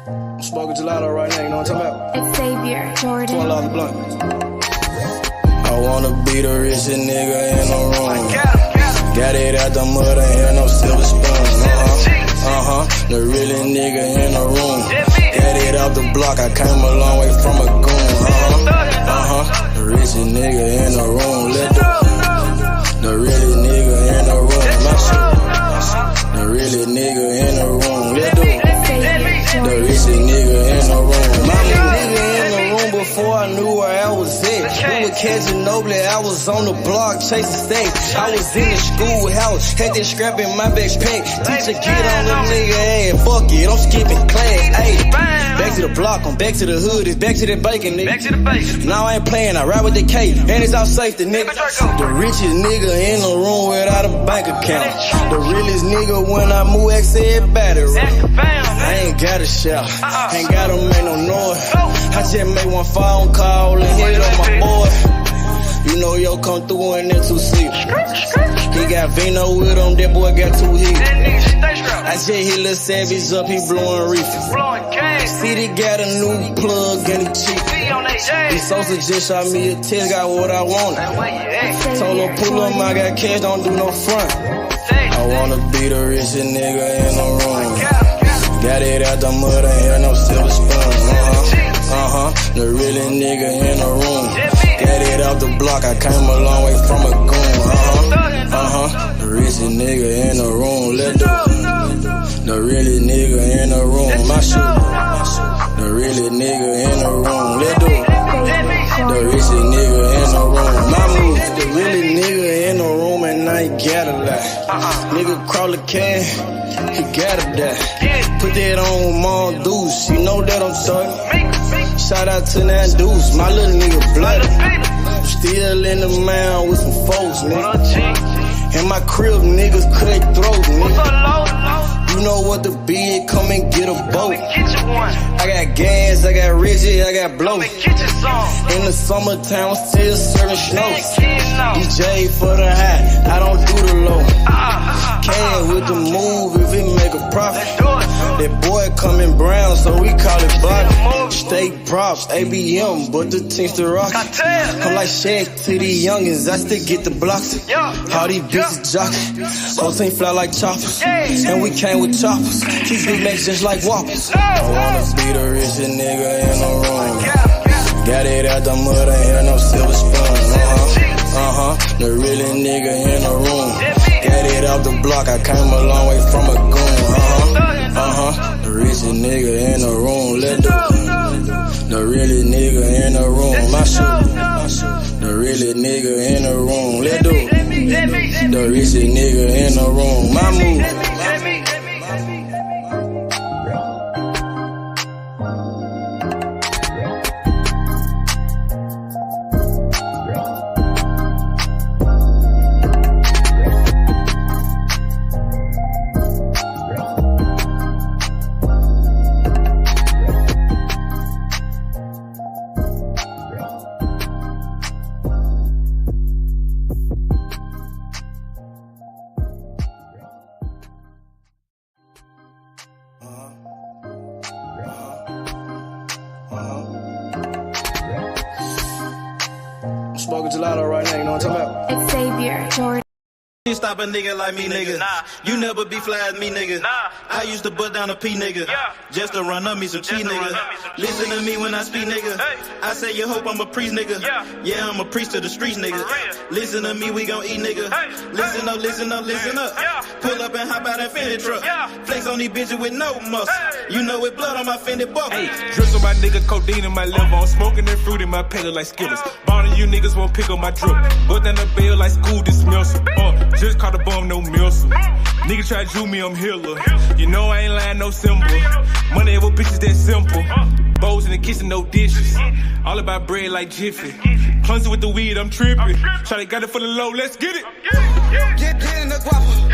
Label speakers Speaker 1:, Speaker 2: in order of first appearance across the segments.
Speaker 1: I'm smoking gelato right now, you know what I'm talking about?
Speaker 2: It's Xavier Jordan.
Speaker 1: $12 a blunt. I wanna be the richest nigga in the room. Got it out the mud, ain't had no silver spoon. The realest nigga in the room. Got it out the block, I came a long way from a goon. The richest nigga in the room. The realest nigga in the room. My shit. The realest nigga in the room. The richest nigga in the room. My nigga in the room before I knew where I was at. We were catching Noble, I was on the block chasing steak. I was in the schoolhouse, had that scrap in my backpack. Teacher get on the nigga ass, fuck it, I'm skipping class. Ayy, back to the block, I'm back to the hood, it's back to the bacon, nigga. Back to the bacon. Now I ain't playing, I ride with the K, and it's out safety, nigga. The richest nigga in the room without a bank account. The realest nigga when I move, X everybody right. I ain't gotta shout, ain't gotta make no noise. I just make one phone call and hit up my boy. You know yo come through in that 2-seat. He got Vino with him, that boy got 2 hits. I just hit Lil Savage up, he blowing reefer. City got a new plug and he cheap. This Sosa just shot me a test, got what I wanted. Told him pull up, I got cash, don't do no front. I wanna be the richest nigga in the room. Got it out the mud, ain't had no silver spoon. The realest nigga in the room. Got it out the block, I came a long way from a goon. The richest nigga in the room. The realest nigga in the room. My shit. The realest nigga in the room. The richest nigga in the room. My move. The realest nigga in the room and I ain't gotta lie. Nigga crawl a can, he gotta die. Put that on with Mom Deuce, you know that I'm talking. Shout out to that Deuce, my little nigga bloody. Still in the mound with some folks, nigga. In my crib, niggas cut throats, nigga. You know what the bid, come and get a boat. I got gas, I got rigid, I got blow. In the summertime, I'm still serving snow. DJ for the high, I don't do the low. Can with the move if it make a profit. That boy coming brown, so we call it body. Steak props, ABM, but the team's the rock. I'm like Shaq to these youngins, I still get the blocks. All these bitches jockey, whole team fly like choppers. And we came with choppers, these big necks just like whoppers. I wanna be the richest nigga in the room. Got it out the mud, ain't had no silver spoon. The realest nigga in the room. Got it out the block, I came a long way from a goon. The richest nigga in the room. The realest nigga in the room. My shit. The realest nigga in the room. The richest nigga in the room. My move. Smoking gelato right now, you know what I'm talking about?
Speaker 2: It's Xavier Jordan.
Speaker 3: You stop a nigga like me, nigga. Nah. You never be fly as me, nigga. Nah. I used to butt down a P, nigga. Yeah. Just to run up me some cheese, nigga. Listen to me when I speak, nigga. Hey. I say you hope I'm a priest, nigga. Yeah, I'm a priest to the streets, nigga. Listen to me, we gon' eat, nigga. Hey. Listen up, listen up, listen up. Yeah. Pull up and hop out that Fendi truck. Yeah. Flex on these bitches with no muscle. Hey. You know it blood on my Fendi buckle.
Speaker 4: Hey. Drips on my nigga, codeine in my liver. I'm smoking that fruit in my pedal like Skittles. Bonding you niggas won't pick up my drip. But then the bail like school dismissal. Just caught a bum, no missile. Nigga try to do me, I'm Hitler. You know I ain't lying, no symbol. Money over bitches that simple. Bowls in the kitchen, no dishes. All about bread like Jiffy. Clumsy with the weed, I'm tripping. Shawty got it for the low, let's get it.
Speaker 5: Get in the guapa.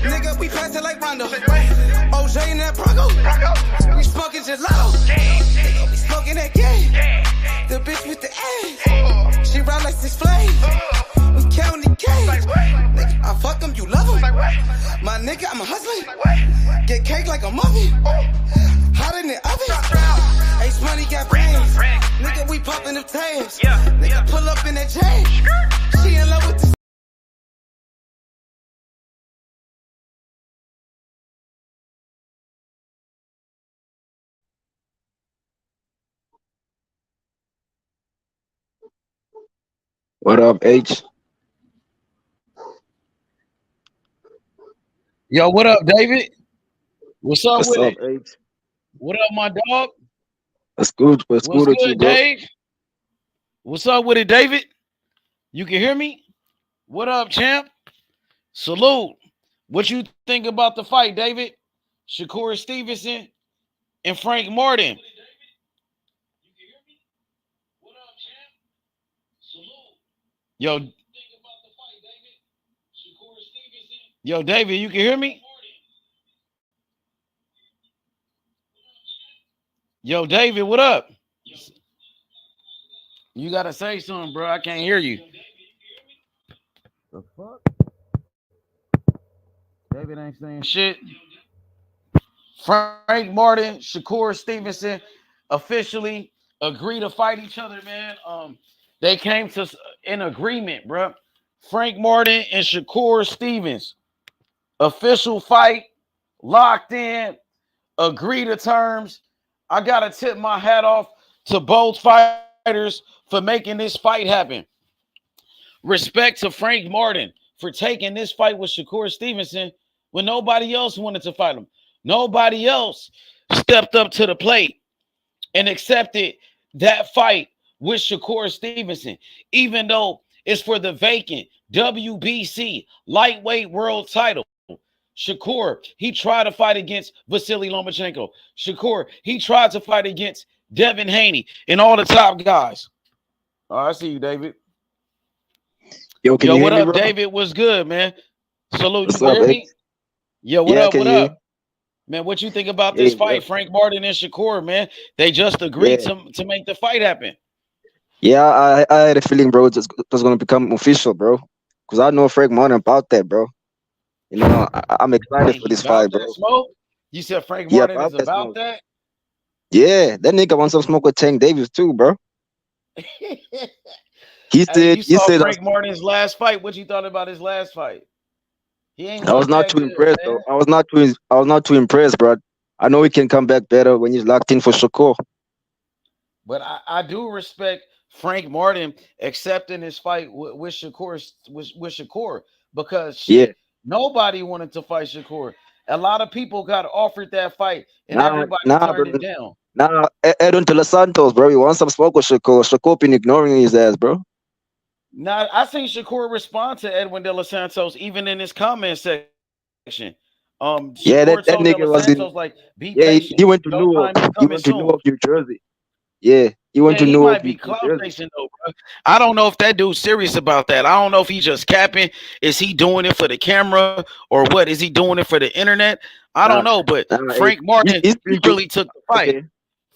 Speaker 5: Nigga, we pass it like Rondo. OJ in that Bronco. We smoking gelato. We smoking that game. The bitch with the ass. She ride like 6 flames. We counting the game. Nigga, I fuck him, you love him. My nigga, I'm a hustler. Get cake like a muffin. Hot in the oven. them tags. Nigga pull up in that chain. She in love with the
Speaker 6: What up, H?
Speaker 7: Yo, what up, David? What's up
Speaker 6: What's
Speaker 7: with
Speaker 6: up,
Speaker 7: it?
Speaker 6: H?
Speaker 7: What up, my dog?
Speaker 6: What's good? What's
Speaker 7: What's
Speaker 6: good with you,
Speaker 7: good,
Speaker 6: bro?
Speaker 7: Dave? What's up with it, David? You can hear me? What up, champ? Salute. What you think about the fight, David? Shakur Stevenson and Frank Martin. Yo, yo, David, you can hear me? Yo, David, what up? You gotta say something, bro. I can't hear you. The fuck? David ain't saying shit. Frank Martin, Shakur Stevenson officially agree to fight each other, man. They came to an agreement, bro. Frank Martin and Shakur Stevens, official fight, locked in, agree to terms. I gotta tip my hat off to both fighters for making this fight happen. Respect to Frank Martin for taking this fight with Shakur Stevenson when nobody else wanted to fight him. Nobody else stepped up to the plate and accepted that fight with Shakur Stevenson, even though it's for the vacant WBC lightweight world title. Shakur, he tried to fight against Vasily Lomachenko. Shakur, he tried to fight against Devin Haney and all the top guys. Oh, I see you, David.
Speaker 6: Yo, can
Speaker 7: Yo,
Speaker 6: you hear
Speaker 7: what
Speaker 6: me,
Speaker 7: up,
Speaker 6: bro?
Speaker 7: David? What's good, man? Salute.
Speaker 6: What's
Speaker 7: You can
Speaker 6: up,
Speaker 7: hear
Speaker 6: H?
Speaker 7: me? Yo, what
Speaker 6: Yeah, I
Speaker 7: up?
Speaker 6: can
Speaker 7: What
Speaker 6: hear
Speaker 7: up?
Speaker 6: you.
Speaker 7: Man, what you think about
Speaker 6: Yeah,
Speaker 7: this fight, Frank Martin and Shakur, man? They just agreed
Speaker 6: yeah,
Speaker 7: to make the fight happen.
Speaker 6: yeah. I had a feeling, bro, it was gonna become official, bro. Cause I know Frank Martin about that, bro. You know, I'm excited
Speaker 7: Hey,
Speaker 6: for
Speaker 7: he
Speaker 6: this
Speaker 7: about
Speaker 6: fight,
Speaker 7: that
Speaker 6: bro.
Speaker 7: smoke? You said Frank
Speaker 6: Yeah,
Speaker 7: Martin
Speaker 6: about
Speaker 7: is
Speaker 6: that
Speaker 7: about
Speaker 6: smoke.
Speaker 7: that?
Speaker 6: Yeah, that nigga wants some smoke with Tank Davis too, bro. He
Speaker 7: Hey,
Speaker 6: said,
Speaker 7: you
Speaker 6: he
Speaker 7: saw
Speaker 6: said,
Speaker 7: Frank Martin's last fight. What you thought about his last fight? He ain't
Speaker 6: I was
Speaker 7: looked
Speaker 6: not
Speaker 7: that
Speaker 6: too
Speaker 7: good,
Speaker 6: impressed,
Speaker 7: man.
Speaker 6: though. I was not too impressed, bro. I know he can come back better when he's locked in for Shakur.
Speaker 7: But I do respect Frank Martin accepting his fight with Shakur because
Speaker 6: Yeah,
Speaker 7: shit, nobody wanted to fight Shakur. A lot of people got offered that fight and
Speaker 6: nah,
Speaker 7: everybody
Speaker 6: nah, bro.
Speaker 7: turned it down.
Speaker 6: Nah, Edon de los Santos, bro. He wants some smoke with Shakur. Shakur been ignoring his ass, bro.
Speaker 7: Now I seen Shakur respond to Edwin De Los Santos even in his comment section.
Speaker 6: Yeah,
Speaker 7: Shakur
Speaker 6: that
Speaker 7: told De
Speaker 6: nigga
Speaker 7: Los
Speaker 6: was in.
Speaker 7: Santos like, "Be
Speaker 6: Yeah,
Speaker 7: patient.
Speaker 6: he went to
Speaker 7: Your
Speaker 6: Newark.
Speaker 7: time is
Speaker 6: He
Speaker 7: coming
Speaker 6: went to
Speaker 7: soon."
Speaker 6: Newark, New Jersey. Yeah, he went
Speaker 7: Yeah,
Speaker 6: to
Speaker 7: he
Speaker 6: Newark,
Speaker 7: might be
Speaker 6: New
Speaker 7: clout
Speaker 6: Jersey.
Speaker 7: chasing though, bro. I don't know if that dude's serious about that. I don't know if he's just capping. Is he doing it for the camera or what? Is he doing it for the internet? I don't
Speaker 6: Nah,
Speaker 7: know. But
Speaker 6: nah.
Speaker 7: Frank Martin,
Speaker 6: He's
Speaker 7: he
Speaker 6: been to.
Speaker 7: really took the fight.
Speaker 6: Okay.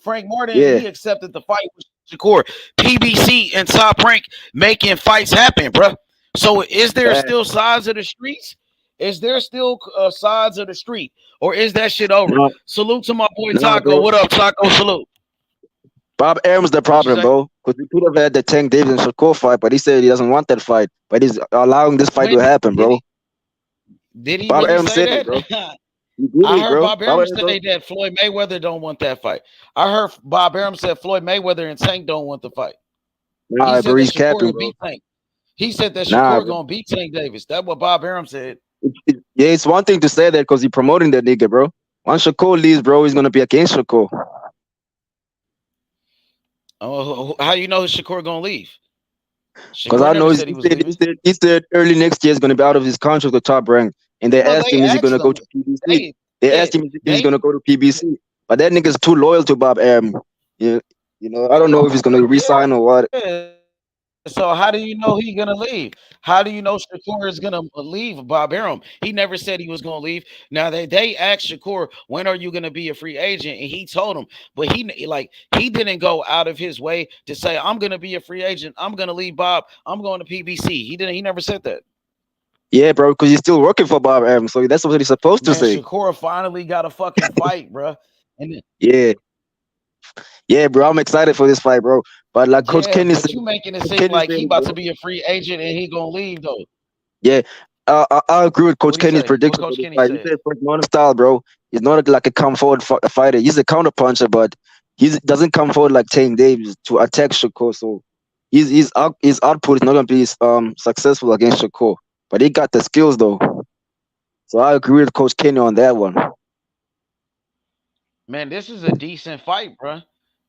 Speaker 7: Frank Martin,
Speaker 6: Yeah.
Speaker 7: he accepted the fight with Shakur. PBC and Top Rank making fights happen, bro. So is there
Speaker 6: Bad.
Speaker 7: still sides of the streets? Is there still sides of the street, or is that shit over?
Speaker 6: Nah,
Speaker 7: Salute to my boy
Speaker 6: nah,
Speaker 7: Taco.
Speaker 6: bro.
Speaker 7: What up, Taco? Salute.
Speaker 6: Bob Arum's the
Speaker 7: What you
Speaker 6: problem,
Speaker 7: say?
Speaker 6: bro. Because he could have had the Tank Davis and Shakur fight, but he said he doesn't want that fight. But he's allowing this fight to
Speaker 7: When
Speaker 6: happen,
Speaker 7: did
Speaker 6: bro.
Speaker 7: he
Speaker 6: Bob
Speaker 7: really
Speaker 6: Arum
Speaker 7: say
Speaker 6: said it, bro.
Speaker 7: that?
Speaker 6: He did
Speaker 7: I
Speaker 6: it,
Speaker 7: heard
Speaker 6: bro.
Speaker 7: Bob
Speaker 6: Bob
Speaker 7: Arum
Speaker 6: Arum,
Speaker 7: say that Floyd Mayweather don't want that fight. I heard Bob Arum said Floyd Mayweather and Tank don't want the fight. He
Speaker 6: nah, bro,
Speaker 7: said that
Speaker 6: he's
Speaker 7: Shakur
Speaker 6: capping,
Speaker 7: will
Speaker 6: bro.
Speaker 7: beat Tank. He said that
Speaker 6: Nah,
Speaker 7: Shakur
Speaker 6: bro.
Speaker 7: gonna beat Tank Davis. That's what Bob Arum said.
Speaker 6: Yeah, it's one thing to say that because he's promoting that nigga, bro. Once Shakur leaves, bro, he's gonna be against Shakur.
Speaker 7: Oh, how you know Shakur gonna leave?
Speaker 6: Because
Speaker 7: Shakur
Speaker 6: I know
Speaker 7: never said he was leaving.
Speaker 6: he said early next year is gonna be out of his contract with Top Rank. And they
Speaker 7: Well,
Speaker 6: asked
Speaker 7: they
Speaker 6: him, is he
Speaker 7: asked
Speaker 6: gonna go
Speaker 7: him.
Speaker 6: to PBC?
Speaker 7: They,
Speaker 6: They
Speaker 7: yeah,
Speaker 6: asked him if he's
Speaker 7: they.
Speaker 6: gonna go to PBC. But that nigga's too loyal to Bob Arum. Yeah, you know, I don't know if he's gonna resign or what.
Speaker 7: Yeah. So how do you know he gonna leave? How do you know Shakur is gonna leave Bob Arum? He never said he was gonna leave. Now they asked Shakur, when are you gonna be a free agent? And he told them, but he didn't go out of his way to say, I'm gonna be a free agent. I'm gonna leave Bob. I'm going to PBC. He never said that.
Speaker 6: Yeah, bro, because he's still working for Bob Arum, so that's what he's supposed to
Speaker 7: Man,
Speaker 6: say.
Speaker 7: Shakur finally got a fucking fight, bro. And
Speaker 6: Yeah, Yeah, bro, I'm excited for this fight, bro. But like Coach
Speaker 7: Yeah,
Speaker 6: Kenny
Speaker 7: but
Speaker 6: said,
Speaker 7: you making it
Speaker 6: Coach
Speaker 7: seem
Speaker 6: Kenny
Speaker 7: like
Speaker 6: said,
Speaker 7: he about
Speaker 6: bro.
Speaker 7: to be a free agent and he gonna leave though.
Speaker 6: Yeah, I agree with Coach
Speaker 7: What he
Speaker 6: Kenny's
Speaker 7: say? What
Speaker 6: prediction for
Speaker 7: Coach
Speaker 6: this
Speaker 7: Kenny
Speaker 6: fight. He
Speaker 7: said?
Speaker 6: said Frank Martin style, bro. He's not like a come forward fighter. He's a counter puncher, but he doesn't come forward like Tank Davis to attack Shakur. So his output is not gonna be successful against Shakur. But he got the skills though. So I agree with Coach Kenny on that one.
Speaker 7: Man, this is a decent fight, bro.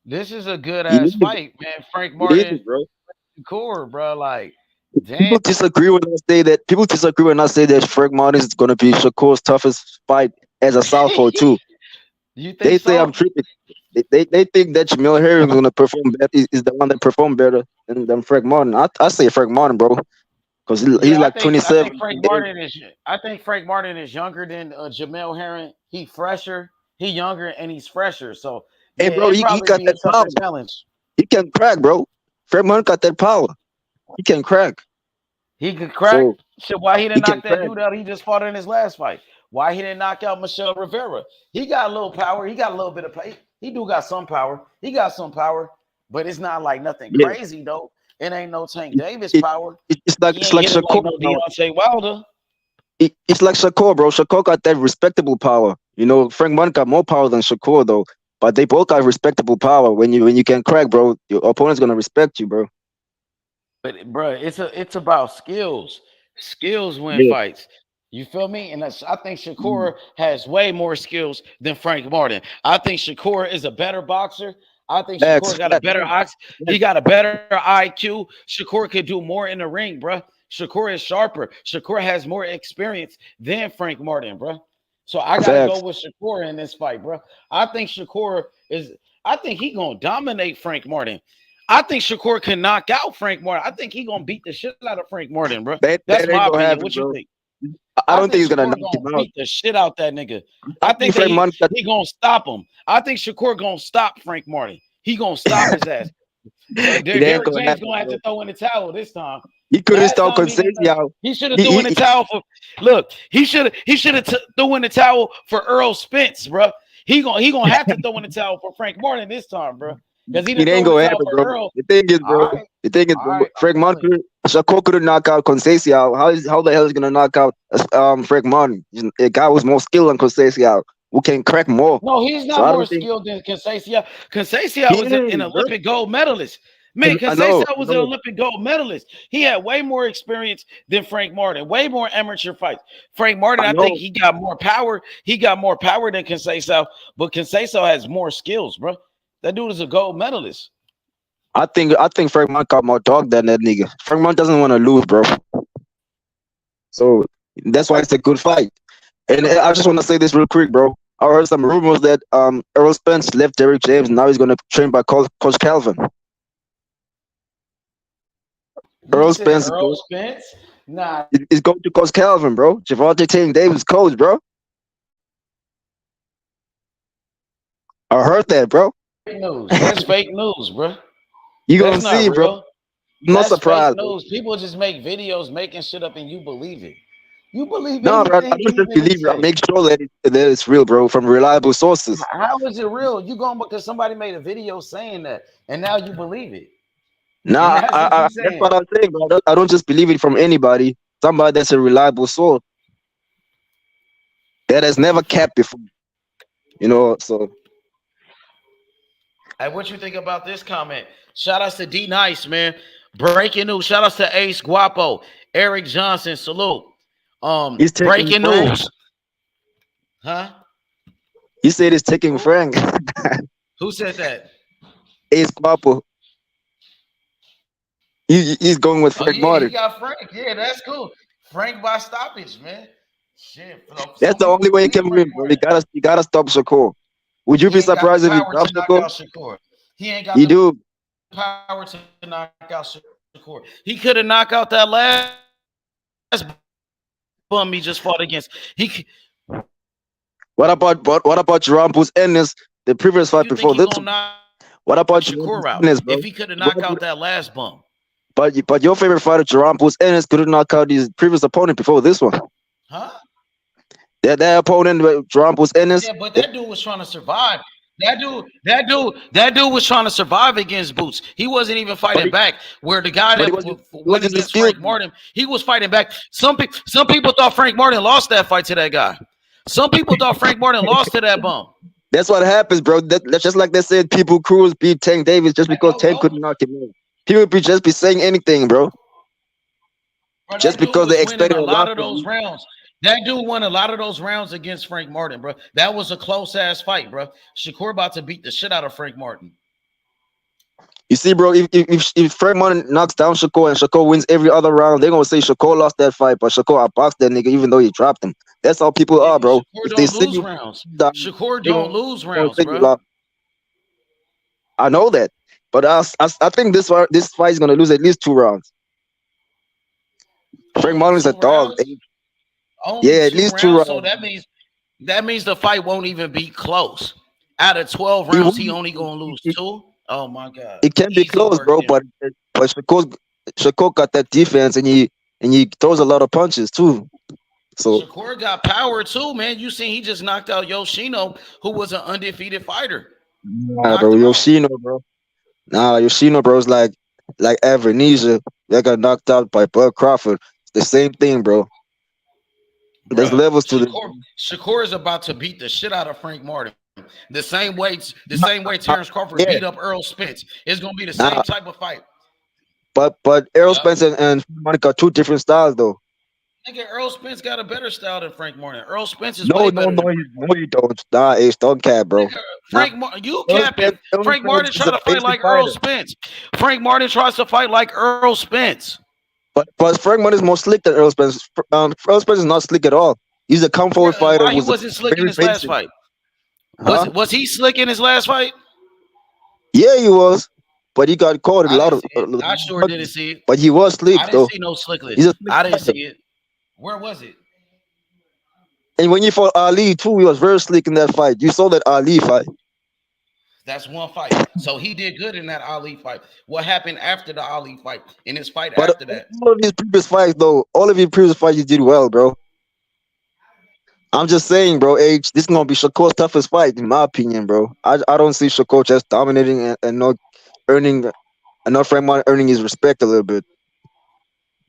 Speaker 7: This is a good
Speaker 6: It
Speaker 7: ass
Speaker 6: is,
Speaker 7: fight, man. Frank
Speaker 6: it is,
Speaker 7: Martin,
Speaker 6: bro.
Speaker 7: core, bro. Like, damn.
Speaker 6: People disagree when I say that. People disagree when I say that Frank Martin is gonna be Shakur's toughest fight as a southpaw too.
Speaker 7: You
Speaker 6: They
Speaker 7: think
Speaker 6: say I'm
Speaker 7: so?
Speaker 6: tripping. They think that Jamil Harris is gonna perform better. Is the one that performed better than Frank Martin. I say Frank Martin, bro, because he's
Speaker 7: Yeah,
Speaker 6: like
Speaker 7: I
Speaker 6: 27.
Speaker 7: think Frank Martin is. I think Frank Martin is younger than Jamel Herring. He fresher. He younger and he's fresher. So
Speaker 6: Hey,
Speaker 7: yeah,
Speaker 6: bro,
Speaker 7: it
Speaker 6: he
Speaker 7: probably
Speaker 6: got
Speaker 7: be a
Speaker 6: that power.
Speaker 7: tougher challenge.
Speaker 6: He can crack, bro. Frank Martin got that power. He can crack.
Speaker 7: He could crack.
Speaker 6: So
Speaker 7: Shit, why he
Speaker 6: he
Speaker 7: didn't
Speaker 6: can
Speaker 7: knock that
Speaker 6: crack.
Speaker 7: dude out? He just fought in his last fight. Why he didn't knock out Michelle Rivera? He got a little power. He got a little bit of play. He do got some power. He got some power, but it's not like nothing
Speaker 6: Yeah.
Speaker 7: crazy though. It ain't no Tank
Speaker 6: It,
Speaker 7: Davis
Speaker 6: it,
Speaker 7: power. He
Speaker 6: it's
Speaker 7: ain't
Speaker 6: like
Speaker 7: hitting like
Speaker 6: Shakur
Speaker 7: no
Speaker 6: power.
Speaker 7: Deontay Wilder.
Speaker 6: It's like Shakur, bro. Shakur got that respectable power. You know, Frank Martin got more power than Shakur though. But they both got respectable power. When you can crack, bro, your opponent's gonna respect you, bro.
Speaker 7: But bro, it's about skills. Skills win
Speaker 6: Yeah.
Speaker 7: fights. You feel me? And I think
Speaker 6: Mm.
Speaker 7: Shakur has way more skills than Frank Martin. I think Shakur is a better boxer. I think
Speaker 6: Facts,
Speaker 7: Shakur got a
Speaker 6: facts,
Speaker 7: better ox. He
Speaker 6: facts.
Speaker 7: got a better IQ. Shakur could do more in the ring, bro. Shakur is sharper. Shakur has more experience than Frank Martin, bro. So I gotta go
Speaker 6: Facts.
Speaker 7: with Shakur in this fight, bro. I think Shakur is. I think he gonna dominate Frank Martin. I think Shakur can knock out Frank Martin. I think he gonna beat the shit out of Frank Martin, bro. That's
Speaker 6: That ain't
Speaker 7: my
Speaker 6: gonna
Speaker 7: opinion.
Speaker 6: happen,
Speaker 7: What you
Speaker 6: bro.
Speaker 7: think?
Speaker 6: I
Speaker 7: I
Speaker 6: don't think
Speaker 7: think
Speaker 6: he's gonna
Speaker 7: Shakur
Speaker 6: knock
Speaker 7: gonna
Speaker 6: him out.
Speaker 7: beat the shit out that nigga.
Speaker 6: I
Speaker 7: I
Speaker 6: think
Speaker 7: think that
Speaker 6: Frank Martin got
Speaker 7: he gonna stop him. I think Shakur gonna stop Frank Martin. He gonna stop his ass.
Speaker 6: it ain't
Speaker 7: Derrick
Speaker 6: gonna
Speaker 7: James
Speaker 6: happen,
Speaker 7: gonna have
Speaker 6: bro.
Speaker 7: to throw in the towel this time.
Speaker 6: He couldn't
Speaker 7: Last
Speaker 6: stop
Speaker 7: time he didn't.
Speaker 6: Conceição.
Speaker 7: He should have
Speaker 6: He,
Speaker 7: threw
Speaker 6: he,
Speaker 7: in the
Speaker 6: he,
Speaker 7: towel for. Look, he should have threw in the towel for Earl Spence, bro. He gonna have to throw in the towel for Frank Martin this time, bro, because he
Speaker 6: it
Speaker 7: didn't
Speaker 6: ain't
Speaker 7: throw in the
Speaker 6: gonna
Speaker 7: towel
Speaker 6: happen,
Speaker 7: for
Speaker 6: bro.
Speaker 7: Earl.
Speaker 6: The thing is,
Speaker 7: All
Speaker 6: bro.
Speaker 7: right,
Speaker 6: The thing is,
Speaker 7: all
Speaker 6: bro.
Speaker 7: right. I'm
Speaker 6: Frank
Speaker 7: telling
Speaker 6: Martin
Speaker 7: you.
Speaker 6: Shakur couldn't knock out Conceição. How the hell is he gonna knock out Frank Martin? A guy with more skill than Conceição who can crack more.
Speaker 7: No, he's
Speaker 6: So
Speaker 7: not
Speaker 6: I
Speaker 7: more
Speaker 6: don't think
Speaker 7: skilled than Conceição. Conceição
Speaker 6: he
Speaker 7: was an
Speaker 6: is, bro.
Speaker 7: Olympic gold medalist. Man,
Speaker 6: I know,
Speaker 7: Conceição
Speaker 6: I
Speaker 7: was an
Speaker 6: know.
Speaker 7: Olympic gold medalist. He had way more experience than Frank Martin, way more amateur fights. Frank Martin,
Speaker 6: I
Speaker 7: I think
Speaker 6: know.
Speaker 7: he got more power. He got more power than Conceição, but Conceição has more skills, bro. That dude is a gold medalist.
Speaker 6: I think Frank Martin got more dog than that nigga. Frank Martin doesn't want to lose, bro. So that's why it's a good fight. And I just want to say this real quick, bro. I heard some rumors that Errol Spence left Derrick James. And now he's gonna train by Coach Calvin.
Speaker 7: You
Speaker 6: Earl
Speaker 7: said
Speaker 6: Spence
Speaker 7: Earl Spence? Nah,
Speaker 6: is going to Coach Calvin, bro. Javante Tank Davis coach, bro. I heard that, bro.
Speaker 7: fake news. That's fake news, bro.
Speaker 6: You
Speaker 7: That's
Speaker 6: gonna
Speaker 7: not
Speaker 6: see, bro.
Speaker 7: real.
Speaker 6: No
Speaker 7: That's fake
Speaker 6: surprise, bro.
Speaker 7: news. People just make videos making shit up and you believe it. You believe
Speaker 6: No, bro. I
Speaker 7: anything
Speaker 6: don't
Speaker 7: these
Speaker 6: just
Speaker 7: niggas
Speaker 6: believe it. I
Speaker 7: say.
Speaker 6: make sure that it's real, bro, from reliable sources.
Speaker 7: How is it real? You going because somebody made a video saying that, and now you believe it. And
Speaker 6: Nah,
Speaker 7: that's what you
Speaker 6: that's
Speaker 7: saying.
Speaker 6: what I'm saying, bro. I don't just believe it from anybody. Somebody that's a reliable source that has never capped before. You know, so
Speaker 7: Hey, what you think about this comment? Shout outs to D Nice, man. Breaking news. Shout outs to Ace Guapo, Eric Johnson. Salute.
Speaker 6: he's taking
Speaker 7: Breaking
Speaker 6: Frank.
Speaker 7: news. Huh?
Speaker 6: He said he's taking Frank.
Speaker 7: Who said that?
Speaker 6: Ace Guapo. He's going with
Speaker 7: Oh
Speaker 6: Frank
Speaker 7: yeah, he
Speaker 6: Martin.
Speaker 7: got Frank. Yeah, that's cool. Frank by stoppage, man. Shit.
Speaker 6: That's
Speaker 7: Some
Speaker 6: the only
Speaker 7: people
Speaker 6: way he
Speaker 7: believe
Speaker 6: can
Speaker 7: Frank
Speaker 6: win, bro.
Speaker 7: Martin.
Speaker 6: You gotta stop Shakur. Would you
Speaker 7: He
Speaker 6: be
Speaker 7: ain't got the
Speaker 6: surprised if he
Speaker 7: power
Speaker 6: dropped
Speaker 7: to knock
Speaker 6: Shakur?
Speaker 7: out Shakur. He ain't got
Speaker 6: He
Speaker 7: the
Speaker 6: do.
Speaker 7: power to knock out Shakur. He could have knocked out that last bum he just fought against.
Speaker 6: What about Jarampus Ennis, the previous fight
Speaker 7: You think
Speaker 6: before
Speaker 7: he
Speaker 6: this
Speaker 7: gonna
Speaker 6: one?
Speaker 7: knock
Speaker 6: What about
Speaker 7: Shakur
Speaker 6: Jarampus
Speaker 7: out
Speaker 6: Ennis, bro?
Speaker 7: if he could have knocked out that last bum?
Speaker 6: But your favorite fighter, Jarampus Ennis, couldn't knock out his previous opponent before this one.
Speaker 7: Huh?
Speaker 6: That opponent, Jarampus Ennis.
Speaker 7: Yeah, but that dude was trying to survive. That dude was trying to survive against Boots. He wasn't even
Speaker 6: But
Speaker 7: fighting back. Where the guy
Speaker 6: but
Speaker 7: that
Speaker 6: he
Speaker 7: went
Speaker 6: wasn't the
Speaker 7: against
Speaker 6: skilled.
Speaker 7: Frank Martin, he was fighting back. Some people thought Frank Martin lost that fight to that guy. Some people thought Frank Martin lost to that bum.
Speaker 6: That's what happens, bro. That's just like they said people Cruz beat Tank Davis just
Speaker 7: I
Speaker 6: because
Speaker 7: know,
Speaker 6: Tank
Speaker 7: bro.
Speaker 6: couldn't knock him out. People just be saying anything, bro.
Speaker 7: Bro,
Speaker 6: Just
Speaker 7: that dude
Speaker 6: because
Speaker 7: was
Speaker 6: they
Speaker 7: winning
Speaker 6: expected
Speaker 7: a
Speaker 6: a
Speaker 7: lot
Speaker 6: lot
Speaker 7: of
Speaker 6: from
Speaker 7: those
Speaker 6: him.
Speaker 7: rounds. That dude won a lot of those rounds against Frank Martin, bro. That was a close ass fight, bro. Shakur about to beat the shit out of Frank Martin.
Speaker 6: You see, bro, if Frank Martin knocks down Shakur and Shakur wins every other round, they're gonna say Shakur lost that fight, but Shakur outboxed that nigga even though he dropped him. That's how people
Speaker 7: Yeah,
Speaker 6: are,
Speaker 7: but
Speaker 6: bro.
Speaker 7: Shakur
Speaker 6: If they
Speaker 7: don't
Speaker 6: see
Speaker 7: lose
Speaker 6: you
Speaker 7: rounds.
Speaker 6: down,
Speaker 7: Shakur
Speaker 6: they
Speaker 7: don't
Speaker 6: gonna,
Speaker 7: lose
Speaker 6: they gonna
Speaker 7: rounds,
Speaker 6: say you
Speaker 7: bro.
Speaker 6: lost. I know that, but I think this fight is gonna lose at least 2 rounds. Frank
Speaker 7: Only
Speaker 6: Martin's a
Speaker 7: 2
Speaker 6: dog.
Speaker 7: rounds. Only
Speaker 6: Yeah, at
Speaker 7: 2
Speaker 6: least two
Speaker 7: rounds. So
Speaker 6: rounds.
Speaker 7: that means the fight won't even be close. Out of 12
Speaker 6: It
Speaker 7: rounds,
Speaker 6: will.
Speaker 7: he only gonna lose 2. Oh my god.
Speaker 6: It can be
Speaker 7: Easy
Speaker 6: close,
Speaker 7: work
Speaker 6: bro,
Speaker 7: then.
Speaker 6: but Shakur got that defense and he throws a lot of punches too. So
Speaker 7: Shakur got power too, man. You seen he just knocked out Yoshino, who was an undefeated fighter.
Speaker 6: nah,
Speaker 7: Knocked
Speaker 6: bro,
Speaker 7: him out.
Speaker 6: Yoshino, bro's like Avenesia. They got knocked out by Bud Crawford. It's the same thing, bro. There's
Speaker 7: Bruh,
Speaker 6: levels to this.
Speaker 7: Shakur is about to beat the shit out of Frank Martin. The same way Terrence Crawford
Speaker 6: Yeah,
Speaker 7: beat up Earl Spence. It's gonna be the
Speaker 6: nah,
Speaker 7: same type of fight.
Speaker 6: but Errol
Speaker 7: Yep.
Speaker 6: Spence and Monica got 2 different styles though.
Speaker 7: Nigga, Earl Spence got a better style than Frank Martin. Earl Spence is
Speaker 6: No,
Speaker 7: way
Speaker 6: no,
Speaker 7: better than
Speaker 6: no,
Speaker 7: Frank Martin.
Speaker 6: no, you don't. Nah, Ace, don't cap, bro.
Speaker 7: Nigga,
Speaker 6: Nah,
Speaker 7: you
Speaker 6: Errol
Speaker 7: capping.
Speaker 6: Spence, Errol
Speaker 7: Frank Martin
Speaker 6: Spence is
Speaker 7: trying
Speaker 6: a
Speaker 7: to fight
Speaker 6: basic
Speaker 7: like Earl
Speaker 6: fighter.
Speaker 7: Spence. Frank Martin tries to fight like Earl Spence.
Speaker 6: But Frank Martin is more slick than Errol Spence. Errol Spence is not slick at all. He's a come forward
Speaker 7: Bruh,
Speaker 6: fighter
Speaker 7: why he
Speaker 6: who's
Speaker 7: wasn't slick in
Speaker 6: very
Speaker 7: his last
Speaker 6: basic.
Speaker 7: fight?
Speaker 6: Huh?
Speaker 7: Was he slick in his last fight?
Speaker 6: Yeah, he was, but he got caught in
Speaker 7: I
Speaker 6: a lot
Speaker 7: didn't
Speaker 6: of
Speaker 7: see it. I sure didn't
Speaker 6: punches.
Speaker 7: see it.
Speaker 6: But he was slick
Speaker 7: I didn't
Speaker 6: though.
Speaker 7: see no slickless.
Speaker 6: He's a slick
Speaker 7: I didn't
Speaker 6: fighter.
Speaker 7: see it. Where was it?
Speaker 6: And when he fought Ali too, he was very slick in that fight. You saw that Ali fight.
Speaker 7: That's one fight. So he did good in that Ali fight. What happened after the Ali fight? In his fight
Speaker 6: But
Speaker 7: after that?
Speaker 6: all of his previous fights, though, all of his previous fights, you did well, bro. I'm just saying, bro. H, this is gonna be Shakur's toughest fight, in my opinion, bro. I don't see Shakur just dominating and not earning, and not Frank Martin earning his respect a little bit.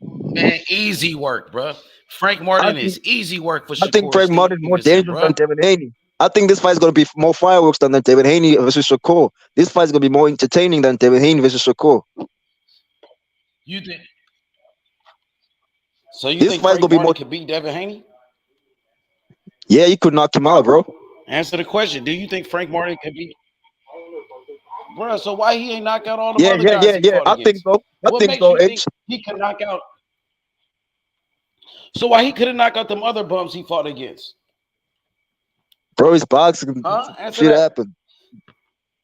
Speaker 7: Man, easy work, bro. Frank
Speaker 6: I
Speaker 7: Martin
Speaker 6: think
Speaker 7: is easy work for
Speaker 6: I think
Speaker 7: Shakur
Speaker 6: Frank Martin is more
Speaker 7: Stevenson,
Speaker 6: dangerous
Speaker 7: bro.
Speaker 6: than Devin Haney. I think this fight is gonna be more fireworks than Devin Haney versus Shakur. This fight is gonna be more entertaining than Devin Haney versus Shakur.
Speaker 7: You think so? You
Speaker 6: This
Speaker 7: think
Speaker 6: fight is
Speaker 7: Frank
Speaker 6: gonna be
Speaker 7: Martin
Speaker 6: more.
Speaker 7: could beat Devin Haney?
Speaker 6: Yeah, he could knock him out, bro.
Speaker 7: Answer the question. Do you think Frank Martin could beat, bro? So why he ain't knock out all the
Speaker 6: Yeah,
Speaker 7: other
Speaker 6: yeah,
Speaker 7: guys
Speaker 6: yeah,
Speaker 7: he
Speaker 6: yeah.
Speaker 7: fought
Speaker 6: I think
Speaker 7: against?
Speaker 6: so. I
Speaker 7: What
Speaker 6: think
Speaker 7: makes
Speaker 6: so,
Speaker 7: you think
Speaker 6: H.
Speaker 7: he could knock out? So why he couldn't knock out them other bums he fought against?
Speaker 6: Bro, it's boxing.
Speaker 7: Huh? Answer
Speaker 6: Shit
Speaker 7: that.
Speaker 6: happen.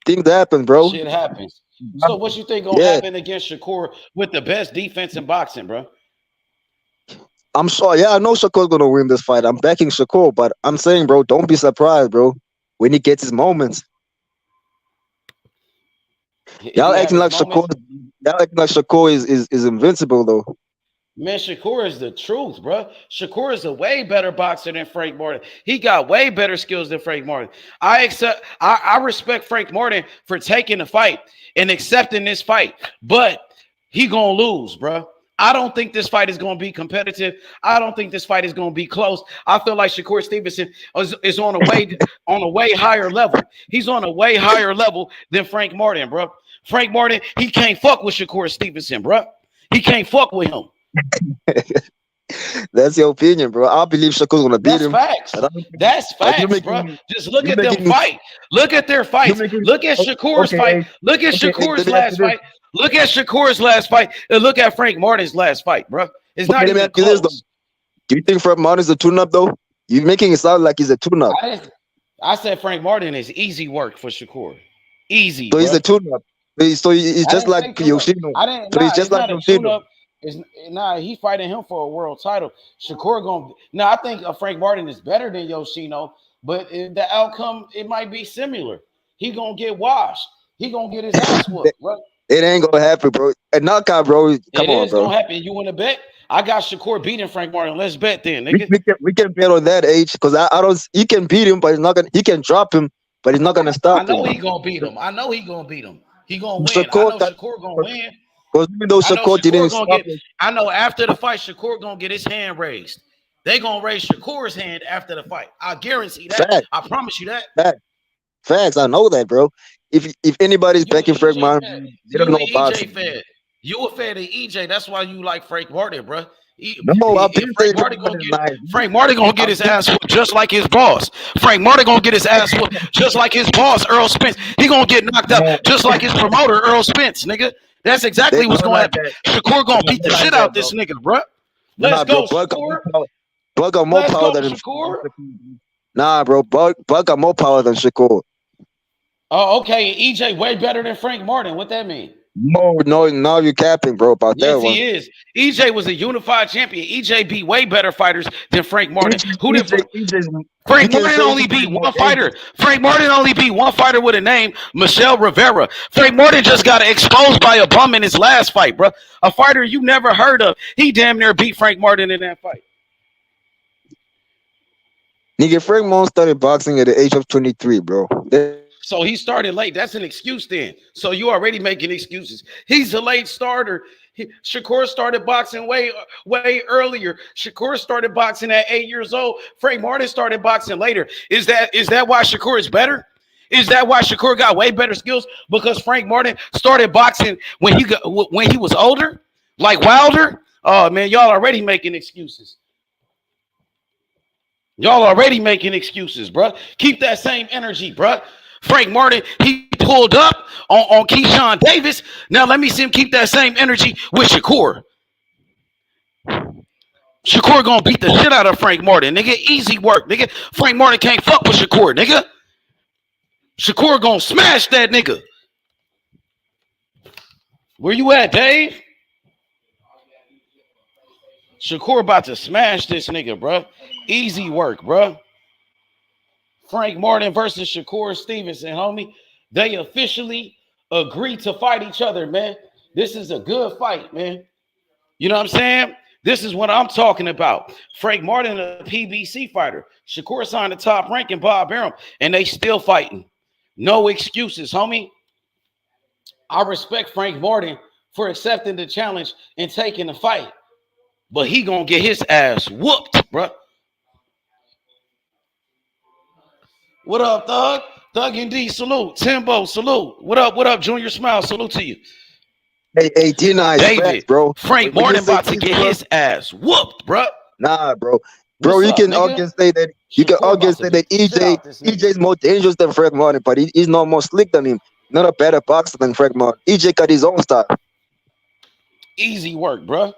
Speaker 6: Things happen, bro.
Speaker 7: Shit happens. So what you think gonna
Speaker 6: Yeah,
Speaker 7: happen against Shakur with the best defense in boxing, bro?
Speaker 6: I'm sure. Yeah, I know Shakur's gonna win this fight. I'm backing Shakur, but I'm saying, bro, don't be surprised, bro, when he gets his moments. Y'all
Speaker 7: He have
Speaker 6: acting
Speaker 7: his
Speaker 6: like
Speaker 7: moments.
Speaker 6: Shakur is invincible though.
Speaker 7: Man, Shakur is the truth, bro. Shakur is a way better boxer than Frank Martin. He got way better skills than Frank Martin. I respect Frank Martin for taking the fight and accepting this fight, but he gonna lose, bro. I don't think this fight is gonna be competitive. I don't think this fight is gonna be close. I feel like Shakur Stevenson is on a way higher level. He's on a way higher level than Frank Martin, bro. Frank Martin, he can't fuck with Shakur Stevenson, bro. He can't fuck with him.
Speaker 6: That's your opinion, bro. I believe Shakur's gonna beat
Speaker 7: That's
Speaker 6: him.
Speaker 7: facts.
Speaker 6: But I don't think-
Speaker 7: That's
Speaker 6: but
Speaker 7: facts, bro. Just look
Speaker 6: you're
Speaker 7: at them
Speaker 6: making
Speaker 7: fight. Look at their
Speaker 6: you're
Speaker 7: fights.
Speaker 6: making
Speaker 7: Look at Shakur's
Speaker 6: okay,
Speaker 7: fight.
Speaker 6: H,
Speaker 7: Look at
Speaker 6: okay, H,
Speaker 7: Shakur's
Speaker 6: let me ask
Speaker 7: last
Speaker 6: you this.
Speaker 7: fight. Look at Shakur's last fight. And look at Frank Martin's last fight, bro. It's
Speaker 6: Okay,
Speaker 7: not
Speaker 6: let me
Speaker 7: even
Speaker 6: ask you this though.
Speaker 7: close.
Speaker 6: Do you think Frank Martin's a tune-up though? You're making it sound like he's a tune-up.
Speaker 7: I said Frank Martin is easy work for Shakur. Easy,
Speaker 6: So he's
Speaker 7: bro.
Speaker 6: a tune-up. So he's
Speaker 7: I
Speaker 6: just
Speaker 7: didn't say
Speaker 6: like
Speaker 7: tune up.
Speaker 6: Yoshino.
Speaker 7: I didn't.
Speaker 6: So he's
Speaker 7: Nah,
Speaker 6: just
Speaker 7: it's
Speaker 6: like
Speaker 7: not a
Speaker 6: Yoshino.
Speaker 7: tune up. It's nah. He fighting him for a world title. Shakur gonna. Now I think Frank Martin is better than Yoshino, but the outcome it might be similar. He gonna get washed. He gonna get his ass whooped, bro.
Speaker 6: It ain't gonna happen, bro. A knockout, bro. Come
Speaker 7: It
Speaker 6: on,
Speaker 7: is
Speaker 6: bro.
Speaker 7: gonna happen. You want to bet? I got Shakur beating Frank Martin. Let's bet then,
Speaker 6: We,
Speaker 7: nigga.
Speaker 6: we can bet on that age because I don't. He can beat him, but he's not gonna. He can drop him, but he's not gonna
Speaker 7: I
Speaker 6: stop
Speaker 7: know
Speaker 6: him.
Speaker 7: he gonna beat him. I know he gonna beat him. He gonna win. I
Speaker 6: Shakur,
Speaker 7: know Shakur gonna win.
Speaker 6: because even though
Speaker 7: I know
Speaker 6: Shakur didn't
Speaker 7: Shakur gonna
Speaker 6: stop
Speaker 7: get.
Speaker 6: him,
Speaker 7: I know after the fight, Shakur gonna get his hand raised. They gonna raise Shakur's hand after the fight. I guarantee that.
Speaker 6: fact,
Speaker 7: I promise you that.
Speaker 6: fact, facts. I know that, bro. If anybody's
Speaker 7: You an
Speaker 6: backing Frank
Speaker 7: EJ
Speaker 6: Martin,
Speaker 7: fan.
Speaker 6: they don't
Speaker 7: You
Speaker 6: know
Speaker 7: an EJ
Speaker 6: boxing.
Speaker 7: fan. You a fan of EJ. That's why you like Frank Martin, bro.
Speaker 6: No, I've
Speaker 7: If
Speaker 6: been saying
Speaker 7: Frank
Speaker 6: Frank
Speaker 7: Martin gonna
Speaker 6: Martin is
Speaker 7: get
Speaker 6: nice.
Speaker 7: Frank Martin gonna get
Speaker 6: I've
Speaker 7: his
Speaker 6: been,
Speaker 7: ass whooped just like his boss. Frank Martin gonna get his ass whooped just like his boss Earl Spence. He gonna get knocked up
Speaker 6: no,
Speaker 7: just like his promoter Earl Spence, nigga. That's
Speaker 6: they
Speaker 7: exactly what's
Speaker 6: not
Speaker 7: gonna
Speaker 6: like
Speaker 7: happen.
Speaker 6: that.
Speaker 7: Shakur gonna
Speaker 6: Nah,
Speaker 7: beat
Speaker 6: they
Speaker 7: the
Speaker 6: like
Speaker 7: shit
Speaker 6: that,
Speaker 7: out
Speaker 6: bro.
Speaker 7: this nigga, bro.
Speaker 6: Nah,
Speaker 7: Let's
Speaker 6: bro.
Speaker 7: go, Shakur.
Speaker 6: Bug got more
Speaker 7: Let's
Speaker 6: power
Speaker 7: go,
Speaker 6: than
Speaker 7: Shakur.
Speaker 6: Nah, bro. Bug got more power than Shakur.
Speaker 7: Oh, okay. EJ way better than Frank Martin. What that mean?
Speaker 6: No, now you're capping, bro, about that
Speaker 7: Yes,
Speaker 6: one.
Speaker 7: he is. EJ was a unified champion. EJ beat way better fighters than Frank Martin. Who did
Speaker 6: EJ's,
Speaker 7: Frank
Speaker 6: you can
Speaker 7: Martin
Speaker 6: say
Speaker 7: only
Speaker 6: EJ's
Speaker 7: beat
Speaker 6: more
Speaker 7: one
Speaker 6: dangerous.
Speaker 7: fighter? Frank Martin only beat one fighter with a name, Michelle Rivera. Frank Martin just got exposed by a bum in his last fight, bro. A fighter you never heard of. He damn near beat Frank Martin in that fight.
Speaker 6: Nigga, Frank Martin started boxing at the age of 23, bro.
Speaker 7: So he started late. That's an excuse then. So you already making excuses. He's a late starter. Shakur started boxing way earlier. Shakur started boxing at 8 years old. Frank Martin started boxing later. Is that why Shakur is better? Is that why Shakur got way better skills? Because Frank Martin started boxing when he was older, like Wilder. Oh man, y'all already making excuses. Y'all already making excuses, bro. Keep that same energy, bro. Frank Martin, he pulled up on Keyshawn Davis. Now let me see him keep that same energy with Shakur. Shakur gonna beat the shit out of Frank Martin, nigga. Easy work, nigga. Frank Martin can't fuck with Shakur, nigga. Shakur gonna smash that nigga. Where you at, Dave? Shakur about to smash this nigga, bro. Easy work, bro. Frank Martin versus Shakur Stevenson, homie. They officially agreed to fight each other, man. This is a good fight, man. You know what I'm saying? This is what I'm talking about. Frank Martin, a PBC fighter. Shakur signed the top ranking Bob Arum, and they still fighting. No excuses, homie. I respect Frank Martin for accepting the challenge and taking the fight, but he gonna get his ass whooped, bro. What up, Thug? Thug and D, salute. Timbo, salute. What up, Junior Smile, salute to you.
Speaker 6: Hey, D9,
Speaker 7: David,
Speaker 6: facts, bro.
Speaker 7: Frank
Speaker 6: When you
Speaker 7: Martin
Speaker 6: say
Speaker 7: about to get his ass whooped, bro.
Speaker 6: Nah, bro. Bro,
Speaker 7: What's
Speaker 6: you
Speaker 7: up,
Speaker 6: can
Speaker 7: nigga?
Speaker 6: always say that
Speaker 7: Shakur about to beat the shit out this nigga.
Speaker 6: EJ's more dangerous than Frank Martin, but he's not more slick than him. Not a better boxer than Frank Martin. EJ got his own style.
Speaker 7: Easy work, bro.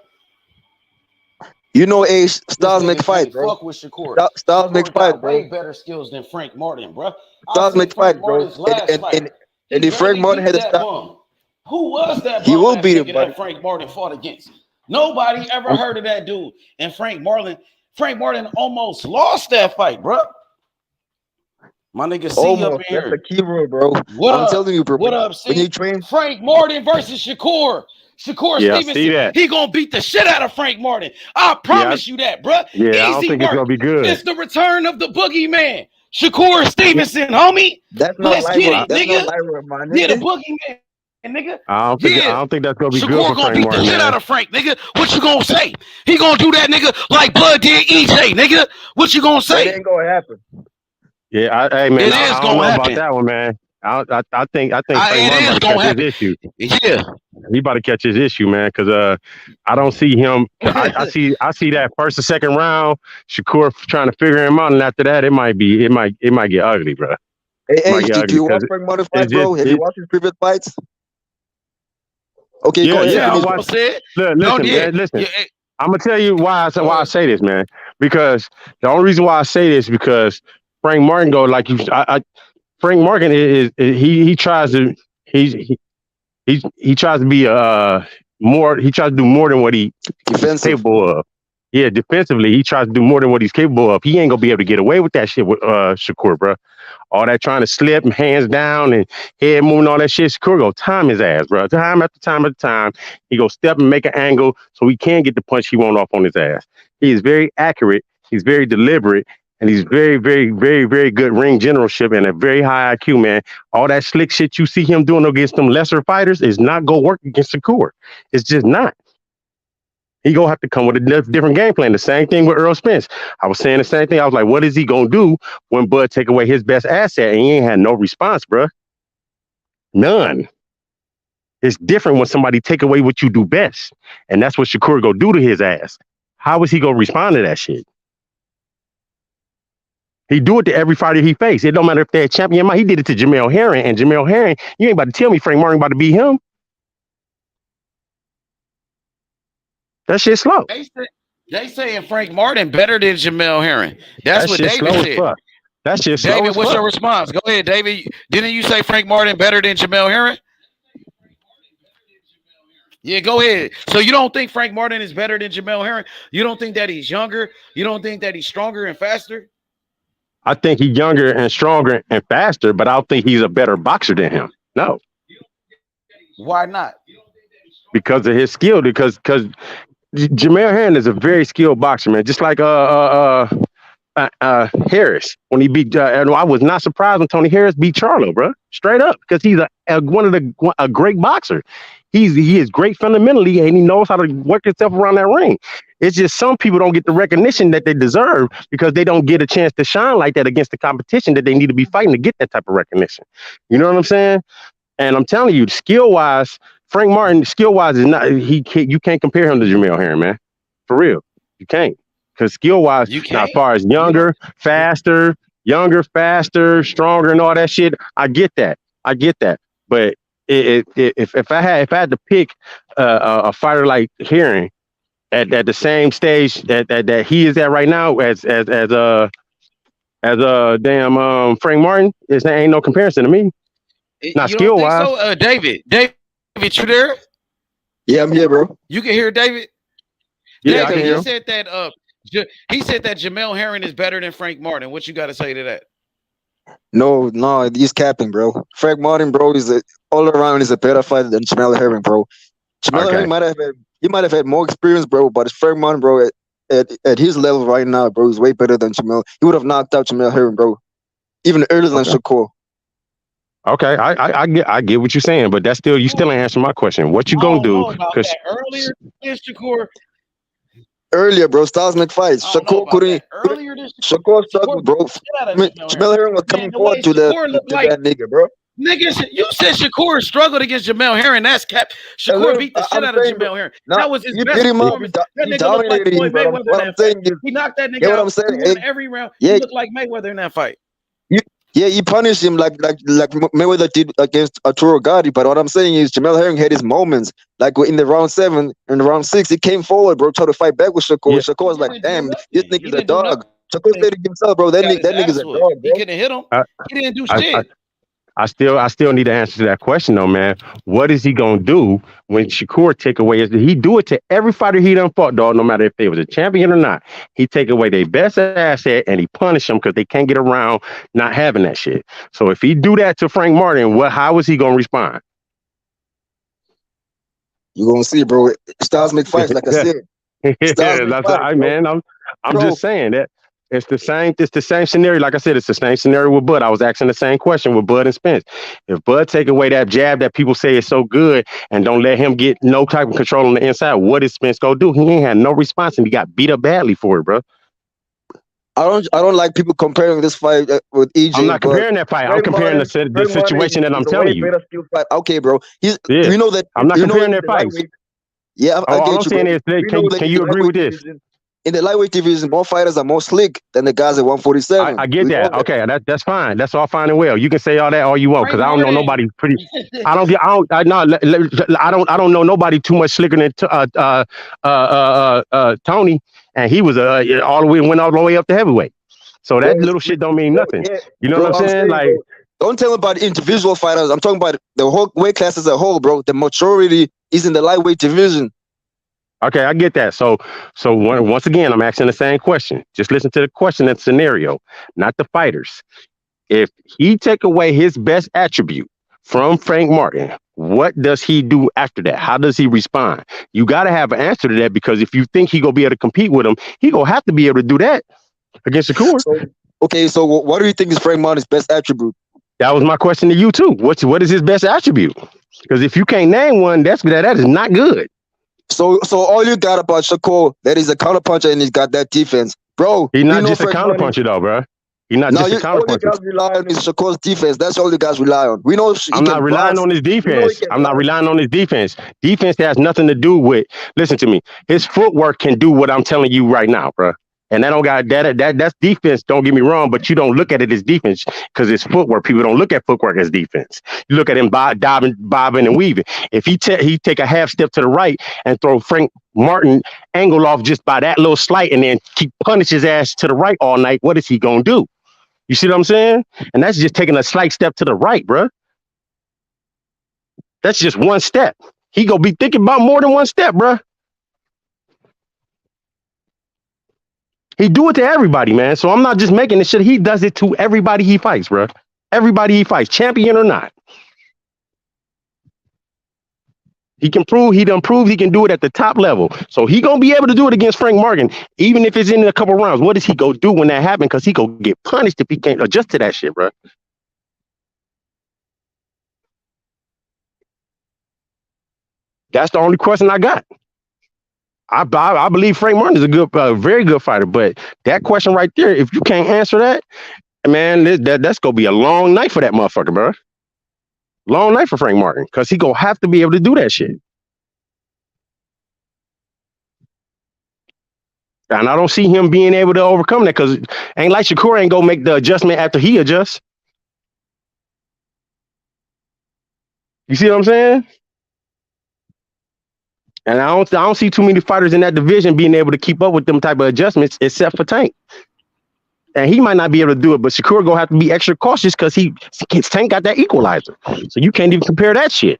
Speaker 6: You know, styles
Speaker 7: This
Speaker 6: make
Speaker 7: nigga
Speaker 6: fight,
Speaker 7: can't
Speaker 6: bro.
Speaker 7: fuck with Shakur.
Speaker 6: Styles make
Speaker 7: Shakur
Speaker 6: fight,
Speaker 7: got
Speaker 6: bro.
Speaker 7: way better skills than Frank Martin, bro. I
Speaker 6: Styles
Speaker 7: seen
Speaker 6: make
Speaker 7: Frank
Speaker 6: fight, bro.
Speaker 7: Martin's last fight.
Speaker 6: And
Speaker 7: He
Speaker 6: if Frank
Speaker 7: barely
Speaker 6: Martin
Speaker 7: beat
Speaker 6: had a
Speaker 7: that
Speaker 6: style,
Speaker 7: bum. Who was that
Speaker 6: he
Speaker 7: bum
Speaker 6: will
Speaker 7: ass
Speaker 6: beat him,
Speaker 7: nigga
Speaker 6: buddy.
Speaker 7: that Frank Martin fought against? Nobody ever heard of that dude. And Frank Martin almost lost that fight, bro. My nigga C up
Speaker 6: Almost.
Speaker 7: in
Speaker 6: That's
Speaker 7: here.
Speaker 6: the key rule, bro.
Speaker 7: What
Speaker 6: I'm
Speaker 7: up?
Speaker 6: telling you, bro.
Speaker 7: What up,
Speaker 6: When
Speaker 7: C?
Speaker 6: you train,
Speaker 7: Frank Martin versus Shakur. Shakur
Speaker 8: Yeah, I see
Speaker 7: Stevenson,
Speaker 8: that.
Speaker 7: he gonna beat the shit out of Frank Martin. I promise you that, bro.
Speaker 8: Yeah, I don't
Speaker 7: Easy
Speaker 8: think it's gonna
Speaker 7: work.
Speaker 8: be good.
Speaker 7: It's the return of the boogeyman. Shakur Stevenson, homie.
Speaker 6: that's not
Speaker 7: Let's get
Speaker 6: light.
Speaker 7: it,
Speaker 6: That's not
Speaker 7: nigga.
Speaker 6: light, my
Speaker 7: Yeah, the
Speaker 6: nigga.
Speaker 7: boogeyman, nigga.
Speaker 8: I
Speaker 7: Yeah.
Speaker 8: don't think that's gonna be good
Speaker 7: Shakur
Speaker 8: for
Speaker 7: gonna
Speaker 8: Frank
Speaker 7: beat
Speaker 8: Martin,
Speaker 7: the shit
Speaker 8: man.
Speaker 7: out of Frank, nigga. What you gonna say? He gonna do that, nigga, like Bud did EJ, nigga. What you gonna
Speaker 6: That
Speaker 7: say?
Speaker 6: ain't gonna happen.
Speaker 8: Yeah, hey man,
Speaker 7: It
Speaker 8: I
Speaker 7: is
Speaker 8: don't
Speaker 7: gonna
Speaker 8: know about
Speaker 7: happen.
Speaker 8: that one, man. I think Frank
Speaker 7: It
Speaker 8: Martin
Speaker 7: is
Speaker 8: about to
Speaker 7: gonna
Speaker 8: catch his
Speaker 7: happen.
Speaker 8: issue.
Speaker 7: Yeah.
Speaker 8: He about to catch his issue, man, because I don't see him. I see that first or second round, Shakur trying to figure him out, and after that, it might get ugly, bro.
Speaker 6: Hey,
Speaker 8: It might get
Speaker 6: do
Speaker 8: ugly
Speaker 6: you watch
Speaker 8: because
Speaker 6: Frank Martin
Speaker 8: it's
Speaker 6: fight, bro?
Speaker 8: just
Speaker 6: Have you watched his previous fights? Okay, go ahead.
Speaker 8: yeah. I
Speaker 6: Finish,
Speaker 8: watched.
Speaker 7: Said.
Speaker 8: Listen, man, listen.
Speaker 7: Yeah.
Speaker 8: I'm gonna tell you why I say this, man. Because the only reason why I say this is because Frank Martin Frank Martin he tries to he tries to be more. He tries to do more than what he's
Speaker 6: defensive.
Speaker 8: capable of. Yeah, defensively, he tries to do more than what he's capable of. He ain't gonna be able to get away with that shit with Shakur, bro. All that trying to slip and hands down and head moving, all that shit. Shakur go time his ass, bro. Time after time after time, he go step and make an angle so he can get the punch he want off on his ass. He is very accurate. He's very deliberate, and he's very, very, very, very good ring generalship and a very high IQ, man. All that slick shit you see him doing against them lesser fighters is not gonna work against Shakur. It's just not. He gonna have to come with a different game plan. The same thing with Earl Spence. I was saying the same thing. I was like, what is he gonna do when Bud take away his best asset and he ain't had no response, bro? None. It's different when somebody take away what you do best, and that's what Shakur go do to his ass. How is he gonna respond to that shit? He do it to every fighter he faced. It don't matter if they're a champion. He did it to Jamel Herring, and Jamel Herring, you ain't about to tell me Frank Martin about to beat him. That shit's slow.
Speaker 7: They saying Frank Martin better than Jamel Herring. That's what David said.
Speaker 8: That's just slow.
Speaker 7: David, what's your response? Go ahead, David. Didn't you say Frank Martin better than Jamel Herring? Yeah, go ahead. So you don't think Frank Martin is better than Jamel Herring? You don't think that he's younger? You don't think that he's stronger and faster?
Speaker 8: I think he's younger and stronger and faster, but I don't think he's a better boxer than him. No.
Speaker 7: Why not?
Speaker 8: Because of his skill. Because Jamel Herring is a very skilled boxer, man. Just like Harris when he beat. And I was not surprised when Tony Harris beat Charlo, bro. Straight up, because he's a great boxer. He is great fundamentally, and he knows how to work himself around that ring. It's just some people don't get the recognition that they deserve because they don't get a chance to shine like that against the competition that they need to be fighting to get that type of recognition. You know what I'm saying? And I'm telling you, skill wise, Frank Martin, skill wise, is not. You can't compare him to Jamel Herring, man. For real, you can't. Because skill wise, now as far as younger, faster, stronger, and all that shit, I get that. But if I had to pick a fighter like Herring at the same stage that he is at right now as Frank Martin, there ain't no comparison to me. Not skill wise.
Speaker 7: So, David, you there?
Speaker 6: Yeah, I'm here, bro.
Speaker 7: You can hear David.
Speaker 8: Yeah, I can hear him.
Speaker 7: He said that Jamel Herring is better than Frank Martin. What you got to say to that?
Speaker 6: No, he's capping, bro. Frank Martin, bro, all around is a better fighter than Jamel Herring, bro. Jamel Herring might have had more experience, bro, but Frank Martin, bro, at his level right now, bro, is way better than Jamel. He would have knocked out Jamel Herring, bro, even earlier than Shakur.
Speaker 8: Okay, I get what you're saying, but that's you still ain't answering my question. What you gonna do? Because
Speaker 7: earlier Shakur.
Speaker 6: Earlier, bro, styles make fights. Shakur couldn't. Shakur struggled, bro. Jamel Herring was coming forward to that nigga, bro.
Speaker 7: Nigga, you said Shakur struggled against Jamel Herring. That's cap. Shakur beat the shit out of Jamel Herring. That was his best performance. That nigga looked like Floyd Mayweather in that fight. He knocked that nigga out. He won every round. He looked like Mayweather in that fight.
Speaker 6: Yeah, he punished him like Mayweather did against Arturo Gatti. But what I'm saying is Jamel Herring had his moments. Like in the round 7 and round 6, he came forward, bro, tried to fight back with Shakur. Yeah. Shakur was like, damn, this nigga's a dog. Shakur said it himself, bro. That nigga's a dog, bro.
Speaker 7: He couldn't hit him. He didn't do shit.
Speaker 8: I still need to answer that question though, man. What is he gonna do when Shakur take away he do it to every fighter he done fought, dog, no matter if they was a champion or not. He take away their best asset and he punish them because they can't get around not having that shit. So if he do that to Frank Martin, how is he gonna respond?
Speaker 6: You gonna see, bro. Styles make fights, like I said.
Speaker 8: That's right, man. I'm just saying that. It's the same scenario. Like I said, it's the same scenario with Bud. I was asking the same question with Bud and Spence. If Bud take away that jab that people say is so good and don't let him get no type of control on the inside, what is Spence gonna do? He ain't had no response and he got beat up badly for it, bro.
Speaker 6: I don't like people comparing this fight with EJ.
Speaker 8: I'm not comparing that fight. I'm comparing the situation that I'm telling you.
Speaker 6: Okay, bro. You know that
Speaker 8: I'm not comparing their fights.
Speaker 6: Yeah, I get
Speaker 8: all
Speaker 6: you.
Speaker 8: I'm saying is, can you agree with this?
Speaker 6: In the lightweight division, more fighters are more slick than the guys at 147.
Speaker 8: I get that. Okay, that's fine. That's all fine and well. You can say all that all you want because I don't know nobody pretty. I don't know nobody too much slicker than Tony, and he was went all the way up to heavyweight. So that little shit don't mean nothing. You know what I'm saying? Like,
Speaker 6: don't tell me about individual fighters. I'm talking about the whole weight class as a whole, bro. The majority is in the lightweight division.
Speaker 8: Okay, I get that. So once again, I'm asking the same question. Just listen to the question and scenario, not the fighters. If he take away his best attribute from Frank Martin, what does he do after that? How does he respond? You got to have an answer to that because if you think he gonna be able to compete with him, he gonna have to be able to do that. against Shakur.
Speaker 6: So what do you think is Frank Martin's best attribute?
Speaker 8: That was my question to you too. What is his best attribute? Because if you can't name one, that is not good.
Speaker 6: So all you got about Shakur, that he's a counterpuncher and he's got that defense, bro.
Speaker 8: He's not just a counterpuncher though, bro. He's not just a counterpuncher.
Speaker 6: All you guys rely on is Shakur's defense. That's all you guys rely on. We know
Speaker 8: I'm not relying on his defense. I'm not relying on his defense. Defense has nothing to do with. Listen to me. His footwork can do what I'm telling you right now, bro. And that don't got that's defense. Don't get me wrong, but you don't look at it as defense because it's footwork. People don't look at footwork as defense. You look at him bobbing and weaving. If he take a half step to the right and throw Frank Martin angle off just by that little slight, and then keep punish his ass to the right all night, what is he gonna do? You see what I'm saying? And that's just taking a slight step to the right, bro. That's just one step. He gonna be thinking about more than one step, bro. He do it to everybody, man. So I'm not just making this shit. He does it to everybody he fights, bro. Everybody he fights, champion or not. He can prove, he done proved he can do it at the top level. So he gonna be able to do it against Frank Martin, even if it's in a couple rounds. What does he go do when that happens? Because he go get punished if he can't adjust to that shit, bro. That's the only question I got. I believe Frank Martin is a good, very good fighter, but that question right there, if you can't answer that, man, that's gonna be a long night for that motherfucker, bro. Long night for Frank Martin, because he gonna have to be able to do that shit. And I don't see him being able to overcome that, because ain't like Shakur ain't gonna make the adjustment after he adjusts. You see what I'm saying? And I don't see too many fighters in that division being able to keep up with them type of adjustments, except for Tank. And he might not be able to do it, but Shakur gonna have to be extra cautious because Tank got that equalizer. So you can't even compare that shit.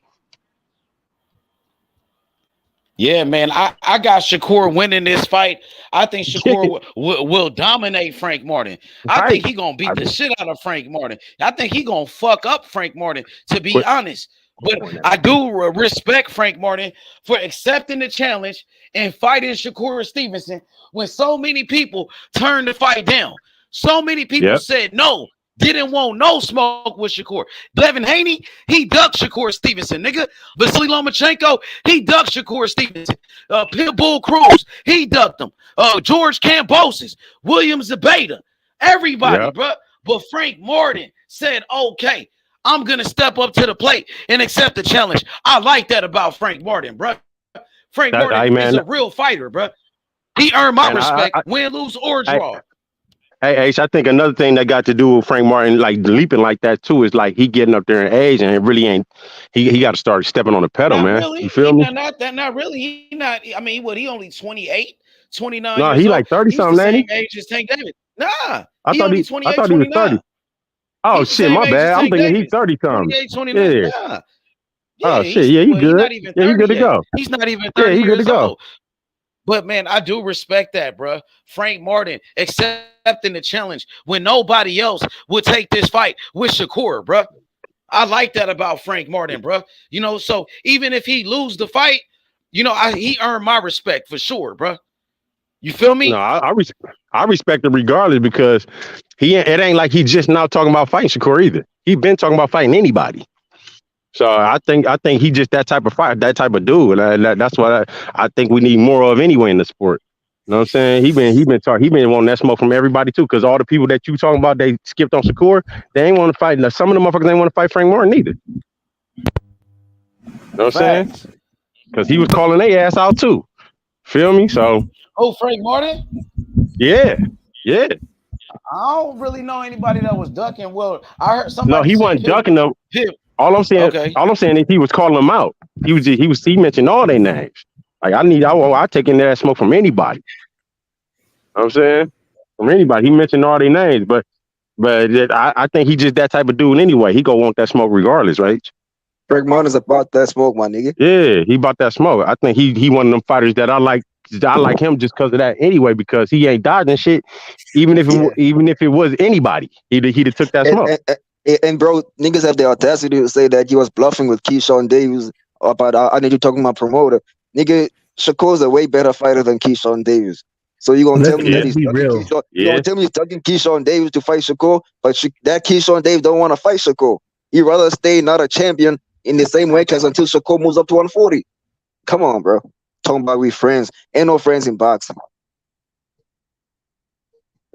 Speaker 7: Yeah, man, I got Shakur winning this fight. I think Shakur will dominate Frank Martin. I think he gonna beat the shit out of Frank Martin. I think he gonna fuck up Frank Martin, to be honest. But I do respect Frank Martin for accepting the challenge and fighting Shakur Stevenson when so many people turned the fight down. So many people said no, didn't want no smoke with Shakur. Devin Haney, he ducked Shakur Stevenson, nigga. Vasily Lomachenko, he ducked Shakur Stevenson. Pitbull Cruz, he ducked him. George Kambosos, William Zabata, everybody, bro. But Frank Martin said, okay, I'm going to step up to the plate and accept the challenge. I like that about Frank Martin, bro. Frank Martin is a real fighter, bro. He earned my respect, win, lose, or draw.
Speaker 8: Hey, Ace, I think another thing that got to do with Frank Martin, like leaping like that too, is like he getting up there in age and it really ain't. He got to start stepping on the pedal,
Speaker 7: not
Speaker 8: man.
Speaker 7: Really.
Speaker 8: You feel me?
Speaker 7: Not really. He not. I mean, what? He only 28, 29.
Speaker 8: No, he like 30 something, ain't he?
Speaker 7: Same age as Tank David. Nah,
Speaker 8: I thought he
Speaker 7: 28,
Speaker 8: was 30. Oh shit, my bad. I'm thinking he's 30 something.
Speaker 7: 28, 29. Yeah.
Speaker 8: Oh shit, yeah, he good. He's good to go.
Speaker 7: He's not even 30
Speaker 8: he's good to go.
Speaker 7: Old. But man, I do respect that, bro. Frank Martin accepting the challenge when nobody else would take this fight with Shakur, bro. I like that about Frank Martin, bro. You know, so even if he lose the fight, you know, he earned my respect for sure, bro. You feel me?
Speaker 8: No, I respect it regardless, because it ain't like he just now talking about fighting Shakur either. He been talking about fighting anybody. So I think he just that type of fight, that type of dude. And that's what I think we need more of anyway in the sport. You know what I'm saying? He been wanting that smoke from everybody too, because all the people that you talking about, they skipped on Shakur, they ain't want to fight. Now, some of the motherfuckers ain't want to fight Frank Martin either. You know what I'm saying? Because he was calling their ass out too. Feel me? So.
Speaker 7: Oh, Frank Martin?
Speaker 8: Yeah.
Speaker 7: I don't really know anybody that was ducking. Well, I heard somebody.
Speaker 8: No, he wasn't ducking them. All I'm saying is he was calling them out. He mentioned all their names. Like I take in that smoke from anybody. You know what I'm saying? From anybody. He mentioned all their names, but I think he just that type of dude anyway. He gonna want that smoke regardless, right?
Speaker 6: Frank Martin's about that smoke, my nigga.
Speaker 8: Yeah, he about that smoke. I think he one of them fighters that I like him just because of that anyway, because he ain't dodging shit. Even if it was anybody, he'd have took that smoke.
Speaker 6: And bro, niggas have the audacity to say that he was bluffing with Keyshawn Davis about I need you talking about promoter. Nigga, Shakur's a way better fighter than Keyshawn Davis. So you gonna tell
Speaker 9: Let's
Speaker 6: me that
Speaker 8: Yeah,
Speaker 9: let's
Speaker 6: he's
Speaker 9: be
Speaker 6: tugging
Speaker 9: real.
Speaker 6: Keyshawn? You
Speaker 8: yeah.
Speaker 6: gonna tell me he's tugging Keyshawn Davis to fight Shakur? But that Keyshawn Davis don't want to fight Shakur. He'd rather stay not a champion in the same weight class until Shakur moves up to 140. Come on, bro. Talking about we friends. Ain't no friends in boxing.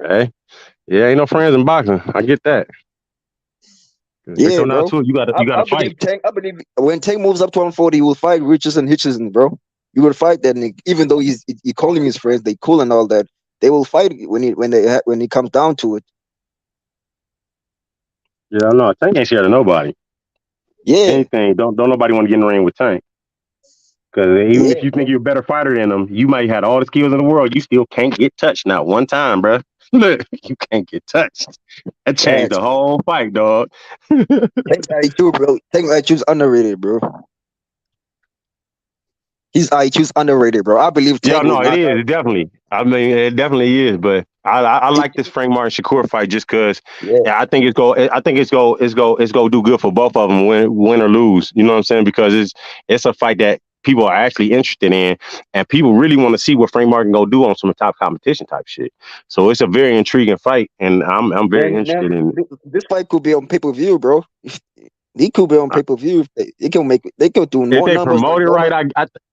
Speaker 8: Hey, yeah, ain't no friends in boxing. I get that. It
Speaker 6: Yeah,
Speaker 8: come down
Speaker 6: bro.
Speaker 8: to it. You
Speaker 6: I
Speaker 8: gotta fight.
Speaker 6: believe Tank. I believe when Tank moves up to 140, he will fight Richardson, Hitchison, bro. You will fight that nigga. Even though he calling his friends, they cool and all that. They will fight when he comes down to it.
Speaker 8: Yeah, no, Tank ain't scared of nobody.
Speaker 6: Yeah,
Speaker 8: Anything. Don't nobody want to get in the ring with Tank. Because even
Speaker 6: yeah,
Speaker 8: if you think
Speaker 6: bro.
Speaker 8: you're a better fighter than him, you might have all the skills in the world. You still can't get touched. Not one time, bro. Look, you can't get touched. That changed the
Speaker 6: Facts.
Speaker 8: whole fight, dog.
Speaker 6: Tank IQ, bro. Tank IQ's underrated, bro. His IQ's underrated, bro. I believe
Speaker 8: Yeah,
Speaker 6: Tank will
Speaker 8: no, it
Speaker 6: knock
Speaker 8: is.
Speaker 6: out.
Speaker 8: It definitely. I mean, it definitely is. But I
Speaker 6: He,
Speaker 8: like this Frank Martin Shakur fight just because
Speaker 6: yeah,
Speaker 8: I think it's go do good for both of them, win or lose. You know what I'm saying? Because it's a fight that people are actually interested in, and people really want to see what Frank Martin go do on some top competition type shit. So it's a very intriguing fight, and I'm very
Speaker 6: man,
Speaker 8: interested in it.
Speaker 6: this fight could be on pay-per-view, bro. He could be on pay-per-view. They can do
Speaker 8: If
Speaker 6: more
Speaker 8: they
Speaker 6: numbers than
Speaker 8: promote it
Speaker 6: Roman.
Speaker 8: right,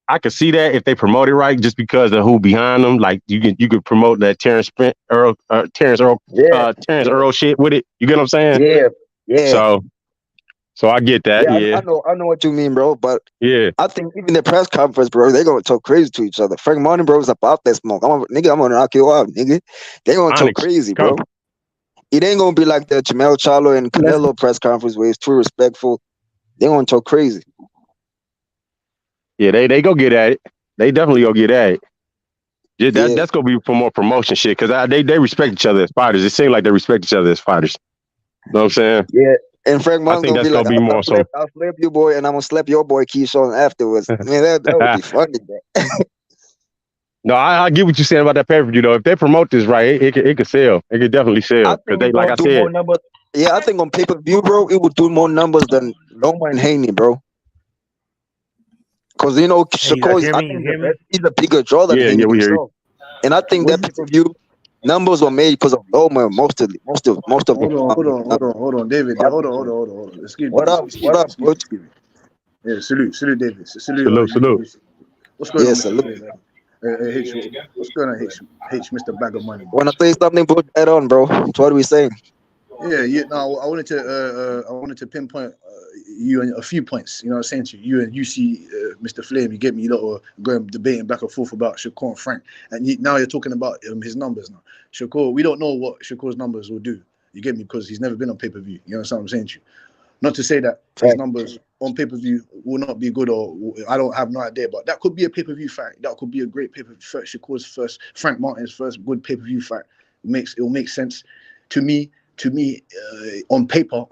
Speaker 8: I could see that if they promote it right, just because of who behind them. Like you could promote that
Speaker 6: Yeah,
Speaker 8: Terrence
Speaker 6: yeah,
Speaker 8: Earl shit with it. You get what I'm saying?
Speaker 6: yeah, yeah.
Speaker 8: So I get that.
Speaker 6: Yeah,
Speaker 8: Yeah,
Speaker 6: I know what you mean, bro. But
Speaker 8: yeah.
Speaker 6: I think even the press conference, bro, they gonna talk crazy to each other. Frank Martin, bro, is about that smoke. I'm gonna knock you out, nigga. They gonna talk
Speaker 8: Onyx,
Speaker 6: crazy,
Speaker 8: come.
Speaker 6: bro. It ain't gonna be like the Jamel Charlo and
Speaker 9: Let's
Speaker 6: Canelo press conference where it's too respectful. They gonna talk crazy.
Speaker 8: Yeah, they go get at it. They definitely go get at it. Yeah,
Speaker 6: Yeah,
Speaker 8: that's gonna be for more promotion shit because they respect each other as fighters. It seems like they respect each other as fighters. You know what I'm saying?
Speaker 6: yeah. And Frank
Speaker 8: I
Speaker 6: Martin's
Speaker 8: think
Speaker 6: gonna
Speaker 8: that's
Speaker 6: be
Speaker 8: gonna
Speaker 6: like,
Speaker 8: be more so.
Speaker 6: I'll slap you, boy, and I'm gonna slap your boy Keyshawn afterwards. Man, that would be funny, bro.
Speaker 8: No, I get what you're saying about that pay per view though. If they promote this right, it could sell. It could definitely
Speaker 6: I
Speaker 8: sell because
Speaker 6: think
Speaker 8: they,
Speaker 6: it's
Speaker 8: like
Speaker 6: gonna
Speaker 8: I
Speaker 6: do more
Speaker 8: said,
Speaker 6: numbers. Yeah, I think on pay-per-view, bro, it would do more numbers than Loma and Haney, bro. Because
Speaker 9: Hey, you guys
Speaker 6: Shakur is,
Speaker 9: hear
Speaker 6: I
Speaker 9: me? You
Speaker 6: think
Speaker 9: hear me?
Speaker 6: he's a bigger draw than
Speaker 8: yeah,
Speaker 6: Haney
Speaker 8: we hear you.
Speaker 6: himself. And I think
Speaker 10: What
Speaker 6: that
Speaker 10: do you
Speaker 6: pay-per-view numbers were made because of Loma most of
Speaker 10: hold on,
Speaker 6: numbers.
Speaker 10: hold on, David. Hold on. Excuse me,
Speaker 6: What up?
Speaker 10: excuse
Speaker 6: What
Speaker 10: me,
Speaker 6: up,
Speaker 10: excuse me,
Speaker 6: bud?
Speaker 10: excuse me. Yeah, salute, David. Salute,
Speaker 8: Salute.
Speaker 10: what's going on,
Speaker 6: Yes,
Speaker 10: Mr.
Speaker 6: salute.
Speaker 10: Flynn? H, what's going on, H, Mr. Bag of Money?
Speaker 6: Wanna say something, bro? Add on, bro. What are we saying?
Speaker 10: Yeah. No, I wanted to pinpoint you on a few points. You know, what I'm saying to you and UC, Mr. Flame. You get me, going debating back and forth about Shakur and Frank, and now you're talking about his numbers. Now, Shakur, we don't know what Shakur's numbers will do. You get me, because he's never been on pay-per-view. You know what I'm saying to you? Not to say that his
Speaker 6: Fact.
Speaker 10: numbers on pay-per-view will not be good, or I don't have no idea, but that could be a pay-per-view fight. That could be a great pay-per-view fight. Shakur's first, Frank Martin's first good pay-per-view fight. It will make sense to me. On paper,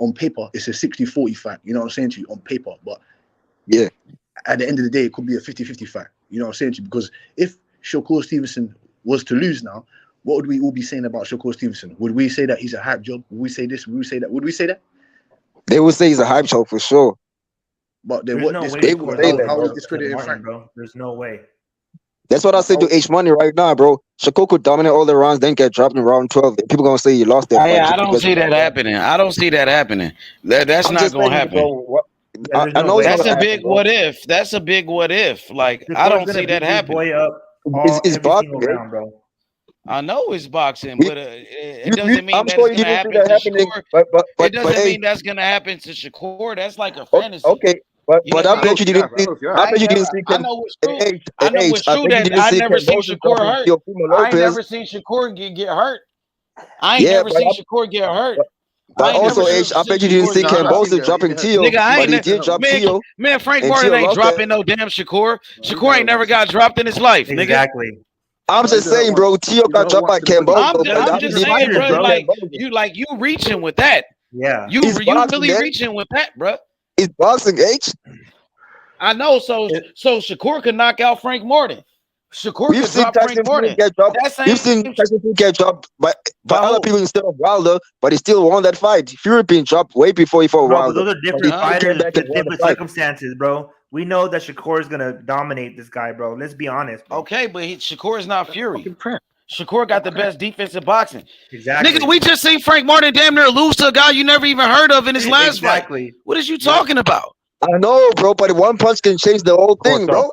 Speaker 10: it's a 60-40 fight. You know what I'm saying to you? On paper, but
Speaker 6: Yeah.
Speaker 10: at the end of the day, it could be a 50-50 fight. You know what I'm saying to you? Because if Shakur Stevenson was to lose now, what would we all be saying about Shakur Stevenson? Would we say that he's a hype job? Would we say this? Would we say that? Would we say that?
Speaker 6: They would say he's a hype show for sure.
Speaker 10: But then
Speaker 9: There's
Speaker 10: what
Speaker 9: no way
Speaker 6: They would
Speaker 9: Shakur
Speaker 6: say
Speaker 9: loses
Speaker 6: that,
Speaker 10: how is
Speaker 6: bro.
Speaker 9: to
Speaker 10: discrediting
Speaker 9: Martin,
Speaker 10: Frank?
Speaker 9: bro. There's no way.
Speaker 6: That's what I said to H Money right now, bro. Shakur could dominate all the rounds, then get dropped in round 12. People gonna say he lost that fight
Speaker 7: I
Speaker 6: just
Speaker 7: don't
Speaker 6: because he
Speaker 7: see that
Speaker 6: got dropped.
Speaker 7: happening. I don't see that happening. That's
Speaker 6: I'm
Speaker 7: not
Speaker 6: just
Speaker 7: gonna
Speaker 6: saying,
Speaker 7: happen.
Speaker 6: bro.
Speaker 9: Yeah, there's
Speaker 6: I
Speaker 9: no
Speaker 6: know it's
Speaker 9: way.
Speaker 6: not
Speaker 7: That's
Speaker 6: gonna
Speaker 7: a
Speaker 6: happen,
Speaker 7: big
Speaker 6: bro.
Speaker 7: what if. That's a big what if. Like I
Speaker 9: Shakur's
Speaker 7: don't
Speaker 9: gonna
Speaker 7: see that
Speaker 9: beat this
Speaker 7: happening.
Speaker 9: boy up
Speaker 6: It's
Speaker 9: every single
Speaker 6: boxing, right?
Speaker 9: round, bro.
Speaker 7: I know it's boxing,
Speaker 6: We,
Speaker 7: but it doesn't mean
Speaker 6: I'm
Speaker 7: that it's
Speaker 6: sure you
Speaker 7: gonna
Speaker 6: didn't see
Speaker 7: happen
Speaker 6: that
Speaker 7: to
Speaker 6: happening,
Speaker 7: Shakur.
Speaker 6: but
Speaker 7: Doesn't
Speaker 6: hey,
Speaker 7: mean that's gonna happen to Shakur. That's like a fantasy.
Speaker 6: okay,
Speaker 7: You
Speaker 6: but
Speaker 7: know
Speaker 6: I
Speaker 7: what I mean?
Speaker 6: bet you didn't see. I
Speaker 7: I
Speaker 6: bet
Speaker 7: ain't
Speaker 6: you
Speaker 7: never.
Speaker 6: didn't see
Speaker 7: I
Speaker 6: Ken.
Speaker 7: know it's true.
Speaker 6: I
Speaker 7: I know it's true
Speaker 6: bet you
Speaker 7: that
Speaker 6: didn't
Speaker 7: I
Speaker 6: see
Speaker 7: never
Speaker 6: Ken
Speaker 7: seen
Speaker 6: Boston
Speaker 7: Shakur
Speaker 6: dropping
Speaker 7: hurt.
Speaker 6: Teofimo
Speaker 7: I ain't
Speaker 6: Lopez.
Speaker 7: never seen Shakur get hurt. I ain't
Speaker 6: Yeah,
Speaker 7: never seen Shakur get hurt.
Speaker 6: but
Speaker 7: I ain't never
Speaker 6: also
Speaker 7: seen
Speaker 6: H. I bet you didn't
Speaker 7: Shakur
Speaker 6: see
Speaker 7: get
Speaker 6: Ken
Speaker 7: hurt.
Speaker 6: Boston dropping Teo,
Speaker 7: Nigga, I
Speaker 6: but
Speaker 7: ain't
Speaker 6: he did drop Teo,
Speaker 7: man. Frank
Speaker 6: and
Speaker 7: Martin
Speaker 6: Teo
Speaker 7: ain't
Speaker 6: lost that.
Speaker 7: dropping no damn Shakur. Shakur ain't never got dropped in his life, nigga.
Speaker 9: Exactly.
Speaker 6: I'm just saying, bro. Teo got dropped by Ken Boston, but
Speaker 7: I'm
Speaker 6: I
Speaker 7: just
Speaker 6: believe he
Speaker 7: saying,
Speaker 6: didn't
Speaker 7: bro.
Speaker 6: see Ken
Speaker 9: fighters,
Speaker 6: Boston.
Speaker 7: You reaching with that.
Speaker 9: Yeah.
Speaker 7: You
Speaker 6: It's boxing,
Speaker 7: really
Speaker 6: man.
Speaker 7: reaching with that, bro.
Speaker 6: It's boxing, H.
Speaker 7: I know. So Shakur could knock out Frank Martin. Shakur
Speaker 6: We've
Speaker 7: could
Speaker 6: seen
Speaker 7: drop Frank
Speaker 6: Tyson Fury
Speaker 7: Martin.
Speaker 6: get dropped.
Speaker 7: That
Speaker 6: We've
Speaker 7: same
Speaker 6: seen Tyson Fury get dropped by
Speaker 7: by
Speaker 6: other
Speaker 7: who?
Speaker 6: people instead of Wilder, but he still won that fight. Fury been dropped way before he fought
Speaker 9: Bro, but
Speaker 6: Wilder.
Speaker 9: those are
Speaker 6: But he
Speaker 9: different
Speaker 6: still came
Speaker 9: fighters
Speaker 6: back
Speaker 9: for
Speaker 6: and won the
Speaker 9: different
Speaker 6: fight.
Speaker 9: circumstances, bro. We know that Shakur is gonna dominate this guy, bro. Let's be honest, bro.
Speaker 7: Okay, but Shakur is not Fury. Shakur got the best defense in boxing.
Speaker 9: Exactly.
Speaker 7: Nigga, we just seen Frank Martin damn near lose to a guy you never even heard of in his last fight. What is you talking about?
Speaker 6: I know, bro, but one punch can change the whole thing, bro.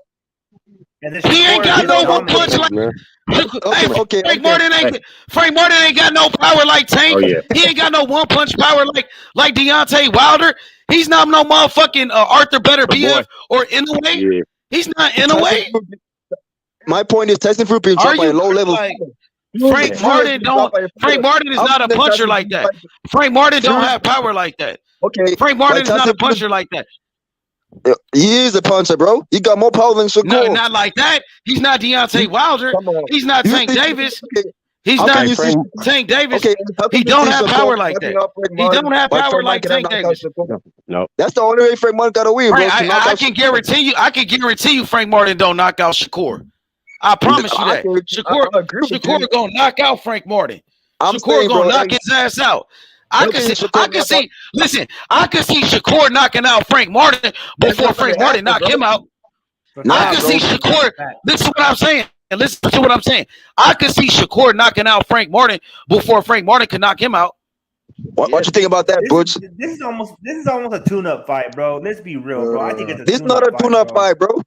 Speaker 9: And
Speaker 7: He ain't got no one punch like.
Speaker 6: Okay,
Speaker 7: Frank Martin ain't got no power like Tank.
Speaker 8: Oh, yeah.
Speaker 7: He ain't got no one punch power like Deontay Wilder. He's not no motherfucking Arthur Better BF or Inoue.
Speaker 8: Yeah.
Speaker 7: He's not Inoue.
Speaker 6: My point is Tyson Fury being dropped by a low level.
Speaker 7: Like, Frank Martin is not a puncher like that. Frank Martin don't have power like that.
Speaker 6: Okay.
Speaker 7: Frank Martin is not a puncher like that.
Speaker 6: He is a puncher, bro. He got more power than Shakur.
Speaker 7: No, not like that. He's not Deontay Wilder. He's not Tank Davis. He's not Tank Davis. He don't have power like that. He don't have power like Tank Davis.
Speaker 8: No.
Speaker 6: That's the only way Frank Martin got a win, bro.
Speaker 7: I can guarantee you Frank Martin don't knock out Shakur. I promise you that. Shakur gonna knock out Frank Martin. Shakur gonna knock his ass out. I can see Shakur knocking out Frank Martin before Frank Martin knock him out. I can see Shakur. Listen to what I'm saying. And listen to what I'm saying. I can see Shakur knocking out Frank Martin before Frank Martin can knock him out.
Speaker 6: What you think about that, Butch?
Speaker 9: This is almost a tune-up fight, bro. Let's be real, bro. I think
Speaker 6: it's not a tune-up fight, bro.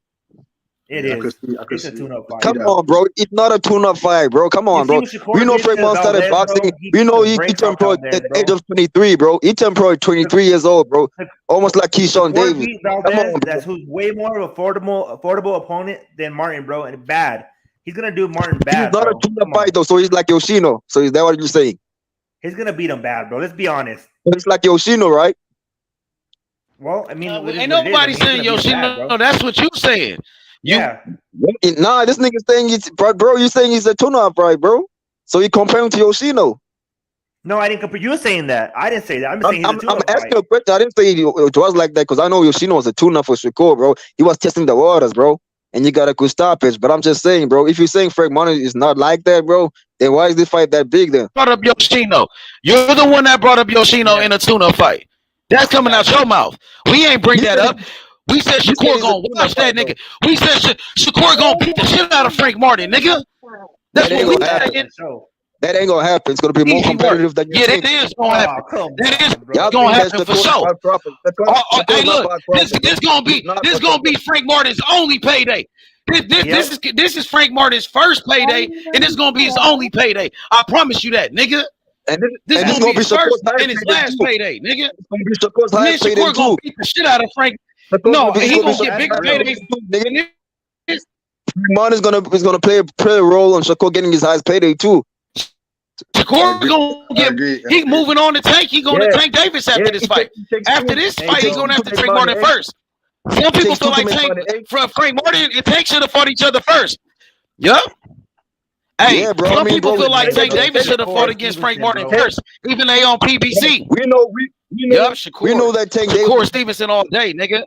Speaker 9: It is. It's a tune-up fight.
Speaker 6: Come on, bro. It's not a tune-up fight, bro. Come on, bro. We know Frank Martin started boxing. We know he turned pro at the age of 23, bro. He turned pro at 23 years old, bro. Almost like Keyshawn Davis. Come on,
Speaker 9: that's who's way more of an affordable opponent than Martin, bro, and bad. He's gonna do Martin bad.
Speaker 6: He's not a tune-up fight, though. So he's like Yoshino. So is that what you're saying?
Speaker 9: He's gonna beat him bad, bro. Let's be honest.
Speaker 6: It's like Yoshino, right?
Speaker 9: Well, I mean,
Speaker 7: ain't nobody saying Yoshino. No, that's what you saying.
Speaker 9: Yeah.
Speaker 6: Nah, this nigga saying it's bro. You saying he's a tune-up fight, bro? So you comparing to Yoshino?
Speaker 9: No, I didn't compare. You were saying that. I didn't say that. I'm saying he's a
Speaker 6: I'm asking a question. I didn't say it was like that because I know Yoshino was a tune-up for Shakur, bro. He was testing the waters, bro. And you got a good stoppage. But I'm just saying, bro, if you're saying Frank Martin is not like that, bro, then why is this fight that big then?
Speaker 7: Brought up Yoshino. You're the one that brought up Yoshino in a tune-up fight. That's coming out your mouth. We ain't bring that up. We said Shakur gonna watch that nigga. We said Shakur gonna beat the shit out of Frank Martin, nigga. That's what we said.
Speaker 6: That ain't gonna happen. It's gonna be more competitive than you think.
Speaker 7: That is gonna happen. That is gonna happen for sure. Hey, look, this gonna be Frank Martin's only payday. This is Frank Martin's first payday, and this is gonna be his only payday. I promise you that, nigga.
Speaker 6: And
Speaker 7: this is gonna be his first and his last payday, nigga. Shakur gonna beat the shit out of Frank. No, he gonna get bigger paydays.
Speaker 6: Martin is gonna play a role on Shakur getting his highest payday too.
Speaker 7: Shakur gonna get. He moving on to Tank. He going to Tank Davis after this fight. After this fight, he's gonna have to Frank Martin first. Some people feel like Frank Martin and Tank should have fought each other first. Yup. Hey, some people feel like Tank Davis should have fought against Frank Martin first, even they on PBC.
Speaker 6: We know that Tank Davis.
Speaker 7: Shakur Stevenson all day, nigga.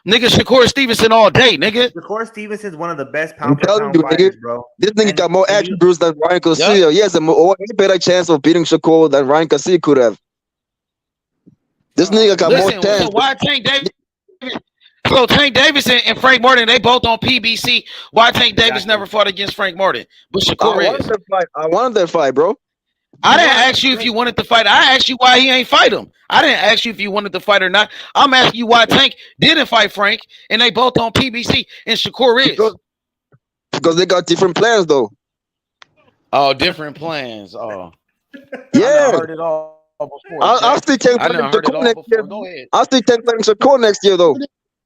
Speaker 7: Nigga, Shakur Stevenson all day, nigga.
Speaker 9: Shakur Stevenson is one of the best pound-for-pound fighters, bro.
Speaker 6: This nigga got more attributes than Ryan Garcia. He has a better chance of beating Shakur than Ryan Garcia could have. This nigga got more chance.
Speaker 7: So why Tank Davis? So Tank Davis and Frank Martin, they both on PBC. Why Tank Davis never fought against Frank Martin? But Shakur
Speaker 6: I wanted that fight, bro.
Speaker 7: I didn't ask you if you wanted to fight. I asked you why he ain't fight him. I didn't ask you if you wanted to fight or not. I'm asking you why Tank didn't fight Frank, and they both on PBC, and Shakur is.
Speaker 6: Because they got different plans, though.
Speaker 7: Oh, different plans. Oh,
Speaker 6: yeah.
Speaker 7: I heard it all before.
Speaker 6: I'll still take Shakur next year. I'll still take Shakur next year, though.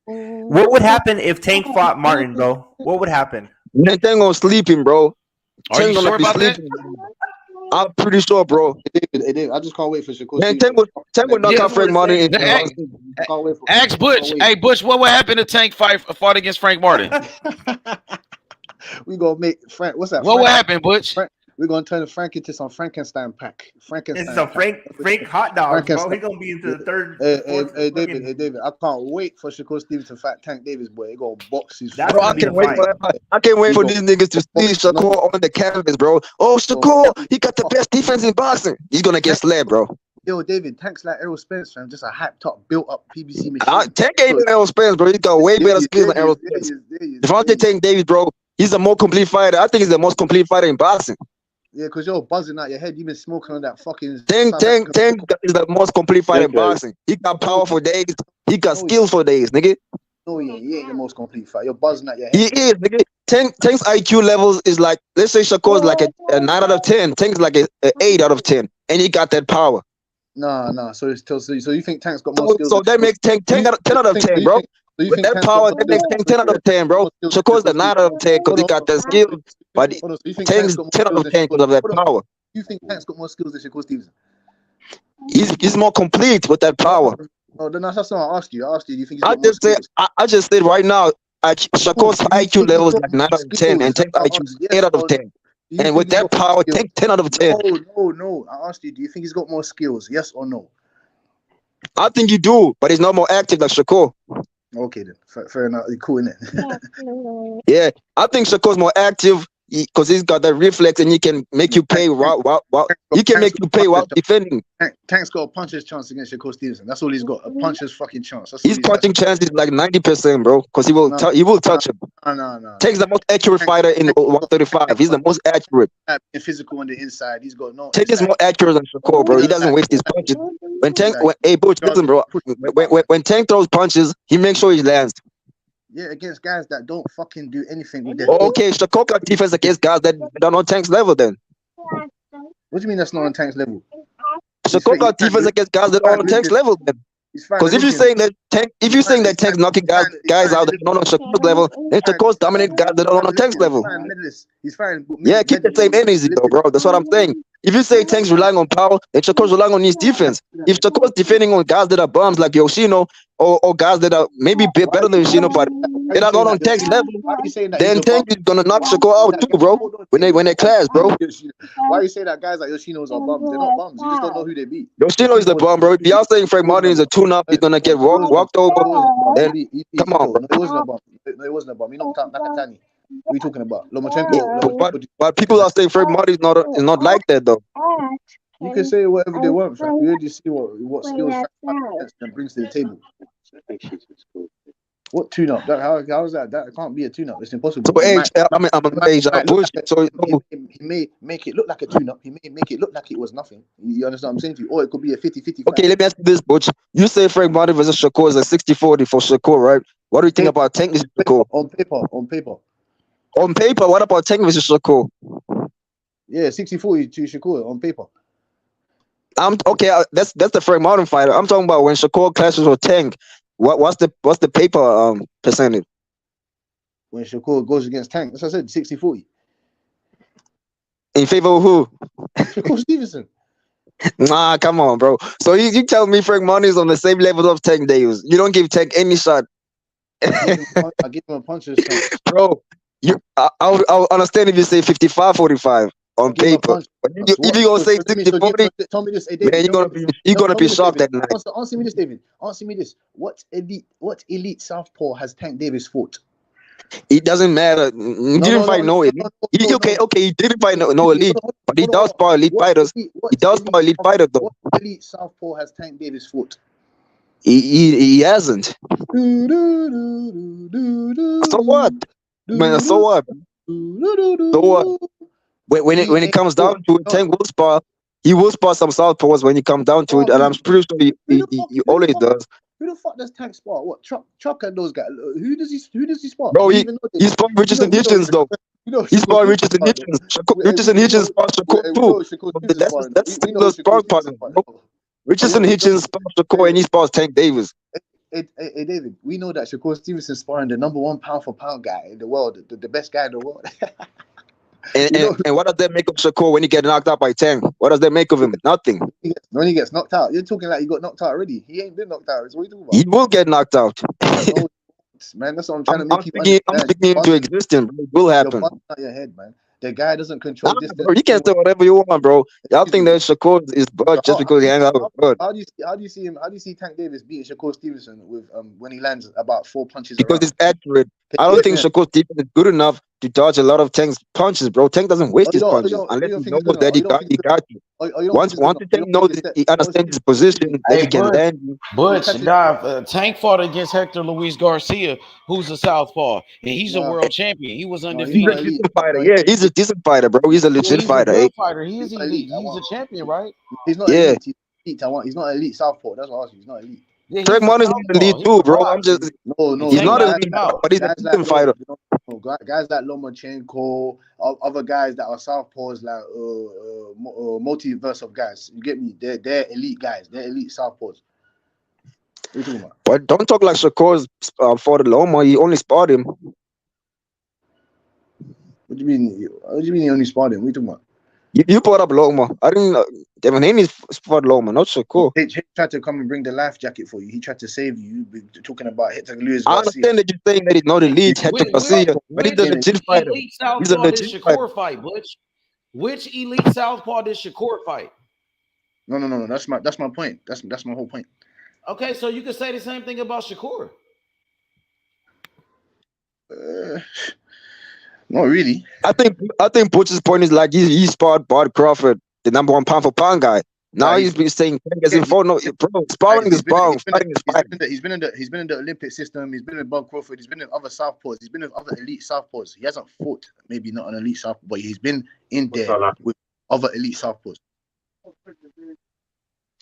Speaker 9: What would happen if Tank fought Martin, bro? What would happen?
Speaker 6: Tank gonna sleep him, bro.
Speaker 7: Are you sure about that?
Speaker 6: I'm pretty sure, bro.
Speaker 10: I just can't wait for Shakur.
Speaker 6: Man, Tank would knock out Frank Martin.
Speaker 7: Ask Butch. Hey, Butch, what would happen if Tank fought against Frank Martin?
Speaker 10: We gonna make Frank. What's that?
Speaker 7: What would happen, Butch?
Speaker 10: We're gonna turn Frank into some Frankenstein pack.
Speaker 9: It's some Frank hot dog, bro. He's gonna be into the third.
Speaker 10: Hey, David, I can't wait for Shakur Stevenson to fight Tank Davis, boy. He gonna box his.
Speaker 6: Bro, I can't wait for these niggas to see Shakur on the canvas, bro. Oh, Shakur, he got the best defense in boxing. He's gonna get slapped, bro.
Speaker 10: Yo, David, Tank's like Errol Spence, fam. Just a hyped up, built up PBC machine.
Speaker 6: Tank ain't Errol Spence, bro. He got way better skills than Errol Spence. If I take Tank Davis, bro, he's a more complete fighter. I think he's the most complete fighter in boxing.
Speaker 10: Yeah, because you're buzzing out your head. You've been smoking on that fucking.
Speaker 6: Tank
Speaker 10: South African-
Speaker 6: is the most complete fighter in
Speaker 8: Okay.
Speaker 6: boxing. He got power for days. He got
Speaker 10: No,
Speaker 6: skill for days, nigga.
Speaker 10: No, he ain't the most complete fight. You're buzzing at your
Speaker 6: He
Speaker 10: head.
Speaker 6: is, nigga. Tank's IQ levels is like, let's say Shakur's like a 9 out of 10. Tank's like a 8 out of 10. And he got that power.
Speaker 10: Nah. So you think Tank's got more skills?
Speaker 6: So that makes Tank 10 out of 10, bro. With that power, that makes Tank 10 out of 10, bro. Shakur's a 9 out of 10 because he got that skill. But Tank's 10 out of 10 because of that power.
Speaker 10: You think Tank's got more skills than Shakur Stevenson?
Speaker 6: He's more complete with that power.
Speaker 10: Oh, then that's not what I asked you. I asked you, do you think he's
Speaker 6: I
Speaker 10: got more
Speaker 6: just said,
Speaker 10: skills?
Speaker 6: I just said right now, Shakur's IQ level is like 9 out of 10, and Tank's IQ is 8 out of 10. And with that power, Tank 10 out of 10.
Speaker 10: No. I asked you, do you think he's got more skills? Yes or no?
Speaker 6: I think you do, but he's not more active like Shakur.
Speaker 10: Okay, then. Fair enough. You're cool, innit?
Speaker 6: Yeah, I think Shakur's more active because he's got that reflex and he can make you pay. He can make you pay while defending.
Speaker 10: Tank's got a puncher's chance against Shakur Stevenson. That's all he's got. A puncher's fucking chance.
Speaker 6: His punching chance is like 90%, bro, because he will touch him.
Speaker 10: No.
Speaker 6: Tank's the most accurate fighter in 135. He's the most accurate.
Speaker 10: Physical on the inside. He's got no.
Speaker 6: Tank is more accurate than Shakur, bro. He doesn't waste his punches. When Tank throws punches, he makes sure he lands.
Speaker 10: Yeah, against guys that don't fucking do anything with their.
Speaker 6: Okay, Shakur got defense against guys that are on Tank's level then.
Speaker 10: What do you mean that's not on Tank's level?
Speaker 6: Shakur got defense against guys that are on Tank's level then. Because if you're saying that Tank's knocking guys out that are not on Shakur's level, then Shakur's dominate guys that are not on Tank's level.
Speaker 10: He's fine.
Speaker 6: Yeah, keep the same energy though, bro. That's what I'm saying. If you say Tank's relying on power, then Shakur's relying on his defense. If Shakur's defending on guys that are bums like Yoshino or guys that are maybe better than Yoshino, but they're not on Tank's level, then Tank is gonna knock Shakur out too, bro. When they clash, bro.
Speaker 10: Why you say that guys like Yoshino's are bums? They're not bums. You just don't know who they beat.
Speaker 6: Yoshino is the bum, bro. If y'all saying Frank Martin is a tune-up, he's gonna get walked over. Then come on, bro.
Speaker 10: No, it wasn't a bum. He knocked out Nakatani. What are you talking about? Lomachenko.
Speaker 6: But people are saying Frank Martin is not like that though.
Speaker 10: You can say whatever they want, Frank. We already see what skills Frank brings to the table. What tune-up? How is that? That can't be a tune-up. It's impossible.
Speaker 6: So I'm an age. So
Speaker 10: he may make it look like a tune-up. He may make it look like it was nothing. You understand what I'm saying to you? Or it could be a 50-50.
Speaker 6: Okay, let me ask you this, Butch. You say Frank Martin versus Shakur is a 60-40 for Shakur, right? What do you think about Tank versus Shakur?
Speaker 10: On paper.
Speaker 6: On paper, what about Tank versus Shakur?
Speaker 10: Yeah, 60-40 to Shakur on paper.
Speaker 6: That's the Frank Martin fighter. I'm talking about when Shakur clashes with Tank. What's the paper percentage?
Speaker 10: When Shakur goes against Tank, as I said, 60-40.
Speaker 6: In favor of who?
Speaker 10: Shakur Stevenson.
Speaker 6: Nah, come on, bro. So you tell me Frank Martin is on the same level of Tank Davis. You don't give Tank any shot.
Speaker 10: I give him a puncher's chance.
Speaker 6: Bro, I'll understand if you say 55-45 on paper. But if you're gonna say 60-40,
Speaker 10: tell me this, hey, David,
Speaker 6: man, you're gonna be shocked that night.
Speaker 10: Answer me this, David. Answer me this. What elite southpaw has Tank Davis fought?
Speaker 6: It doesn't matter. He didn't fight no elite. He didn't fight no elite, but he does fight elite fighters. He does fight elite fighters though.
Speaker 10: What elite southpaw has Tank Davis fought?
Speaker 6: He hasn't. So what? Man, so what? So what? When it comes down to it, Tank will spar. He will spar some southpaws when he comes down to it, and I'm pretty sure he always does.
Speaker 10: Who the fuck does Tank spar? What Chuck and those guys? Who does he spar?
Speaker 6: Bro, he's sparring Richardson Hitchens though. He's sparring Richardson Hitchens. Richardson Hitchens spars Shakur too. That's the sparring partner. Richardson Hitchens spars Shakur and he spars Tank Davis.
Speaker 10: Hey, David, we know that Shakur Stevenson sparring the number 1 pound for pound guy in the world, the best guy in the world.
Speaker 6: And what does that make of Shakur when he gets knocked out by Tank? What does that make of him? Nothing.
Speaker 10: When he gets knocked out, you're talking like he got knocked out already. He ain't been knocked out. What are you talking about?
Speaker 6: He will get knocked out.
Speaker 10: No, man, that's what I'm trying to make
Speaker 6: I'm speaking into existence. It will happen.
Speaker 10: You're out your head, man. The guy doesn't control distance.
Speaker 6: Bro, you can say whatever you want, bro. Y'all think that Shakur is Bud just because he hangs out with Bud.
Speaker 10: How do you see him? How do you see Tank Davis beating Shakur Stevenson with when he lands about 4 punches?
Speaker 6: Because it's accurate. I don't think
Speaker 10: Yeah.
Speaker 6: Shakur Stevenson is good enough to dodge a lot of Tank's punches, bro. Tank doesn't waste his punches unless he knows that he got you. Once the Tank knows he understands his position, that he can land you.
Speaker 7: Tank fought against Hector Luis Garcia, who's a southpaw, and he's a world champion. He was
Speaker 10: he's
Speaker 6: He's
Speaker 7: undefeated.
Speaker 6: a decent fighter. Yeah, he's a decent fighter, bro. He's a legit
Speaker 7: He's
Speaker 6: fighter.
Speaker 7: a
Speaker 6: eh?
Speaker 7: good fighter. He's elite. He's a champion, right?
Speaker 10: He's not
Speaker 6: Yeah.
Speaker 10: elite. He's not elite southpaw. That's what I asked you. He's not elite.
Speaker 7: Yeah,
Speaker 6: Frank
Speaker 7: he's a
Speaker 6: Martin's not
Speaker 7: southpaw.
Speaker 6: elite
Speaker 7: He's
Speaker 6: too,
Speaker 7: a
Speaker 6: bro.
Speaker 7: boxer.
Speaker 6: I'm just
Speaker 10: No,
Speaker 6: he's not
Speaker 7: Tank
Speaker 6: elite,
Speaker 7: out.
Speaker 6: but he's a decent fighter.
Speaker 10: Guys like Lomachenko, other guys that are southpaws, like multiverse of guys. You get me? They're elite guys. They're elite southpaws. What are you talking about?
Speaker 6: But don't talk like Shakur's for the Loma. He only sparred him.
Speaker 10: What do you mean? What do you mean he only sparred him? What are you talking about?
Speaker 6: You brought up Loma. I didn't. Devin Haney's sparred Loma, not Shakur.
Speaker 10: He tried to come and bring the life jacket for you. He tried to save you. You're talking about Hector Luis
Speaker 6: I
Speaker 10: Garcia.
Speaker 6: understand that you're saying that he's not elite, Hector Garcia, but he's a legit fighter.
Speaker 7: Elite
Speaker 6: He's a
Speaker 7: southpaw did
Speaker 6: legit fighter.
Speaker 7: Shakur fight, Butch? Which elite southpaw did Shakur fight?
Speaker 10: No. That's my point. That's my whole point.
Speaker 7: Okay, so you could say the same thing about Shakur.
Speaker 10: Not really.
Speaker 6: I think Butch's point is like he sparred Bart Crawford, the number one pound for pound guy. Now
Speaker 10: Right.
Speaker 6: he's been saying as in for no, bro, sparring is sparring, fighting is fighting.
Speaker 10: He's been in the Olympic system. He's been in Bob Crawford. He's been in other southpaws. He's been in other elite southpaws. He hasn't fought, maybe not an elite southpaw, but he's been in there with other elite southpaws.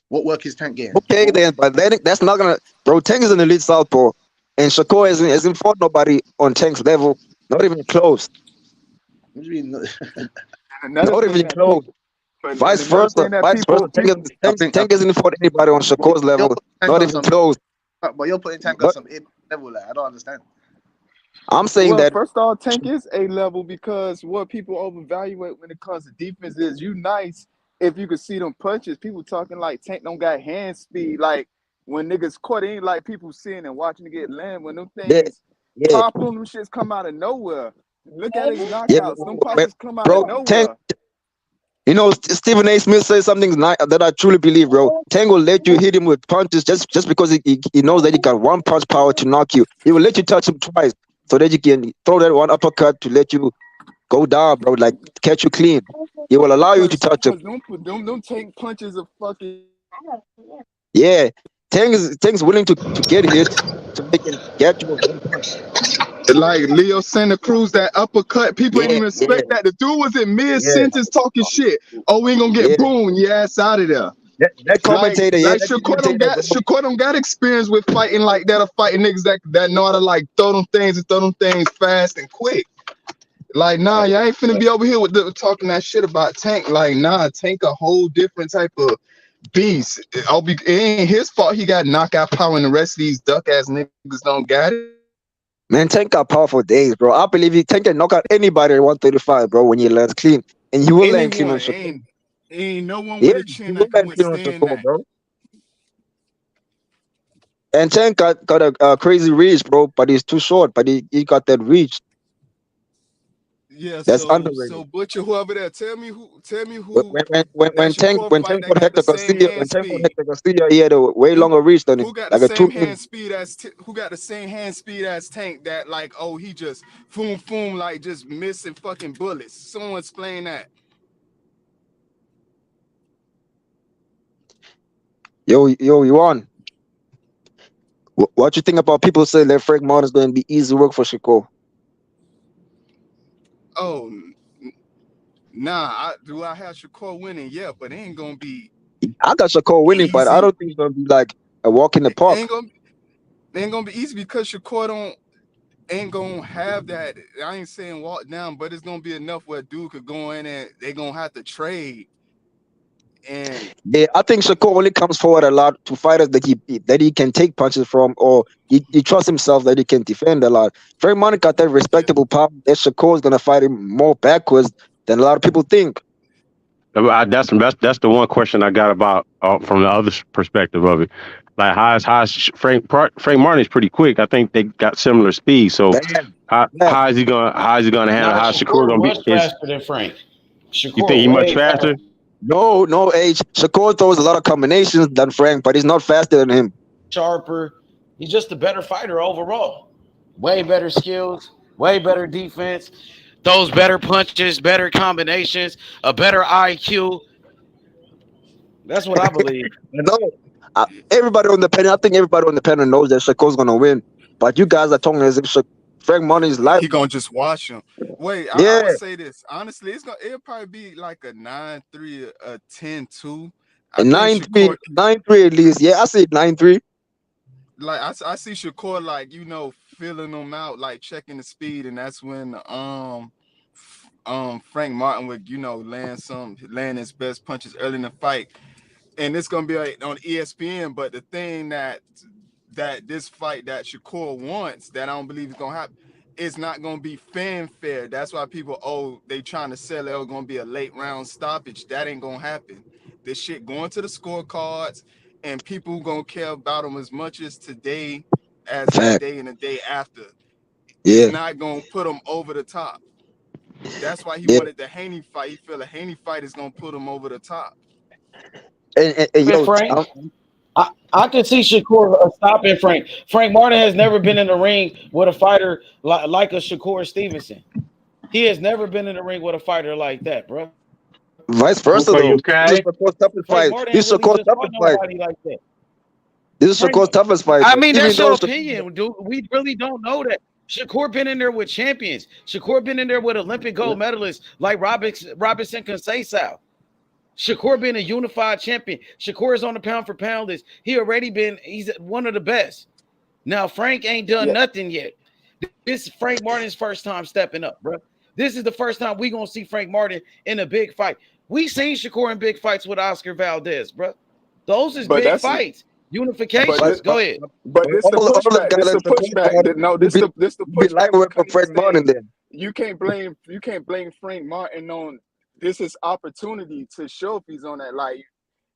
Speaker 10: What work is Tank getting?
Speaker 6: Okay, then, but then that's not gonna, bro. Tank is an elite southpaw, and Shakur hasn't fought nobody on Tank's level, not even close.
Speaker 10: What do you mean?
Speaker 6: Not even close. Vice versa. Tank hasn't fought anybody on Shakur's level, not even close.
Speaker 10: But you're putting Tank on some level. Like, I don't understand.
Speaker 6: I'm saying that
Speaker 11: first off, Tank is A level because what people overvalue when it comes to defense is you nice if you could see them punches. People talking like Tank don't got hand speed. Like when niggas caught, it ain't like people seeing and watching to get land. When them things pop on, them shits come out of nowhere. Look at his knockouts. Them punches come out of nowhere.
Speaker 6: Tank, you know, Stephen A. Smith says something that I truly believe, bro. Tank will let you hit him with punches just because he knows that he got one punch power to knock you. He will let you touch him twice so that you can throw that one uppercut to let you go down, bro, like catch you clean. He will allow you to touch him.
Speaker 11: Them Tank punches are fucking.
Speaker 6: Yeah, Tank's willing to get hit so they can get you with one punch.
Speaker 11: Like Leo Santa Cruz, that uppercut, people ain't even expect that. The dude was in mid-sentence talking shit. Oh, we ain't gonna get boom, your ass out of there.
Speaker 6: That commentator,
Speaker 11: Shakur don't got experience with fighting like that, or fighting niggas that know how to like throw them things fast and quick. Like, nah, y'all ain't finna be over here with talking that shit about Tank. Like, nah, Tank a whole different type of beast. It ain't his fault he got knockout power and the rest of these duck ass niggas don't got it.
Speaker 6: Man, Tank got powerful days, bro. I believe Tank can knock out anybody at 135, bro, when he lands clean. And he will land clean on Shakur.
Speaker 11: Ain't no one with a chin that can withstand that.
Speaker 6: Bro. And Tank got a crazy reach, bro, but he's too short, but he got that reach.
Speaker 11: Yeah,
Speaker 6: that's
Speaker 11: so,
Speaker 6: underrated.
Speaker 11: So Butcher, whoever there, tell me who.
Speaker 6: When Tank fought Hector Garcia, he had a way longer reach than him.
Speaker 11: Who got the same hand speed as who got the same hand speed as Tank? That like, oh, he just boom, like just missing fucking bullets. Someone explain that.
Speaker 6: Yo, you on? What you think about people saying that Frank Martin's going to be easy work for Shakur?
Speaker 11: Oh, nah. Do I have Shakur winning? Yeah, but it ain't gonna be.
Speaker 6: I got Shakur winning, but I don't think it's gonna be like a walk in the park.
Speaker 11: It ain't gonna be easy because Shakur ain't gonna have that. I ain't saying walk down, but it's gonna be enough where dude could go in and they gonna have to trade. And
Speaker 6: yeah, I think Shakur only comes forward a lot to fighters that he can take punches from, or he trusts himself that he can defend a lot. Frank Martin got that respectable power that Shakur is gonna fight him more backwards than a lot of people think.
Speaker 8: That's the one question I got about from the other perspective of it. Like how is Frank Martin is pretty quick. I think they got similar speed. So how is he gonna handle how Shakur gonna be
Speaker 7: faster than Frank? Shakur,
Speaker 8: you think he much faster?
Speaker 6: No, H. Shakur throws a lot of combinations than Frank, but he's not faster than him.
Speaker 7: Sharper. He's just a better fighter overall. Way better skills, way better defense, those better punches, better combinations, a better IQ. That's what I believe.
Speaker 6: No, everybody on the panel. I think everybody on the panel knows that Shakur's gonna win. But you guys are talking as if Frank Money is live.
Speaker 11: He gonna just watch him. Wait, I
Speaker 6: Yeah,
Speaker 11: would say this honestly. It'll probably be like a 9-3, a 10-2. I
Speaker 6: and
Speaker 11: think
Speaker 6: 9-3,
Speaker 11: Shakur
Speaker 6: 9-3 at least. Yeah, I see 9-3.
Speaker 11: like I see Shakur like feeling them out, like checking the speed, and that's when Frank Martin would land his best punches early in the fight, and it's gonna be like on ESPN. But the thing that this fight that Shakur wants that I don't believe is gonna happen. It's not gonna be fanfare. That's why people they trying to sell it. It's gonna be a late round stoppage. That ain't gonna happen. This shit going to the scorecards, and people gonna care about them as much as today as that
Speaker 6: Fact.
Speaker 11: day and the day after. It's
Speaker 6: Yeah,
Speaker 11: not gonna put him over the top. That's why he
Speaker 6: yeah.
Speaker 11: wanted the Haney fight. He feel a Haney fight is gonna put him over the top.
Speaker 6: And
Speaker 7: And
Speaker 6: yo,
Speaker 7: Frank, I could see Shakur stopping Frank. Frank Martin has never been in the ring with a fighter like a Shakur Stevenson. He has never been in the ring with a fighter like that, bro.
Speaker 6: vice versa
Speaker 8: Okay,
Speaker 6: though. This is
Speaker 8: okay.
Speaker 6: Shakur's toughest
Speaker 7: Frank
Speaker 6: fight.
Speaker 7: Martin
Speaker 6: This
Speaker 7: ain't
Speaker 6: is
Speaker 7: really
Speaker 6: Shakur's
Speaker 7: just fought
Speaker 6: toughest fight.
Speaker 7: nobody like that.
Speaker 6: This is
Speaker 7: Frank,
Speaker 6: Shakur's toughest fight.
Speaker 7: I mean,
Speaker 6: Even
Speaker 7: that's
Speaker 6: though
Speaker 7: your
Speaker 6: Shakur,
Speaker 7: opinion, dude. We really don't know that. Shakur been in there with champions. Shakur been in there with Olympic gold medalists like Robinson Conceição. Shakur been a unified champion. Shakur is on the pound for pound list. He's one of the best. Now, Frank ain't done
Speaker 11: Yeah,
Speaker 7: nothing yet. This is Frank Martin's first time stepping up, bro. This is the first time we gonna see Frank Martin in a big fight. We seen Shakur in big fights with Oscar Valdez, bro. Those is
Speaker 11: but
Speaker 7: big
Speaker 11: that's
Speaker 7: fights.
Speaker 11: but
Speaker 6: but
Speaker 11: this,
Speaker 7: Unifications. Go ahead.
Speaker 11: but this the
Speaker 6: all the
Speaker 11: pushback.
Speaker 6: guys
Speaker 11: This the
Speaker 6: that Shakur fought
Speaker 11: pushback. No,
Speaker 6: would
Speaker 11: this the
Speaker 6: be
Speaker 11: pushback
Speaker 6: lightweight for
Speaker 11: because
Speaker 6: Frank
Speaker 11: he's
Speaker 6: Martin
Speaker 11: saying
Speaker 6: then.
Speaker 11: you can't blame Frank Martin on this is opportunity to show if he's on that. Like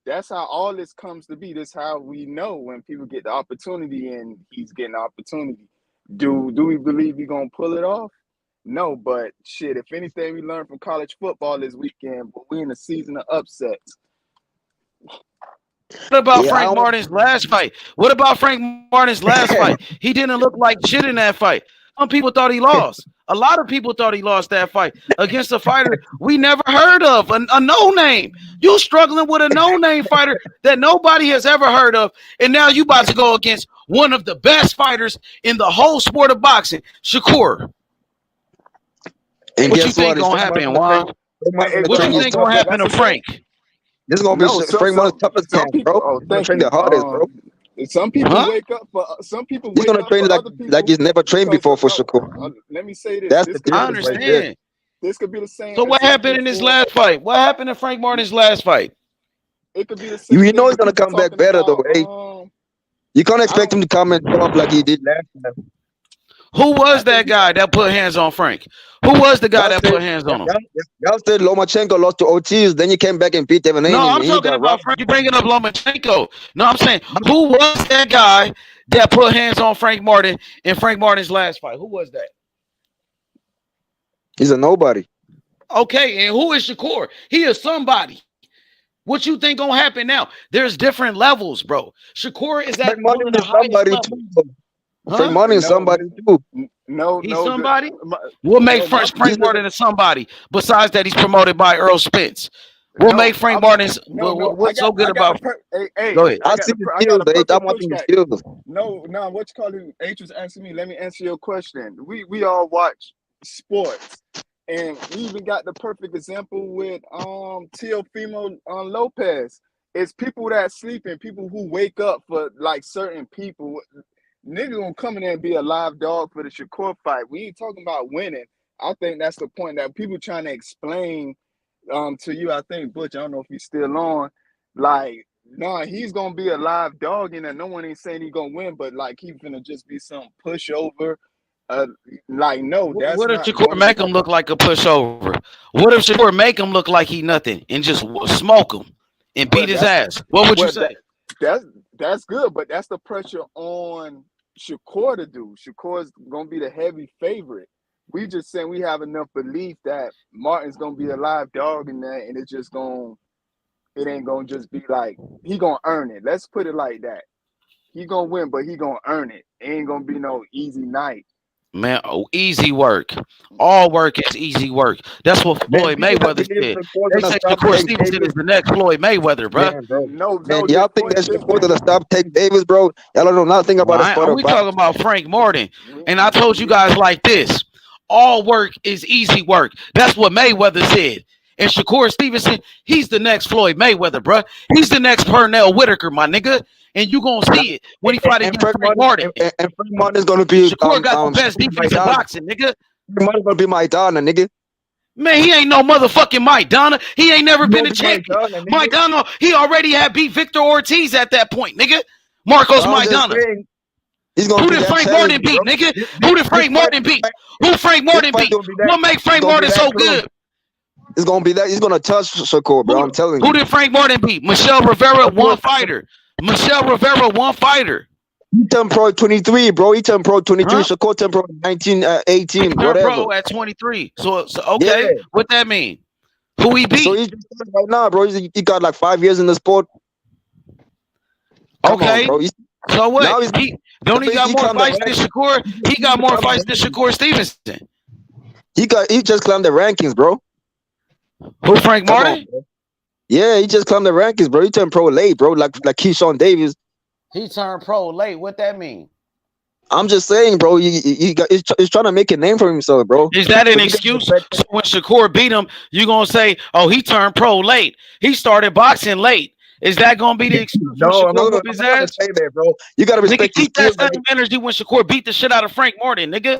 Speaker 11: that's how all this comes to be. This how we know when people get the opportunity and he's getting the opportunity. Do we believe he's gonna pull it off? No, but shit, if anything we learned from college football this weekend, but we in a season of upsets.
Speaker 7: What about
Speaker 6: Yeah, I
Speaker 7: Frank
Speaker 6: don't.
Speaker 7: Martin's last fight? What about Frank Martin's last fight? He didn't look like shit in that fight. Some people thought he lost. A lot of people thought he lost that fight against a fighter we never heard of, a no name. You struggling with a no name fighter that nobody has ever heard of, and now you about to go against one of the best fighters in the whole sport of boxing, Shakur.
Speaker 6: And
Speaker 7: What you
Speaker 6: guess what?
Speaker 7: think
Speaker 6: Is
Speaker 7: gonna
Speaker 6: Frank Martin
Speaker 7: happen,
Speaker 6: gonna train?
Speaker 7: Juan?
Speaker 6: Frank Martin gonna
Speaker 7: What
Speaker 6: train
Speaker 7: you
Speaker 6: his
Speaker 7: think
Speaker 6: toughest.
Speaker 7: gonna happen
Speaker 11: That's
Speaker 7: to
Speaker 11: the thing.
Speaker 7: Frank?
Speaker 6: This is gonna be
Speaker 11: No,
Speaker 6: Frank Martin's toughest
Speaker 11: some
Speaker 6: camp,
Speaker 11: people.
Speaker 6: bro.
Speaker 11: Oh,
Speaker 6: He's gonna
Speaker 11: thank
Speaker 6: train the
Speaker 11: you.
Speaker 6: hardest, bro.
Speaker 11: Some people
Speaker 7: Huh?
Speaker 11: wake up for some people
Speaker 6: He's
Speaker 11: wake
Speaker 6: gonna
Speaker 11: up
Speaker 6: train
Speaker 11: for other
Speaker 6: like
Speaker 11: people
Speaker 6: he's never trained
Speaker 11: because
Speaker 6: before for
Speaker 11: no.
Speaker 6: Shakur.
Speaker 11: Let me say this.
Speaker 6: That's the
Speaker 11: This could be
Speaker 7: I
Speaker 11: the
Speaker 6: difference right
Speaker 11: same.
Speaker 6: there.
Speaker 7: understand.
Speaker 11: This could be the same
Speaker 7: So what happened
Speaker 11: example
Speaker 7: in his
Speaker 11: for.
Speaker 7: last fight? What happened to Frank Martin's last fight?
Speaker 11: It could be the
Speaker 6: You
Speaker 11: same
Speaker 6: know
Speaker 11: thing
Speaker 6: he's
Speaker 11: with
Speaker 6: gonna
Speaker 11: people
Speaker 6: come back
Speaker 11: talking
Speaker 6: better though.
Speaker 11: about.
Speaker 6: Hey, you can't
Speaker 11: I
Speaker 6: expect him
Speaker 11: don't.
Speaker 6: to come and show up like he did last time.
Speaker 7: Who
Speaker 11: I
Speaker 7: was
Speaker 11: think
Speaker 7: that guy that put hands on Frank? Who was the guy
Speaker 6: Y'all
Speaker 7: that
Speaker 6: said
Speaker 7: put hands on him?
Speaker 6: y'all said Lomachenko lost to OTs, then you came back and beat Devin
Speaker 7: No,
Speaker 6: Haney
Speaker 7: I'm
Speaker 6: and he
Speaker 7: talking
Speaker 6: got
Speaker 7: about
Speaker 6: robbed.
Speaker 7: Frank. You bringing up Lomachenko. No, I'm saying who was that guy that put hands on Frank Martin in Frank Martin's last fight? Who was that?
Speaker 6: He's a nobody.
Speaker 7: Okay, and who is Shakur? He is somebody. What you think gonna happen now? There's different levels, bro. Shakur is
Speaker 6: Frank
Speaker 7: at one
Speaker 6: Martin
Speaker 7: of the
Speaker 6: is
Speaker 7: highest
Speaker 6: somebody
Speaker 7: levels.
Speaker 6: too. Though. Frank
Speaker 7: Huh?
Speaker 6: Martin is
Speaker 11: no,
Speaker 6: somebody too.
Speaker 11: no,
Speaker 7: He's
Speaker 11: no.
Speaker 7: somebody? We'll make
Speaker 11: No. My
Speaker 7: Frank Martin a somebody. Besides that, he's promoted by Earl Spence. We'll
Speaker 11: no.
Speaker 7: make Frank Martin's.
Speaker 11: No.
Speaker 7: What's so good
Speaker 11: I got
Speaker 7: about?
Speaker 11: the
Speaker 7: Go ahead.
Speaker 6: I see the
Speaker 11: I got
Speaker 6: skills,
Speaker 11: a
Speaker 6: though. I'm
Speaker 11: perfect
Speaker 6: watching the
Speaker 11: pushback.
Speaker 6: skills.
Speaker 11: No. What you call it? H was asking me. Let me answer your question. We all watch sports, and we even got the perfect example with Teofimo Lopez. It's people that sleep and people who wake up for like certain people. Nigga gonna come in there and be a live dog for the Shakur fight. We ain't talking about winning. I think that's the point that people trying to explain to you. I think Butch, I don't know if he's still on. Like, nah, he's gonna be a live dog in there. No one ain't saying he gonna win, but like he's gonna just be some pushover. Like, no, that's
Speaker 7: What if
Speaker 11: not
Speaker 7: Shakur
Speaker 11: going to
Speaker 7: make him look like a pushover? What if Shakur make him look like he nothing and just smoke him and
Speaker 11: well
Speaker 7: beat his
Speaker 11: that's
Speaker 7: ass? What would you
Speaker 11: well
Speaker 7: say?
Speaker 11: that's good, but that's the pressure on Shakur to do. Shakur's gonna be the heavy favorite. We just saying we have enough belief that Martin's gonna be a live dog in that, and it ain't gonna just be like he gonna earn it. Let's put it like that. He gonna win, but he gonna earn it. It ain't gonna be no easy night.
Speaker 7: Man, easy work. All work is easy work. That's what
Speaker 6: Man,
Speaker 7: Floyd
Speaker 6: people that
Speaker 7: Mayweather
Speaker 6: believe
Speaker 7: said.
Speaker 6: Shakur
Speaker 7: They
Speaker 6: gonna
Speaker 7: say
Speaker 6: stop
Speaker 7: Shakur
Speaker 6: Tank
Speaker 7: Stevenson
Speaker 6: Davis.
Speaker 7: is the next Floyd Mayweather, bro.
Speaker 6: Man, bro.
Speaker 11: No,
Speaker 6: Man,
Speaker 11: no,
Speaker 6: y'all
Speaker 11: this
Speaker 6: think
Speaker 11: point,
Speaker 6: that
Speaker 11: this
Speaker 6: Shakur gonna stop Tank Davis, bro? Y'all don't know nothing about the sport of
Speaker 7: We
Speaker 6: boxing.
Speaker 7: talking about Frank Martin. And I told you guys like this. All work is easy work. That's what Mayweather said. And Shakur Stevenson, he's the next Floyd Mayweather, bro. He's the next Pernell Whitaker, my nigga. And you gonna see it when he fight against Frank Martin.
Speaker 6: And Frank Martin is gonna be
Speaker 7: Shakur got the best defense in boxing, nigga.
Speaker 6: Frank Martin's gonna be Maidana, nigga.
Speaker 7: Man, he ain't no motherfucking Mike Donna. He ain't never
Speaker 6: He
Speaker 7: been
Speaker 6: gonna
Speaker 7: a
Speaker 6: be
Speaker 7: champion.
Speaker 6: Maidana, nigga.
Speaker 7: Mike Donna, he already had beat Victor Ortiz at that point, nigga. Marcos
Speaker 6: I'm just
Speaker 7: Maidana.
Speaker 6: saying, he's gonna
Speaker 7: Who
Speaker 6: be
Speaker 7: did
Speaker 6: that
Speaker 7: Frank
Speaker 6: challenger,
Speaker 7: Martin beat,
Speaker 6: bro.
Speaker 7: nigga? Who did Frank Martin beat? Who Frank Martin beat? What make Frank Martin so good?
Speaker 6: It's gonna be that. He's gonna touch Shakur, bro. I'm telling you.
Speaker 7: Who did Frank Martin beat? Michelle Rivera, one fighter. Michelle Rivera, one fighter.
Speaker 6: He turned pro 23, bro. He turned pro 23.
Speaker 7: Huh?
Speaker 6: Shakur turned pro 19, 18,
Speaker 7: He turned
Speaker 6: whatever.
Speaker 7: pro at 23. So okay,
Speaker 6: Yeah.
Speaker 7: what that mean? Who he beat?
Speaker 6: So he's just right now, bro. He got like 5 years in the sport. Come
Speaker 7: Okay.
Speaker 6: on, bro.
Speaker 7: So what?
Speaker 6: Now he's-
Speaker 7: He got more fights than Shakur. He got more fights than Shakur Stevenson.
Speaker 6: He just climbed the rankings, bro.
Speaker 7: Who, Frank
Speaker 6: Come
Speaker 7: Martin?
Speaker 6: on, bro. Yeah, he just climbed the rankings, bro. He turned pro late, bro. Like Keyshawn Davis.
Speaker 7: He turned pro late. What that mean?
Speaker 6: I'm just saying, bro. He's trying to make a name for himself, bro.
Speaker 7: Is that an excuse? So when Shakur beat him, you gonna say, "Oh, he turned pro late. He started boxing late." Is that gonna be the excuse?
Speaker 6: No, I'm not gonna say that, bro. You gotta respect
Speaker 7: Nigga,
Speaker 6: his
Speaker 7: keep that
Speaker 6: skills.
Speaker 7: same energy when Shakur beat the shit out of Frank Martin, nigga.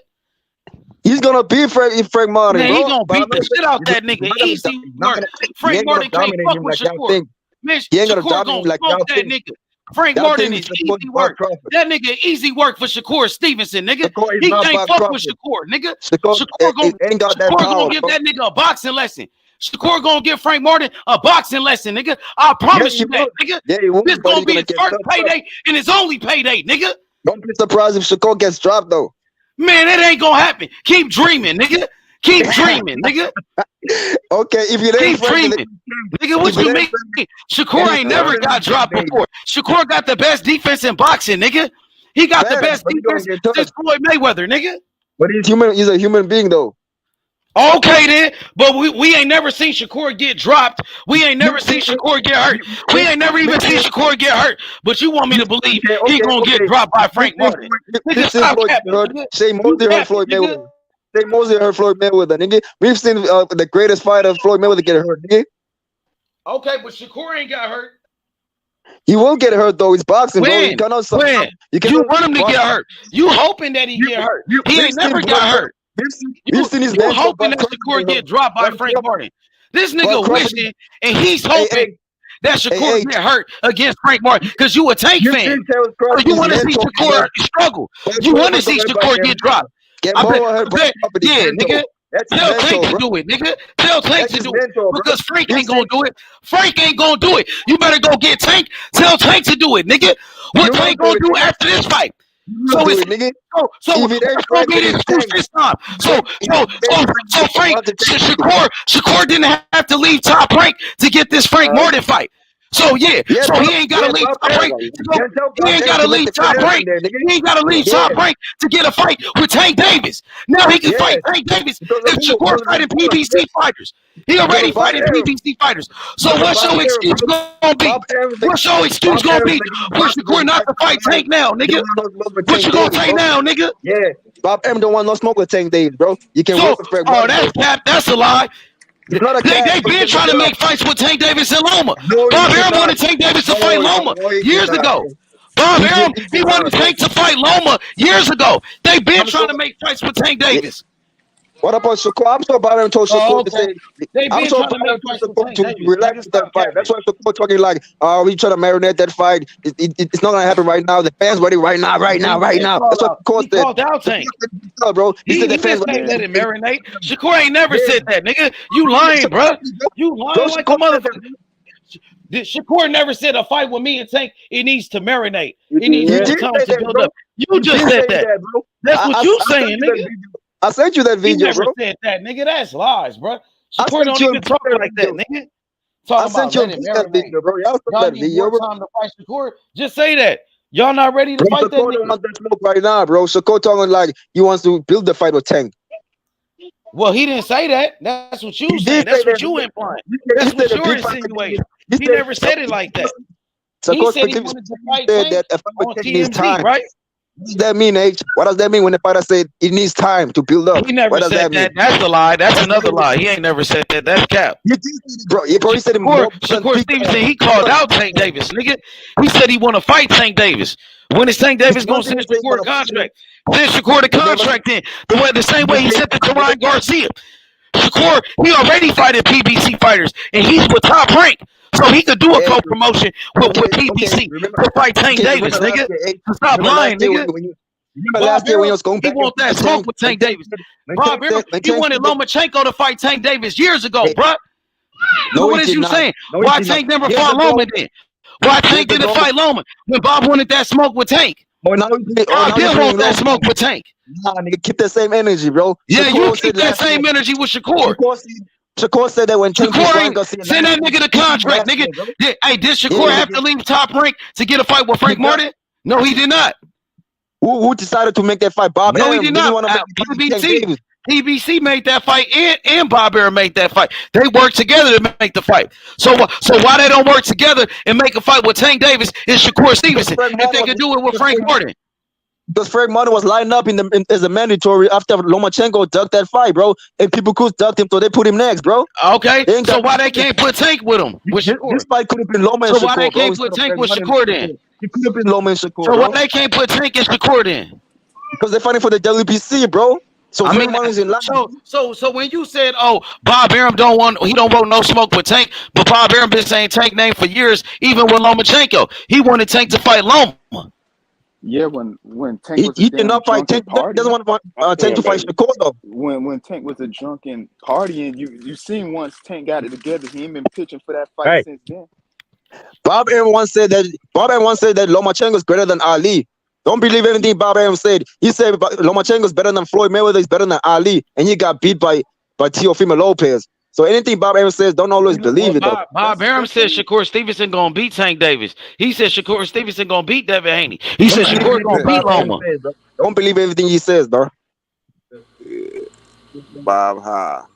Speaker 6: He's gonna beat Frank Martin,
Speaker 7: Man,
Speaker 6: bro.
Speaker 7: he gonna
Speaker 6: But
Speaker 7: beat
Speaker 6: I'm
Speaker 7: the
Speaker 6: not
Speaker 7: shit
Speaker 6: saying-
Speaker 7: out that nigga.
Speaker 6: he's not gonna-
Speaker 7: Easy
Speaker 6: he's not
Speaker 7: work.
Speaker 6: gonna- he
Speaker 7: Frank
Speaker 6: ain't gonna
Speaker 7: Martin can't
Speaker 6: dominate
Speaker 7: fuck
Speaker 6: him
Speaker 7: with
Speaker 6: like y'all
Speaker 7: Shakur.
Speaker 6: think.
Speaker 7: Man,
Speaker 6: He ain't gonna
Speaker 7: Shakur
Speaker 6: dominate
Speaker 7: gonna
Speaker 6: him like
Speaker 7: smoke
Speaker 6: y'all
Speaker 7: that
Speaker 6: think.
Speaker 7: nigga. Frank
Speaker 6: Y'all
Speaker 7: Martin
Speaker 6: think
Speaker 7: is
Speaker 6: he's
Speaker 7: easy
Speaker 6: supporting
Speaker 7: work.
Speaker 6: Bob Crawford.
Speaker 7: That nigga easy work for Shakur Stevenson, nigga.
Speaker 6: Shakur is
Speaker 7: He
Speaker 6: not
Speaker 7: can't
Speaker 6: Bob
Speaker 7: fuck with
Speaker 6: Crawford.
Speaker 7: Shakur, nigga.
Speaker 6: Shakur ain't got that
Speaker 7: Shakur
Speaker 6: power,
Speaker 7: gonna give
Speaker 6: bro.
Speaker 7: that nigga a boxing lesson. Shakur gonna give Frank Martin a boxing lesson, nigga. I promise
Speaker 6: Yeah,
Speaker 7: you that,
Speaker 6: he
Speaker 7: nigga.
Speaker 6: Yeah, he will,
Speaker 7: This
Speaker 6: but
Speaker 7: gonna
Speaker 6: he's
Speaker 7: be
Speaker 6: gonna
Speaker 7: his
Speaker 6: get
Speaker 7: first
Speaker 6: touched up.
Speaker 7: payday and his only payday, nigga.
Speaker 6: Don't be surprised if Shakur gets dropped, though.
Speaker 7: Man, it ain't gonna happen. Keep dreaming, nigga. Keep dreaming, nigga.
Speaker 6: Okay, if you
Speaker 7: Keep dreaming. Nigga, what you mean? Shakur ain't never got dropped before. Shakur got the best defense in boxing, nigga. He got the best defense since Floyd Mayweather, nigga.
Speaker 6: But he's human. He's a human being, though.
Speaker 7: Okay then, but we ain't never seen Shakur get dropped. We ain't never seen Shakur get hurt. We ain't never even seen Shakur get hurt. But you want me to believe he gonna get dropped by Frank Martin? Nigga, stop capping, nigga.
Speaker 6: Shea Mosley heard Floyd Mayweather. Shea Mosley heard Floyd Mayweather, nigga. We've seen the greatest fighter, Floyd Mayweather, get hurt, nigga.
Speaker 7: Okay, but Shakur ain't got hurt.
Speaker 6: He will get hurt though. He's boxing, bro.
Speaker 7: When?
Speaker 6: You cannot.
Speaker 7: When? You want him to get hurt. You hoping that he get hurt. He ain't never got hurt.
Speaker 6: We've seen his
Speaker 7: You hoping that Shakur get dropped by Frank Martin. This nigga wishing and he's hoping that Shakur get hurt against Frank Martin because you a Tank fan. So you want to see Shakur struggle. You want to see Shakur get dropped. Yeah, nigga. Tell Tank to do it, nigga. Tell Tank to do it because Frank ain't gonna do it. Frank ain't gonna do it. You better go get Tank. Tell Tank to do it, nigga. What Tank gonna do after this fight? So it's gonna be this this time. So Frank Shakur didn't have to leave Top Rank to get this Frank Martin fight. So yeah, so he ain't gotta leave Top Rank. He ain't gotta leave Top Rank. He ain't gotta leave Top Rank to get a fight with Tank Davis. Now he can fight Tank Davis if Shakur fighting PBC fighters. He already fighting PBC fighters. So what's your excuse gonna be? What's your excuse gonna be for Shakur not to fight Tank now, nigga? What you gonna say now, nigga?
Speaker 6: Yeah, Bob M don't want no smoke with Tank Davis, bro. You can work with Frank Martin.
Speaker 7: That's cap. That's a lie. They been trying to make fights with Tank Davis and Loma. Bob Arum wanted Tank Davis to fight Loma years ago. Bob Arum, he wanted Tank to fight Loma years ago. They been trying to make fights with Tank Davis.
Speaker 6: What about Shakur? I'm sure Bob Arum told Shakur to say. I'm sure
Speaker 7: Bob Arum told
Speaker 6: Shakur to relax with that fight. That's why Shakur talking like, we trying to marinate that fight. It's not gonna happen right now. The fans ready right now. That's what Shakur said.
Speaker 7: Called out Tank,
Speaker 6: bro.
Speaker 7: He said the fans ready. Let it marinate. Shakur ain't never said that, nigga. You lying, bro. You lying like a motherfucker. Shakur never said a fight with me and Tank. It needs to marinate. It needs more time to build up. You just said that. That's what you saying, nigga.
Speaker 6: I sent you that video,
Speaker 7: he never
Speaker 6: bro.
Speaker 7: said that, nigga. That's lies, bro. Shakur don't even talk like that, nigga. Talking
Speaker 6: I sent you that video, bro. Y'all sent that video, bro.
Speaker 7: Time to fight Shakur. Just say that. Y'all not ready to
Speaker 6: Bro,
Speaker 7: fight that
Speaker 6: Shakur don't
Speaker 7: nigga?
Speaker 6: want that smoke right now, bro. Shakur talking like he wants to build the fight with Tank.
Speaker 7: Well, he didn't say that. That's what you
Speaker 6: He
Speaker 7: saying.
Speaker 6: did say
Speaker 7: That's what
Speaker 6: that.
Speaker 7: you implying.
Speaker 6: He
Speaker 7: That's
Speaker 6: said
Speaker 7: what
Speaker 6: the
Speaker 7: you're
Speaker 6: big fight.
Speaker 7: insinuating.
Speaker 6: He
Speaker 7: He
Speaker 6: said
Speaker 7: never said it like that. He
Speaker 6: Shakur
Speaker 7: said he wanted to fight
Speaker 6: said
Speaker 7: Tank
Speaker 6: that a fight with
Speaker 7: on
Speaker 6: Tank needs
Speaker 7: TMZ,
Speaker 6: time.
Speaker 7: right?
Speaker 6: What does that mean, H? What does that mean when the fighter said it needs time to build up?
Speaker 7: He never
Speaker 6: What does
Speaker 7: said
Speaker 6: that mean?
Speaker 7: that. That's a lie. That's another lie. He ain't never said that. That's cap.
Speaker 6: You did say it, bro. Yeah, bro, he said it more than
Speaker 7: Shakur
Speaker 6: 3
Speaker 7: Stevenson,
Speaker 6: times.
Speaker 7: he called out Tank Davis, nigga. He said he want to fight Tank Davis. When is Tank Davis
Speaker 6: One
Speaker 7: gonna
Speaker 6: thing
Speaker 7: send
Speaker 6: he said he
Speaker 7: Shakur a
Speaker 6: wanna fight him,
Speaker 7: contract? Send Shakur the
Speaker 6: he never
Speaker 7: contract then. The same way he sent it to
Speaker 6: he never
Speaker 7: Ryan Garcia. Shakur, he already fighting PBC fighters, and he's with Top Rank, so he could do a
Speaker 6: Hey,
Speaker 7: co-promotion with PBC
Speaker 6: remember
Speaker 7: to fight Tank Davis,
Speaker 6: last
Speaker 7: nigga.
Speaker 6: year, H?
Speaker 7: So stop
Speaker 6: Remember last
Speaker 7: lying,
Speaker 6: year
Speaker 7: nigga.
Speaker 6: when you remember
Speaker 7: Bob
Speaker 6: last year when you
Speaker 7: Arum,
Speaker 6: was going
Speaker 7: he
Speaker 6: back and
Speaker 7: want that
Speaker 6: forth with
Speaker 7: smoke with Tank Davis. Bob Arum, he wanted Lomachenko to fight Tank Davis years ago,
Speaker 6: Hey,
Speaker 7: bruh. So
Speaker 6: no,
Speaker 7: what
Speaker 6: he
Speaker 7: is
Speaker 6: did
Speaker 7: you
Speaker 6: not.
Speaker 7: saying?
Speaker 6: No, he
Speaker 7: Why
Speaker 6: did not.
Speaker 7: Tank never
Speaker 6: Years
Speaker 7: fought
Speaker 6: ago,
Speaker 7: Loma then? Why
Speaker 6: years
Speaker 7: Tank didn't
Speaker 6: ago.
Speaker 7: fight Loma when Bob wanted that smoke with Tank?
Speaker 6: Oh, now you
Speaker 7: Bob did
Speaker 6: bring
Speaker 7: want that
Speaker 6: Loma.
Speaker 7: smoke with Tank.
Speaker 6: Nah, nigga, keep the same energy, bro.
Speaker 7: Yeah, you
Speaker 6: Shakur
Speaker 7: keep
Speaker 6: said
Speaker 7: that
Speaker 6: last year.
Speaker 7: same energy with Shakur.
Speaker 6: Shakur said that when Tank beat
Speaker 7: Shakur
Speaker 6: Ryan
Speaker 7: ain't
Speaker 6: Garcia
Speaker 7: send that nigga the contract,
Speaker 6: last
Speaker 7: nigga.
Speaker 6: year, bro.
Speaker 7: Hey, did
Speaker 6: Yeah,
Speaker 7: Shakur have
Speaker 6: nigga.
Speaker 7: to leave Top Rank to get a fight with Frank Martin? No, he did not.
Speaker 6: Who decided to make that fight? Bob
Speaker 7: No, he
Speaker 6: Arum
Speaker 7: did
Speaker 6: didn't
Speaker 7: not.
Speaker 6: want to make the fight with Tank
Speaker 7: PBC.
Speaker 6: Davis.
Speaker 7: PBC made that fight, and Bob Arum made that fight. They worked together to make the fight. So why they don't work together and make a fight with Tank Davis and Shakur Stevenson if they could do it with Frank Martin?
Speaker 6: Because Frank Martin was lined up as a mandatory after Lomachenko ducked that fight, bro. And people could duck him, so they put him next, bro.
Speaker 7: Okay, so why they can't put Tank with him? With Shakur?
Speaker 6: This fight could have been Loma and
Speaker 7: So why they
Speaker 6: Shakur, bro.
Speaker 7: can't put Tank with Shakur then?
Speaker 6: It could have been Loma and Shakur,
Speaker 7: So
Speaker 6: bro.
Speaker 7: why they can't put Tank and Shakur then?
Speaker 6: Because they're fighting for the WBC, bro. So
Speaker 7: I mean,
Speaker 6: Martin's in line.
Speaker 7: so when you said, "Oh, Bob Arum don't want no smoke with Tank," but Bob Arum been saying Tank name for years, even with Lomachenko, he wanted Tank to fight Loma.
Speaker 12: Yeah, when Tank was
Speaker 6: he did not fight Tank. Doesn't want Tank to fight Shakur though.
Speaker 12: When Tank was a drunken partying, you seen once Tank got it together, he ain't been pitching for that fight since then.
Speaker 6: Bob Arum once said that Lomachenko is better than Ali. Don't believe anything Bob Arum said. He said Lomachenko is better than Floyd Mayweather, is better than Ali, and he got beat by Teofimo Lopez. So anything Bob Arum says, don't always believe it. Though.
Speaker 7: Bob Arum said Shakur Stevenson gonna beat Tank Davis. He said Shakur Stevenson gonna beat Devin Haney. He said Shakur gonna beat Loma.
Speaker 6: Don't believe everything he says, bro.
Speaker 13: Bob Ha.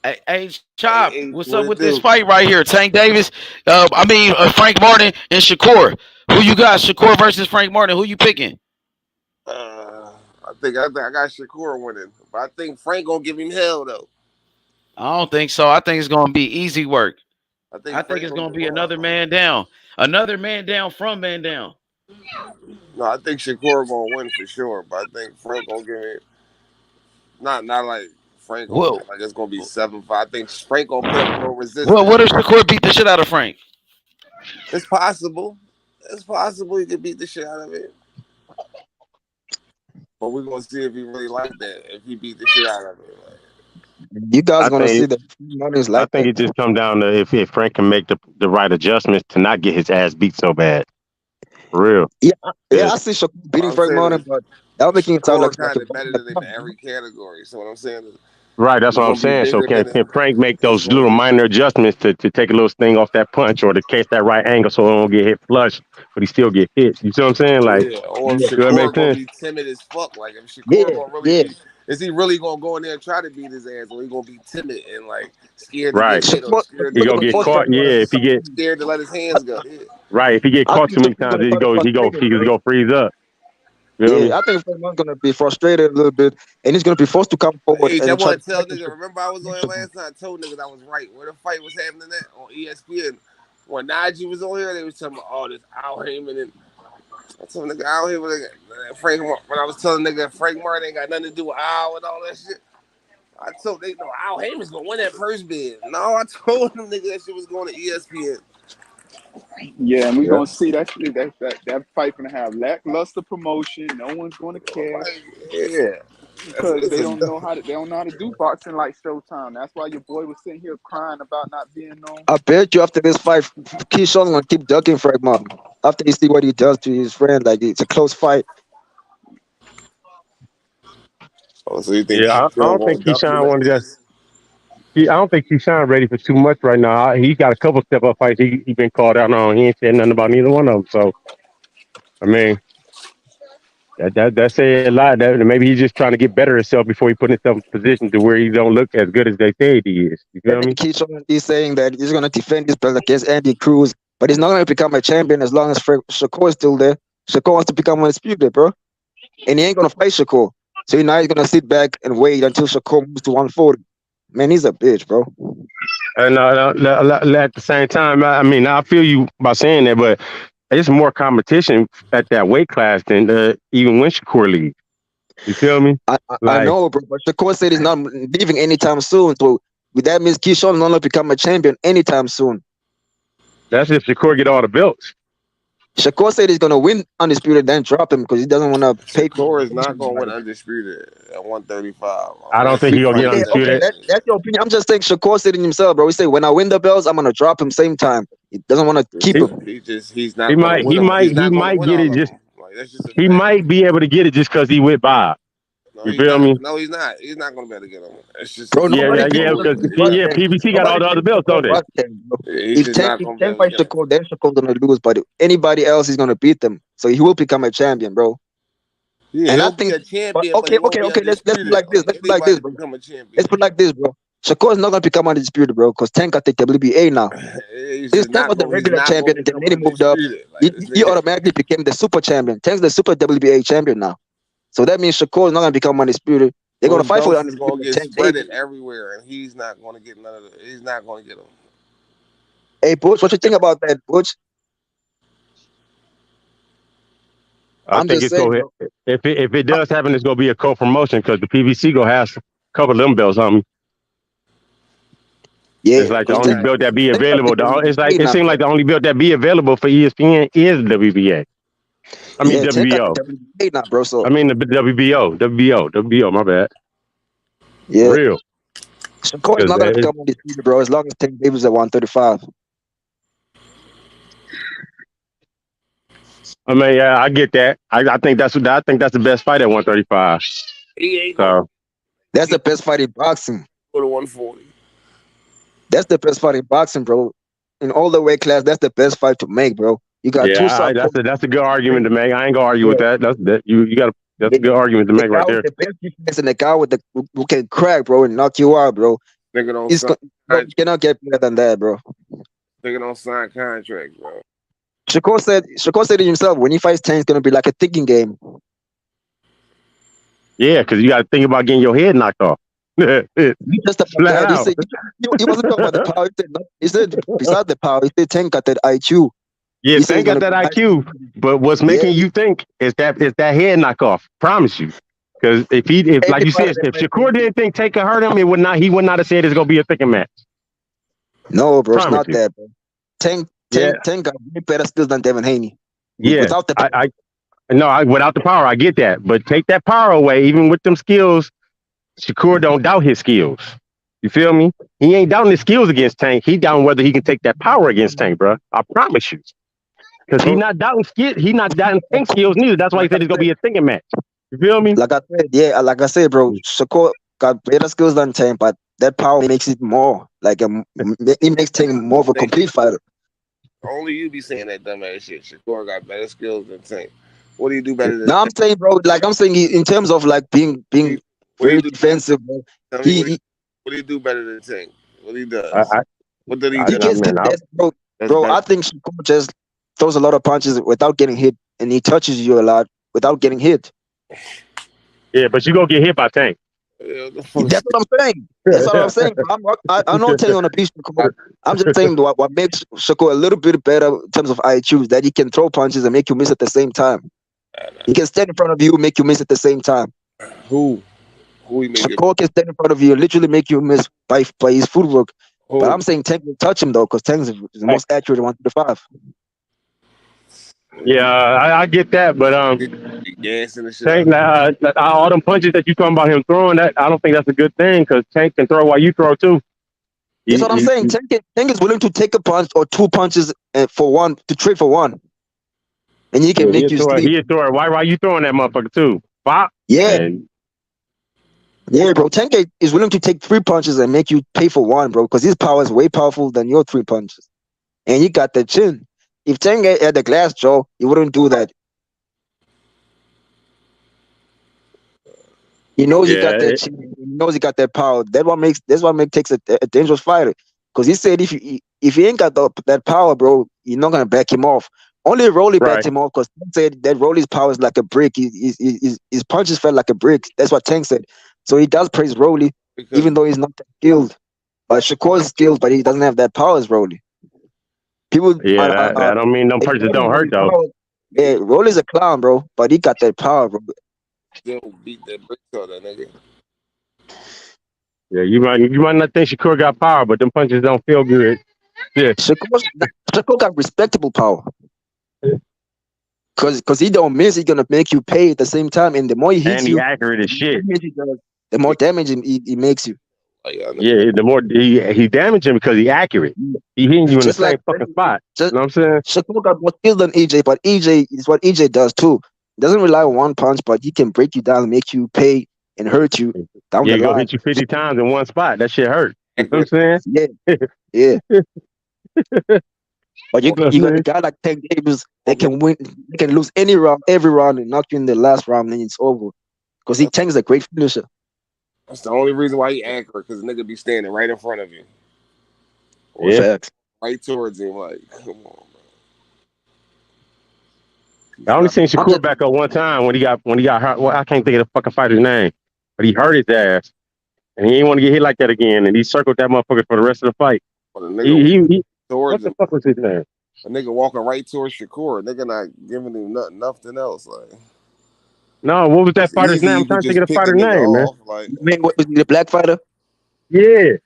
Speaker 7: Hey, Chop, what's up with this fight right here? Tank Davis, Frank Martin and Shakur. Who you got? Shakur versus Frank Martin. Who you picking?
Speaker 13: I think I got Shakur winning, but I think Frank gonna give him hell though.
Speaker 7: I don't think so. I think it's gonna be easy work.
Speaker 13: I think
Speaker 7: it's gonna be another man down. Another man down from man down.
Speaker 13: No, I think Shakur gonna win for sure, but I think Frank gonna give him not like Frank gonna win, like it's gonna be 7-5. I think Frank gonna put up no resistance.
Speaker 7: Well, what if Shakur beat the shit out of Frank?
Speaker 13: It's possible. It's possible he could beat the shit out of it. But we're gonna see if he really like that. If he beat the shit out of it.
Speaker 6: You guys gonna see that money's like
Speaker 8: I think it just come down to if Frank can make the right adjustments to not get his ass beat so bad. For real.
Speaker 6: Yeah, I see Shakur beating Frank Martin, but that making it sound like
Speaker 13: kind of better than in every category. So what I'm saying is,
Speaker 8: right, that's what I'm saying. So can Frank make those little minor adjustments to take a little sting off that punch or to catch that right angle so it won't get hit flush, but he still get hit? You see what I'm saying? Like,
Speaker 13: or if Shakur gonna be timid as fuck. Like if Shakur gonna really be, is he really gonna go in there and try to beat his ass, or he gonna be timid and like scared to get hit or scared
Speaker 8: he gonna get caught? Yeah, if he get
Speaker 13: scared to let his hands go. Yeah.
Speaker 8: Right, if he get caught too many times, he go freeze up. You know what I mean?
Speaker 6: I think Frank Martin's gonna be frustrated a little bit, and he's gonna be forced to come forward.
Speaker 13: Hey, I want to tell nigga. Remember, I was on here last time. I told niggas I was right. Where the fight was happening at on ESPN. When Najee was on here, they was talking about all this Al Heyman and I told nigga Al Heyman, Frank. When I was telling nigga Frank Martin ain't got nothing to do with Al and all that shit. I told they know Al Heyman's gonna win that purse bid. No, I told them nigga that shit was going to ESPN.
Speaker 12: Yeah, and we're gonna see that fight gonna have lackluster promotion. No one's gonna care.
Speaker 13: Yeah,
Speaker 12: because they don't know how to do boxing like Showtime. That's why your boy was sitting here crying about not being known.
Speaker 6: I bet you after this fight, Keyshawn's gonna keep ducking Frank Martin after you see what he does to his friend. Like it's a close fight.
Speaker 13: Oh, so you think?
Speaker 8: Yeah, I don't think Keyshawn wanted that. I don't think Keyshawn ready for too much right now. He got a couple step up fights. He been called out on. He ain't said nothing about neither one of them. So I mean, that say a lot. That maybe he's just trying to get better himself before he put himself in a position to where he don't look as good as they say he is. You
Speaker 6: I
Speaker 8: feel me?
Speaker 6: think he's saying that he's gonna defend his belt against Andy Cruz, but he's not gonna become a champion as long as Shakur is still there. Shakur wants to become undisputed, bro, and he ain't gonna fight Shakur. So now he's gonna sit back and wait until Shakur moves to 140. Man, he's a bitch, bro.
Speaker 8: And at the same time, I mean, I feel you by saying that, but it's more competition at that weight class than even when Shakur leaves. You feel me?
Speaker 6: I
Speaker 8: Like,
Speaker 6: know, bro, but Shakur said he's not leaving anytime soon. So that means Keyshawn will not become a champion anytime soon.
Speaker 8: that's if Shakur get all the belts.
Speaker 6: Shakur said he's gonna win undisputed, then drop him because he doesn't want to pay.
Speaker 13: Shakur is not going to win undisputed at 135.
Speaker 8: I don't think he's gonna get undisputed.
Speaker 6: That's your opinion. I'm just saying Shakur said it himself, bro. He said when I win the belts, I'm gonna drop him same time. He doesn't want to keep him.
Speaker 13: He's not.
Speaker 8: He might get it just. He might be able to get it just because he went by. You feel me?
Speaker 13: No, he's not. He's not going to be able to get him. It's just
Speaker 6: Bro,
Speaker 8: yeah. Because PBC got all the other belts, don't they?
Speaker 6: If Tank fights Shakur, then Shakur's gonna lose. But anybody else is gonna beat them, so he will become a champion, bro.
Speaker 13: Yeah,
Speaker 6: and I
Speaker 13: he'll
Speaker 6: think
Speaker 13: be a champion.
Speaker 6: okay. Let's put like this. Let's put like this, bro. Shakur is not gonna become undisputed, bro, because Tank got the WBA now. This Tank was the regular champion, and then he moved up. He automatically became the super champion. Tank's the super WBA champion now. So that means Shakur is not gonna become undisputed. They're gonna fight for it.
Speaker 13: He's gonna get spreaded everywhere, and he's not gonna get none of it. He's not gonna get them.
Speaker 6: Hey, Butch, what you think about that, Butch?
Speaker 8: I think it's going. If it does happen, it's gonna be a co-promotion because the PBC gonna have a couple of them belts on me.
Speaker 6: Yeah,
Speaker 8: it's like the only belt that be available. It seems like the only belt that be available for ESPN is WBA. I mean WBO.
Speaker 6: Now, bro, so.
Speaker 8: I mean the WBO. My bad.
Speaker 6: Yeah,
Speaker 8: for real.
Speaker 6: Shakur is not gonna become undisputed, bro. As long as Tank Davis at 135.
Speaker 8: I mean, yeah, I get that. I think that's the best fight at 135. So
Speaker 6: that's the best fight in boxing.
Speaker 13: Go to 140.
Speaker 6: That's the best fight in boxing, bro. In all the weight class, that's the best fight to make, bro. You got two sides.
Speaker 8: That's a good argument to make. I ain't gonna argue with that. That's a good argument to make right there.
Speaker 6: The best defense and the guy who can crack, bro, and knock you out, bro.
Speaker 13: You
Speaker 6: cannot get better than that, bro.
Speaker 13: Nigga don't sign contracts, bro.
Speaker 6: Shakur said it himself. When he fights Tank, it's gonna be like a thinking game.
Speaker 8: Yeah, because you got to think about getting your head knocked off.
Speaker 6: He wasn't talking about the power. He said besides the power, he said Tank got that IQ.
Speaker 8: Yeah, Tank got that IQ, but what's making you think is that head knockoff. Promise you, because if like you said, if Shakur didn't think Tank could hurt him, he would not have said it's gonna be a thinking match.
Speaker 6: No, bro, it's not that, bro. Tank got way better skills than Devin Haney.
Speaker 8: Yeah,
Speaker 6: without the
Speaker 8: power. Without the power, I get that, but take that power away, even with them skills, Shakur don't doubt his skills. You feel me? He ain't doubting his skills against Tank. He doubting whether he can take that power against Tank, bro. I promise you. Because he's not doubting Tank skills neither. That's why he said it's gonna be a thinking match. You feel me?
Speaker 6: Like I said, bro, Shakur got better skills than Tank, but that power makes it more like it makes Tank more of a complete fighter.
Speaker 13: Only you be saying that dumbass shit. Shakur got better skills than Tank. What do you do better than?
Speaker 6: No, I'm saying, bro. Like I'm saying, in terms of like being very defensive, bro.
Speaker 13: What do you do better than Tank? What he does? What did he do?
Speaker 6: Bro, I think Shakur just throws a lot of punches without getting hit, and he touches you a lot without getting hit.
Speaker 8: Yeah, but you gonna get hit by Tank.
Speaker 6: That's what I'm saying. That's what I'm saying. I'm not telling on a piece of Shakur. I'm just saying what makes Shakur a little bit better in terms of IQ is that he can throw punches and make you miss at the same time. He can stand in front of you, make you miss at the same time.
Speaker 13: Who he make
Speaker 6: Shakur can stand in front of you and literally make you miss by his footwork. But I'm saying Tank will touch him though, because Tank is the most accurate 135.
Speaker 8: Yeah, I get that, but Tank, all them punches that you talking about him throwing, that I don't think that's a good thing because Tank can throw while you throw too.
Speaker 6: That's what I'm saying. Tank is willing to take a punch or two punches for one to trade for one, and he can make you sleep.
Speaker 8: He throw it. Why you throwing that motherfucker too? Pop.
Speaker 6: Yeah. Yeah, bro. Tank is willing to take 3 punches and make you pay for one, bro, because his power is way powerful than your 3 punches, and you got the chin. If Tank had the glass jaw, he wouldn't do that. He knows he got
Speaker 8: Yeah,
Speaker 6: that. He knows he got that power. That's what makes takes a dangerous fighter. Because he said if he ain't got that power, bro, you're not gonna back him off. Only Rolly backed
Speaker 8: right.
Speaker 6: him off because Tank said that Rolly's power is like a brick. His punches felt like a brick. That's what Tank said. So he does praise Rolly,
Speaker 13: because
Speaker 6: even though he's not that skilled. But Shakur's skilled, but he doesn't have that power as Rolly. People,
Speaker 8: Yeah, that don't mean them
Speaker 6: they
Speaker 8: punches
Speaker 6: call him
Speaker 8: don't hurt
Speaker 6: Rolly
Speaker 8: though.
Speaker 6: power. Yeah, Rolly's a clown, bro, but he got that power, bro.
Speaker 13: still beat that bricks on that nigga.
Speaker 8: Yeah, you might not think Shakur got power, but them punches don't feel good. Yeah,
Speaker 6: Shakur got respectable power. Cause he don't miss, he's gonna make you pay at the same time. And the more he hits
Speaker 8: and he
Speaker 6: you,
Speaker 8: accurate as shit.
Speaker 6: the more damage he makes you.
Speaker 13: Like,
Speaker 8: Yeah, the more he damaging because he accurate. He hitting you in the
Speaker 6: Just
Speaker 8: same
Speaker 6: like
Speaker 8: fucking spot. You
Speaker 6: just
Speaker 8: know what I'm saying?
Speaker 6: Shakur got more skill than EJ, but EJ is what EJ does too. He doesn't rely on one punch, but he can break you down and make you pay and hurt you down
Speaker 8: Yeah,
Speaker 6: the
Speaker 8: go
Speaker 6: line.
Speaker 8: hit you 50 times in one spot. That shit hurt. You know what I'm saying?
Speaker 6: Yeah. But you
Speaker 8: You know what I'm
Speaker 6: got a guy like Tank Davis, they can win, they can lose any round, every round, and knock you in the last round, and it's over. Because Tank's a great finisher.
Speaker 13: that's the only reason why he accurate, because nigga be standing right in front of you. Or
Speaker 8: Yeah.
Speaker 6: Facts.
Speaker 13: right towards him. Like, come on,
Speaker 8: I only seen Shakur back up one time when he got hurt. Well, I can't think of the fucking fighter's name, but he hurt his ass, and he didn't want to get hit like that again. And he circled that motherfucker for the rest of the fight.
Speaker 13: But a nigga
Speaker 8: He
Speaker 13: towards
Speaker 8: what the
Speaker 13: him.
Speaker 8: fuck was his name?
Speaker 13: A nigga walking right towards Shakur. A nigga not giving him nothing else. Like,
Speaker 8: No, what was that
Speaker 13: it's
Speaker 8: fighter's
Speaker 13: easy.
Speaker 8: name?
Speaker 13: You
Speaker 8: I'm trying
Speaker 13: can
Speaker 8: to think
Speaker 13: just
Speaker 8: of the
Speaker 13: pick the
Speaker 8: fighter's
Speaker 13: nigga
Speaker 8: name, man.
Speaker 13: off. Like,
Speaker 6: Man, what was the black fighter?
Speaker 8: Yeah,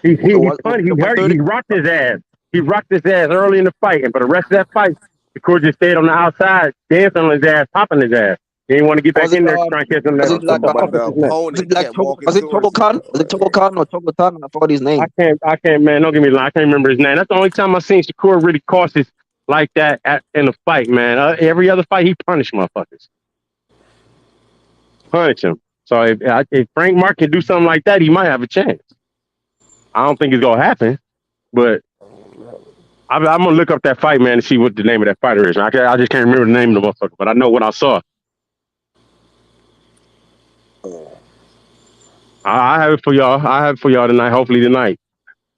Speaker 8: he funny. He
Speaker 6: The
Speaker 8: hurt.
Speaker 6: 130?
Speaker 8: He rocked his ass. He rocked his ass early in the fight, and for the rest of that fight, Shakur just stayed on the outside, dancing on his ass, popping his ass. He didn't want to get back
Speaker 6: Was it
Speaker 8: in there trying to catch him.
Speaker 6: was it like
Speaker 8: What the fuck
Speaker 13: the
Speaker 8: was his name?
Speaker 6: was it
Speaker 13: opponent
Speaker 6: like
Speaker 13: kept walking
Speaker 6: was it
Speaker 13: towards
Speaker 6: Togo Khan?
Speaker 13: him.
Speaker 6: Was it Togo Khan or Togo Khan? I forgot his name.
Speaker 8: I can't, man. Don't get me wrong. I can't remember his name. That's the only time I've seen Shakur really cautious like that in a fight, man. Every other fight, he punished motherfuckers. Punish him. So if Frank Mark can do something like that, he might have a chance. I don't think it's gonna happen, but I'm gonna look up that fight, man, to see what the name of that fighter is. I just can't remember the name of the motherfucker, but I know what I saw. I have it for y'all. I have it for y'all tonight. Hopefully tonight.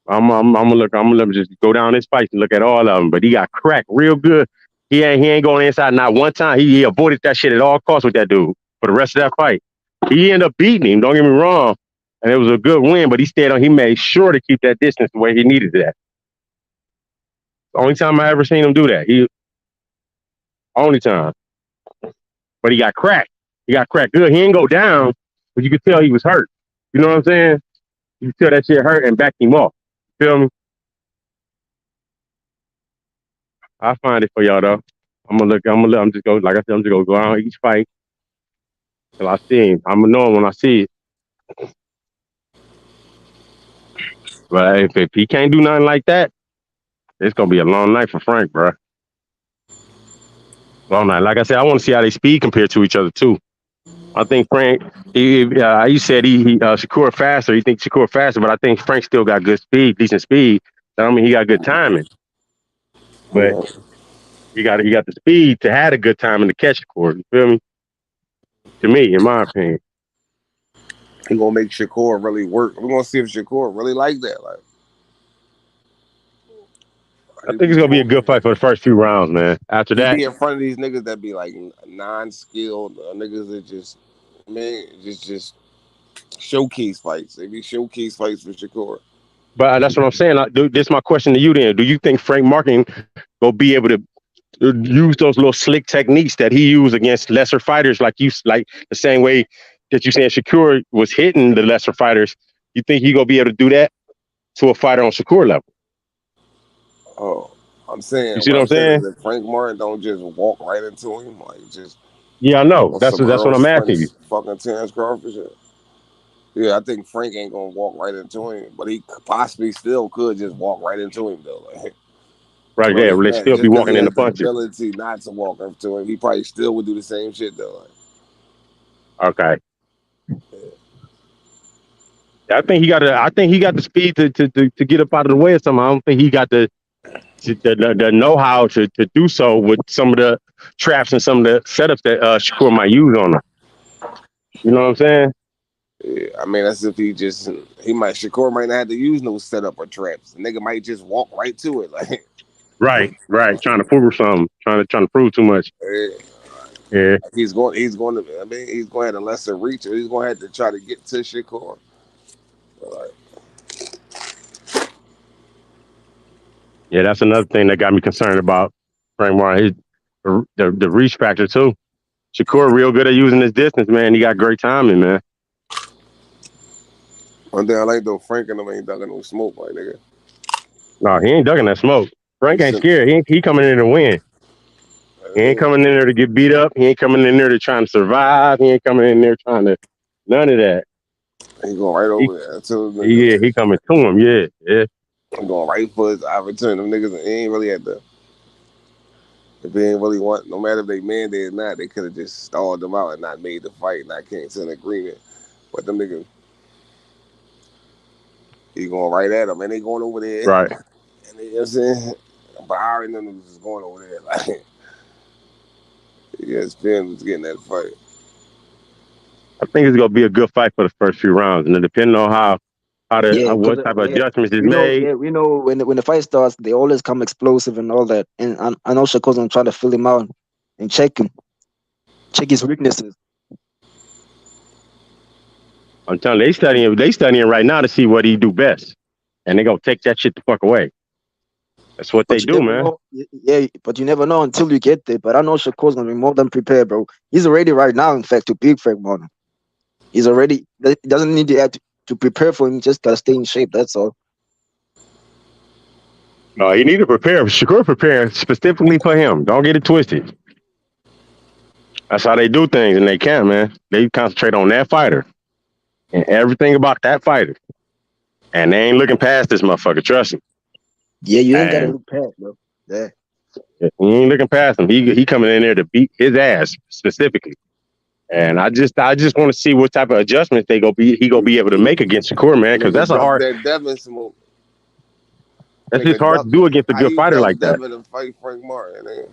Speaker 8: I'm gonna just go down this fight and look at all of them. But he got cracked real good. He ain't going inside not one time. He avoided that shit at all costs with that dude for the rest of that fight. He ended up beating him. Don't get me wrong, and it was a good win. But he stayed on. He made sure to keep that distance the way he needed that. The only time I ever seen him do that. Only time. But he got cracked. He got cracked good. He didn't go down, but you could tell he was hurt. You know what I'm saying? You could tell that shit hurt and backed him off. Feel me? I'll find it for y'all though. I'm just go like I said, I'm just gonna go out each fight till I see him. I'm gonna know him when I see it. But if he can't do nothing like that, it's gonna be a long night for Frank, bro. Long night. Like I said, I want to see how they speed compare to each other too. I think Frank, you said Shakur faster. You think Shakur faster, but I think Frank still got good speed, decent speed. I mean, he got good timing, but he got the speed to have a good timing to catch Shakur. You feel me? To me, in my opinion,
Speaker 13: he gonna make Shakur really work. We're gonna see if Shakur really like that. Like,
Speaker 8: I think it's gonna be a good fight for the first few rounds, man. After that,
Speaker 13: be in front of these niggas that be like non-skilled niggas that just showcase fights. They be showcase fights for Shakur.
Speaker 8: But that's what I'm saying. This is my question to you then. Do you think Frank Martin will be able to use those little slick techniques that he used against lesser fighters, like the same way that you saying Shakur was hitting the lesser fighters? You think he gonna be able to do that to a fighter on Shakur level?
Speaker 13: Oh, I'm saying.
Speaker 8: You see what I'm saying?
Speaker 13: That Frank Martin don't just walk right into him, like just.
Speaker 8: Yeah, I know. That's what I'm asking you.
Speaker 13: Fucking Terrence Crawford shit. Yeah, I think Frank ain't gonna walk right into him, but he possibly still could just walk right into him though. Like,
Speaker 8: right there, they still be walking in the punches.
Speaker 13: Ability not to walk up to him, he probably still would do the same shit though.
Speaker 8: Like. Okay. I think he got the speed to get up out of the way or something. I don't think he got the know-how to do so with some of the traps and some of the setups that Shakur might use on him. You know what I'm saying?
Speaker 13: Yeah, I mean, that's if Shakur might not have to use no setup or traps. The nigga might just walk right to it, like.
Speaker 8: Right. Trying to prove something. Trying to prove too much. Yeah.
Speaker 13: He's going to. I mean, he's going to have a lesser reach, or he's going to have to try to get to Shakur.
Speaker 8: Yeah, that's another thing that got me concerned about Frank Martin. The reach factor too. Shakur real good at using his distance, man. He got great timing, man.
Speaker 13: One thing I like though, Frank and them ain't ducking no smoke, like nigga.
Speaker 8: No, he ain't ducking that smoke. Frank ain't scared. He coming in to win. He ain't coming in there to get beat up. He ain't coming in there to try to survive. He ain't coming in there trying to none of that.
Speaker 13: He going right over there.
Speaker 8: Yeah, he coming to him. Yeah.
Speaker 13: I'm going right for his opportunity. Them niggas ain't really at the. If they ain't really want, no matter if they mandated or not, they could have just stalled them out and not made the fight, and not came to an agreement. But them niggas, he going right at them, and they going over there.
Speaker 8: Right.
Speaker 13: And they, you know what I'm saying? But I already know them just going over there. Like, ESPN was getting that fight.
Speaker 8: I think it's gonna be a good fight for the first few rounds, and then depending on what type of adjustments is made.
Speaker 6: Yeah, we know when the fight starts, they always come explosive and all that. And I know Shakur's gonna try to fill him out and check his weaknesses.
Speaker 8: I'm telling you, they studying right now to see what he do best, and they gonna take that shit the fuck away. That's what they do, man.
Speaker 6: Yeah, but you never know until you get there. But I know Shakur's gonna be more than prepared, bro. He's already right now, in fact, to beat Frank Martin. He's already doesn't need to prepare for him. Just gotta stay in shape. That's all.
Speaker 8: No, he need to prepare. Shakur preparing specifically for him. Don't get it twisted. That's how they do things, and they can't, man. They concentrate on that fighter and everything about that fighter, and they ain't looking past this motherfucker. Trust me.
Speaker 6: Yeah, you ain't gotta look past, bro. Yeah.
Speaker 8: He ain't looking past him. He coming in there to beat his ass specifically. And I just want to see what type of adjustments he gonna be able to make against Shakur, man, because that's a hard.
Speaker 13: That Devin smoke.
Speaker 8: That's just hard to do against a good fighter like that.
Speaker 13: Devin and fight Frank Martin. Man.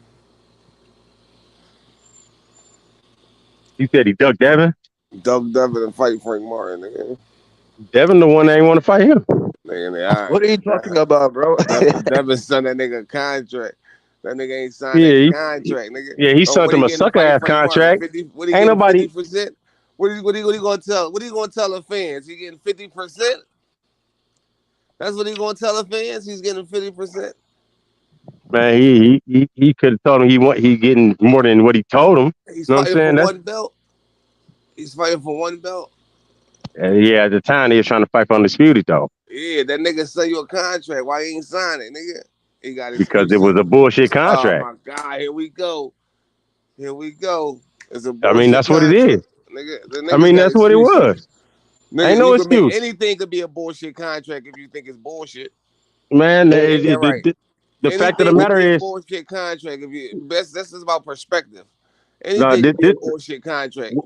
Speaker 8: You said he ducked Devin?
Speaker 13: Devin and fight Frank Martin. Man.
Speaker 8: Devin the one that ain't want to fight him.
Speaker 13: Nigga,
Speaker 6: what are you talking about, bro?
Speaker 13: Devin signed that nigga a contract. That nigga ain't signed that contract, nigga.
Speaker 8: Yeah, he signed him a sucker ass contract. Ain't nobody.
Speaker 13: 50%? What are you gonna tell? What are you gonna tell the fans? He getting 50%? That's what he gonna tell the fans. He's getting 50%.
Speaker 8: Man, he could have told him he getting more than what he told him.
Speaker 13: He's
Speaker 8: you know
Speaker 13: fighting for one belt. He's fighting for one belt.
Speaker 8: Yeah, at the time they was trying to fight for undisputed though.
Speaker 13: Yeah, that nigga sent you a contract. Why you ain't sign it, nigga? He got
Speaker 8: because it was a bullshit contract.
Speaker 13: Oh my God, here we go. It's a bullshit
Speaker 8: I mean, that's
Speaker 13: contract.
Speaker 8: what it is.
Speaker 13: Nigga,
Speaker 8: I mean, that's what it was.
Speaker 13: Nigga,
Speaker 8: ain't no excuse.
Speaker 13: Anything could be a bullshit contract if you think it's bullshit.
Speaker 8: Man, the fact of the matter is
Speaker 13: bullshit contract. If you this is about perspective. Anything could be a bullshit contract.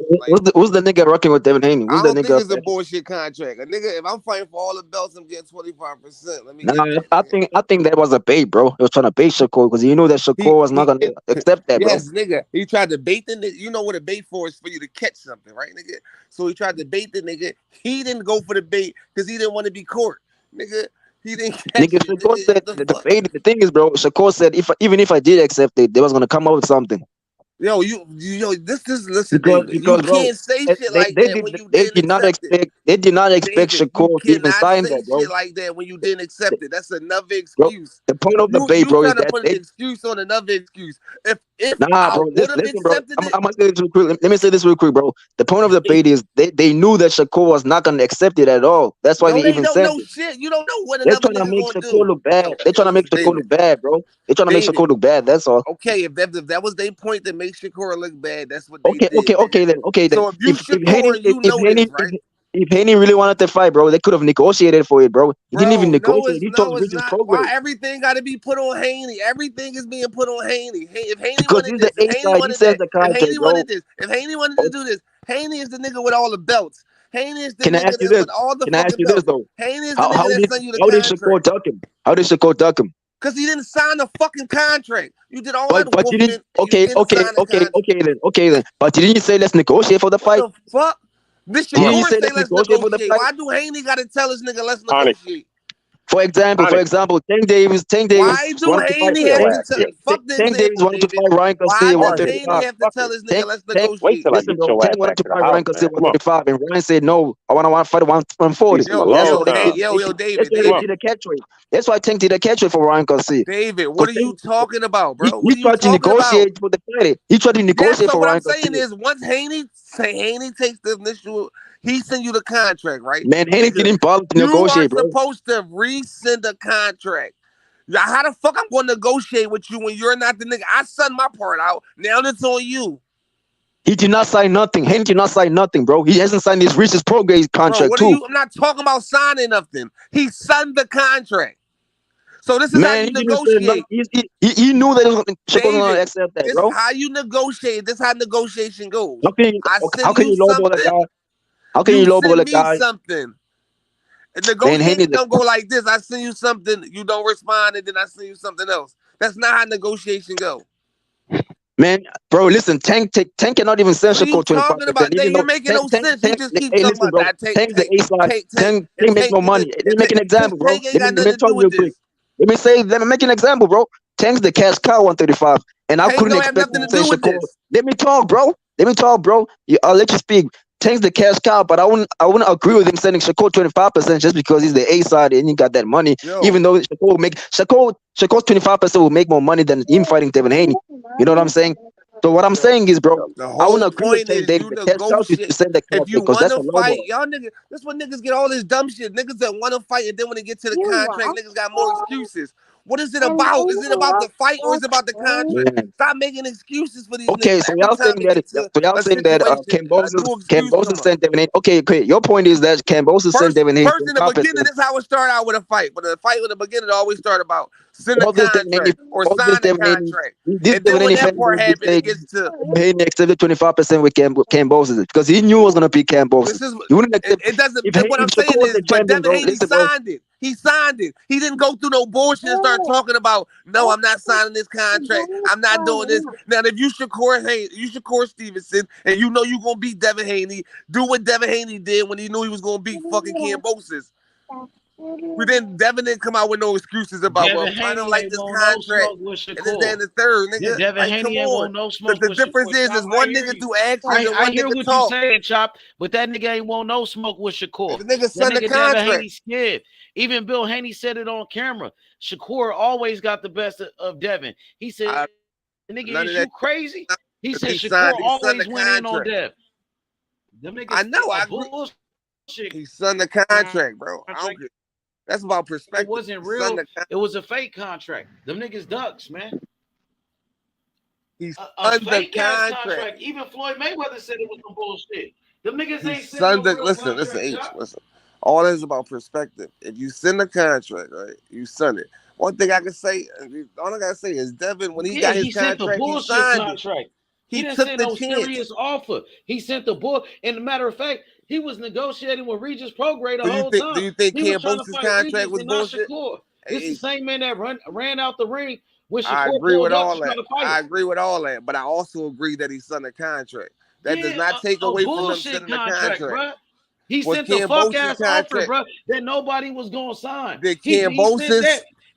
Speaker 6: Who's the nigga rocking with Devin Haney?
Speaker 13: I don't think it's a bullshit contract. A nigga, if I'm fighting for all the belts, I'm getting 25%.
Speaker 6: I think that was a bait, bro. He was trying to bait Shakur because he knew that Shakur was not gonna accept that, bro.
Speaker 13: Yes, nigga. He tried to bait the nigga. You know what a bait for is for you to catch something, right, nigga? So he tried to bait the nigga. He didn't go for the bait because he didn't want to be caught, nigga. He didn't catch
Speaker 6: nigga,
Speaker 13: it.
Speaker 6: Shakur said the thing is, bro. Shakur said even if I did accept it, they was gonna come up with something.
Speaker 13: Yo, this is listen. Because you can't say shit like that when you didn't accept it.
Speaker 6: They did not expect Shakur to even sign that, bro.
Speaker 13: Shit like that when you didn't accept it. That's another excuse.
Speaker 6: Bro, the point of the bait, bro, is that
Speaker 13: put an excuse on another excuse. If
Speaker 6: bro, listen, bro. I'm gonna say this real quick. Let me say this real quick, bro. The point of the bait is they knew that Shakur was not gonna accept it at all. That's why they even said
Speaker 13: it. Shit. You don't know what
Speaker 6: they're trying to make Shakur look bad. They're trying to make Shakur look bad, bro. They're trying to make Shakur look bad. That's all.
Speaker 13: Okay, if that was their point to make Shakur look bad, that's what they did.
Speaker 6: Okay then.
Speaker 13: So
Speaker 6: if Haney really wanted to fight, bro, they could have negotiated for it, bro. He didn't even negotiate. He told Bridges progress.
Speaker 13: Why everything got to be put on Haney? Everything is being put on Haney. If Haney
Speaker 6: wanted this, if Haney wanted
Speaker 13: to do this, Haney is the nigga with all the belts. Haney is the nigga with all the
Speaker 6: Can I ask you this though?
Speaker 13: Haney is the nigga that sent you the
Speaker 6: contract. How did Shakur duck him? How did Shakur duck him?
Speaker 13: Because he didn't sign the fucking contract. You did all that.
Speaker 6: But you didn't. Okay then. But you didn't say let's negotiate for the fight.
Speaker 13: What the fuck? This
Speaker 6: Didn't you
Speaker 13: Shakur
Speaker 6: say
Speaker 13: say
Speaker 6: let's
Speaker 13: let's
Speaker 6: negotiate for the
Speaker 13: negotiate.
Speaker 6: fight?
Speaker 13: Why do Haney got to tell his nigga let's
Speaker 8: Onyx.
Speaker 13: negotiate?
Speaker 6: For example, Tank Davis
Speaker 13: Why do
Speaker 6: wanted to fight.
Speaker 13: Haney have to tell? Fuck the
Speaker 6: Tank Davis
Speaker 13: example,
Speaker 6: wanted to
Speaker 13: David.
Speaker 6: fight Ryan
Speaker 13: Why
Speaker 6: Garcia
Speaker 13: does Haney
Speaker 6: 135.
Speaker 13: have to tell his nigga let's
Speaker 8: Wait
Speaker 13: negotiate?
Speaker 8: till I
Speaker 6: Listen,
Speaker 8: get
Speaker 6: bro.
Speaker 8: your
Speaker 6: Tank
Speaker 8: ass
Speaker 6: wanted
Speaker 8: back
Speaker 6: to
Speaker 8: to the
Speaker 6: fight
Speaker 8: house,
Speaker 6: Ryan Garcia
Speaker 8: man. Come on.
Speaker 6: 135, and Ryan said no. I want to fight 140.
Speaker 8: It's been a long time.
Speaker 13: Yo,
Speaker 6: That's
Speaker 13: David,
Speaker 6: why Tank did a catch weight. That's why Tank did a catch weight for Ryan Garcia.
Speaker 13: David, what are you talking about, bro? What
Speaker 6: He
Speaker 13: are you
Speaker 6: tried to
Speaker 13: talking about?
Speaker 6: negotiate for the fight. He tried to
Speaker 13: Yeah,
Speaker 6: negotiate
Speaker 13: so
Speaker 6: for
Speaker 13: what
Speaker 6: Ryan
Speaker 13: I'm saying
Speaker 6: Garcia.
Speaker 13: is once Haney takes the initial, he send you the contract, right?
Speaker 6: Man, Haney didn't bother to
Speaker 13: You are
Speaker 6: negotiate, bro.
Speaker 13: supposed to resend a contract. Now, how the fuck I'm going to negotiate with you when you're not the nigga? I sent my part out. Now it's on you.
Speaker 6: He did not sign nothing. Haney did not sign nothing, bro. He hasn't signed his Reese's Prograde
Speaker 13: Bro,
Speaker 6: contract
Speaker 13: what are
Speaker 6: too.
Speaker 13: you? I'm not talking about signing nothing. He signed the contract. So this is how
Speaker 6: Man,
Speaker 13: you
Speaker 6: he didn't say
Speaker 13: negotiate.
Speaker 6: nothing. He knew that Shakur was gonna
Speaker 13: David,
Speaker 6: accept that,
Speaker 13: this
Speaker 6: bro.
Speaker 13: is how you negotiate. This is how negotiation goes.
Speaker 6: How can you,
Speaker 13: I
Speaker 6: how
Speaker 13: send
Speaker 6: can
Speaker 13: you
Speaker 6: you lowball a
Speaker 13: something.
Speaker 6: guy? How can you
Speaker 13: You
Speaker 6: lowball
Speaker 13: send
Speaker 6: a
Speaker 13: me
Speaker 6: guy?
Speaker 13: something. And
Speaker 6: Man, Haney,
Speaker 13: negotiation don't go like this. I send you something, you don't respond, and then I send you something else. That's not how negotiation go.
Speaker 6: man, bro, listen, Tank cannot even send
Speaker 13: What are you
Speaker 6: Shakur 25%.
Speaker 13: talking about?
Speaker 6: Even
Speaker 13: You're
Speaker 6: though
Speaker 13: making no sense. He just keeps
Speaker 6: hey,
Speaker 13: talking
Speaker 6: listen,
Speaker 13: about
Speaker 6: bro,
Speaker 13: that.
Speaker 6: Tank's the A side. Tank makes no money. Let me make an example, bro.
Speaker 13: Tank ain't got
Speaker 6: Let me
Speaker 13: nothing to
Speaker 6: tell
Speaker 13: do
Speaker 6: you real
Speaker 13: with
Speaker 6: quick.
Speaker 13: this.
Speaker 6: Let me make an example, bro. Tank's the cash cow 135, and I
Speaker 13: Tank
Speaker 6: couldn't
Speaker 13: don't have
Speaker 6: expect
Speaker 13: nothing
Speaker 6: to
Speaker 13: to
Speaker 6: say
Speaker 13: do with
Speaker 6: Shakur.
Speaker 13: this.
Speaker 6: Let me talk, bro. I'll let you speak. Tank's the cash cow, but I wouldn't agree with him sending Shakur 25% just because he's the A side and he got that money.
Speaker 13: Yo.
Speaker 6: Even though Shakur's 25% will make more money than him fighting Devin Haney. You know what I'm saying? So what I'm saying is, bro,
Speaker 13: The
Speaker 6: I wouldn't
Speaker 13: whole
Speaker 6: agree with
Speaker 13: point
Speaker 6: Tank
Speaker 13: is
Speaker 6: Davis.
Speaker 13: you
Speaker 6: The cash cow to
Speaker 13: negotiate.
Speaker 6: send the
Speaker 13: If
Speaker 6: cash
Speaker 13: you
Speaker 6: because
Speaker 13: want
Speaker 6: that's a
Speaker 13: to
Speaker 6: low
Speaker 13: fight,
Speaker 6: ball.
Speaker 13: y'all niggas, that's when niggas get all this dumb shit. Niggas that want to fight, and then when they get to the contract, niggas got more excuses. What is it about? Is it about the fight or is it about the contract?
Speaker 6: Yeah.
Speaker 13: Stop making excuses for these
Speaker 6: Okay,
Speaker 13: niggas.
Speaker 6: so
Speaker 13: Every
Speaker 6: y'all
Speaker 13: time
Speaker 6: saying
Speaker 13: they get to a situation, a new excuse
Speaker 6: Cambosis
Speaker 13: come up.
Speaker 6: sent Devin Haney. Okay. Your point is that Cambosis sent Devin Haney
Speaker 13: First in the beginning, this is how it started out with a fight. But the fight in the beginning always start about send a contract or sign a contract. And then when that part happens, it gets to
Speaker 6: Haney accepted 25% with Cambosis because he knew it was gonna be Cambosis.
Speaker 13: this is
Speaker 6: You wouldn't accept
Speaker 13: it doesn't.
Speaker 6: if
Speaker 13: What I'm
Speaker 6: if
Speaker 13: saying
Speaker 6: Shakur was
Speaker 13: is,
Speaker 6: the
Speaker 13: but
Speaker 6: champion,
Speaker 13: Devin
Speaker 6: bro.
Speaker 13: Haney
Speaker 6: Listen, bro.
Speaker 13: signed it. He signed it. He didn't go through no bullshit and start talking about no, I'm not signing this contract. I'm not doing this. Now, if you Shakur Stevenson, and you know you gonna beat Devin Haney, do what Devin Haney did when he knew he was gonna beat fucking Cambosis. But then Devin didn't come out with no excuses about, well,
Speaker 7: Devin
Speaker 13: I don't
Speaker 7: Haney
Speaker 13: like
Speaker 7: ain't
Speaker 13: this
Speaker 7: want no
Speaker 13: contract.
Speaker 7: smoke with
Speaker 13: And this, that, and
Speaker 7: Shakur.
Speaker 13: the third, nigga.
Speaker 7: Devin
Speaker 13: Like,
Speaker 7: Haney
Speaker 13: come
Speaker 7: ain't
Speaker 13: on.
Speaker 7: want no smoke
Speaker 13: The
Speaker 7: with
Speaker 13: difference
Speaker 7: Shakur.
Speaker 13: is
Speaker 7: Chop,
Speaker 13: one
Speaker 7: I hear
Speaker 13: nigga
Speaker 7: you.
Speaker 13: do actions and
Speaker 7: I
Speaker 13: one
Speaker 7: hear
Speaker 13: nigga
Speaker 7: what
Speaker 13: talk.
Speaker 7: you saying, Chop, but that nigga ain't want no smoke with Shakur.
Speaker 13: The nigga
Speaker 7: That
Speaker 13: signed the
Speaker 7: nigga Devin
Speaker 13: contract.
Speaker 7: Haney scared. Even Bill Haney said it on camera. Shakur always got the best of Devin. He said, nigga,
Speaker 13: none of
Speaker 7: is
Speaker 13: that
Speaker 7: you crazy? He said
Speaker 13: he
Speaker 7: Shakur
Speaker 13: signed the
Speaker 7: always went in on
Speaker 13: contract.
Speaker 7: Dev. Them niggas
Speaker 13: I know, I agree.
Speaker 7: bullshit.
Speaker 13: He signed the contract, bro. I don't care. That's about perspective.
Speaker 7: It wasn't real. It was a fake contract. Them niggas ducks, man.
Speaker 13: He's
Speaker 7: A fake ass contract. Even Floyd Mayweather said it was some bullshit. Them niggas ain't sent no real
Speaker 13: listen, H, listen. All that is about perspective. If you send a contract, right, you send it. One thing I can say, all I gotta say is Devin, when he got his contract, he signed it.
Speaker 7: He didn't
Speaker 13: took
Speaker 7: send
Speaker 13: the
Speaker 7: no
Speaker 13: chance.
Speaker 7: serious offer. He sent the bull. And a matter of fact, he was negotiating with Regis Prograde the whole time.
Speaker 13: Do you think
Speaker 7: Cambosis'
Speaker 13: contract was bullshit?
Speaker 7: Shakur. This is the same man that ran out the ring when Shakur
Speaker 13: I agree with all that.
Speaker 7: I
Speaker 13: agree with all that, but I also agree that he signed a contract. That does not take away from him signing the contract.
Speaker 7: Bro. He sent the fuck ass offer, bro, that nobody was gonna sign.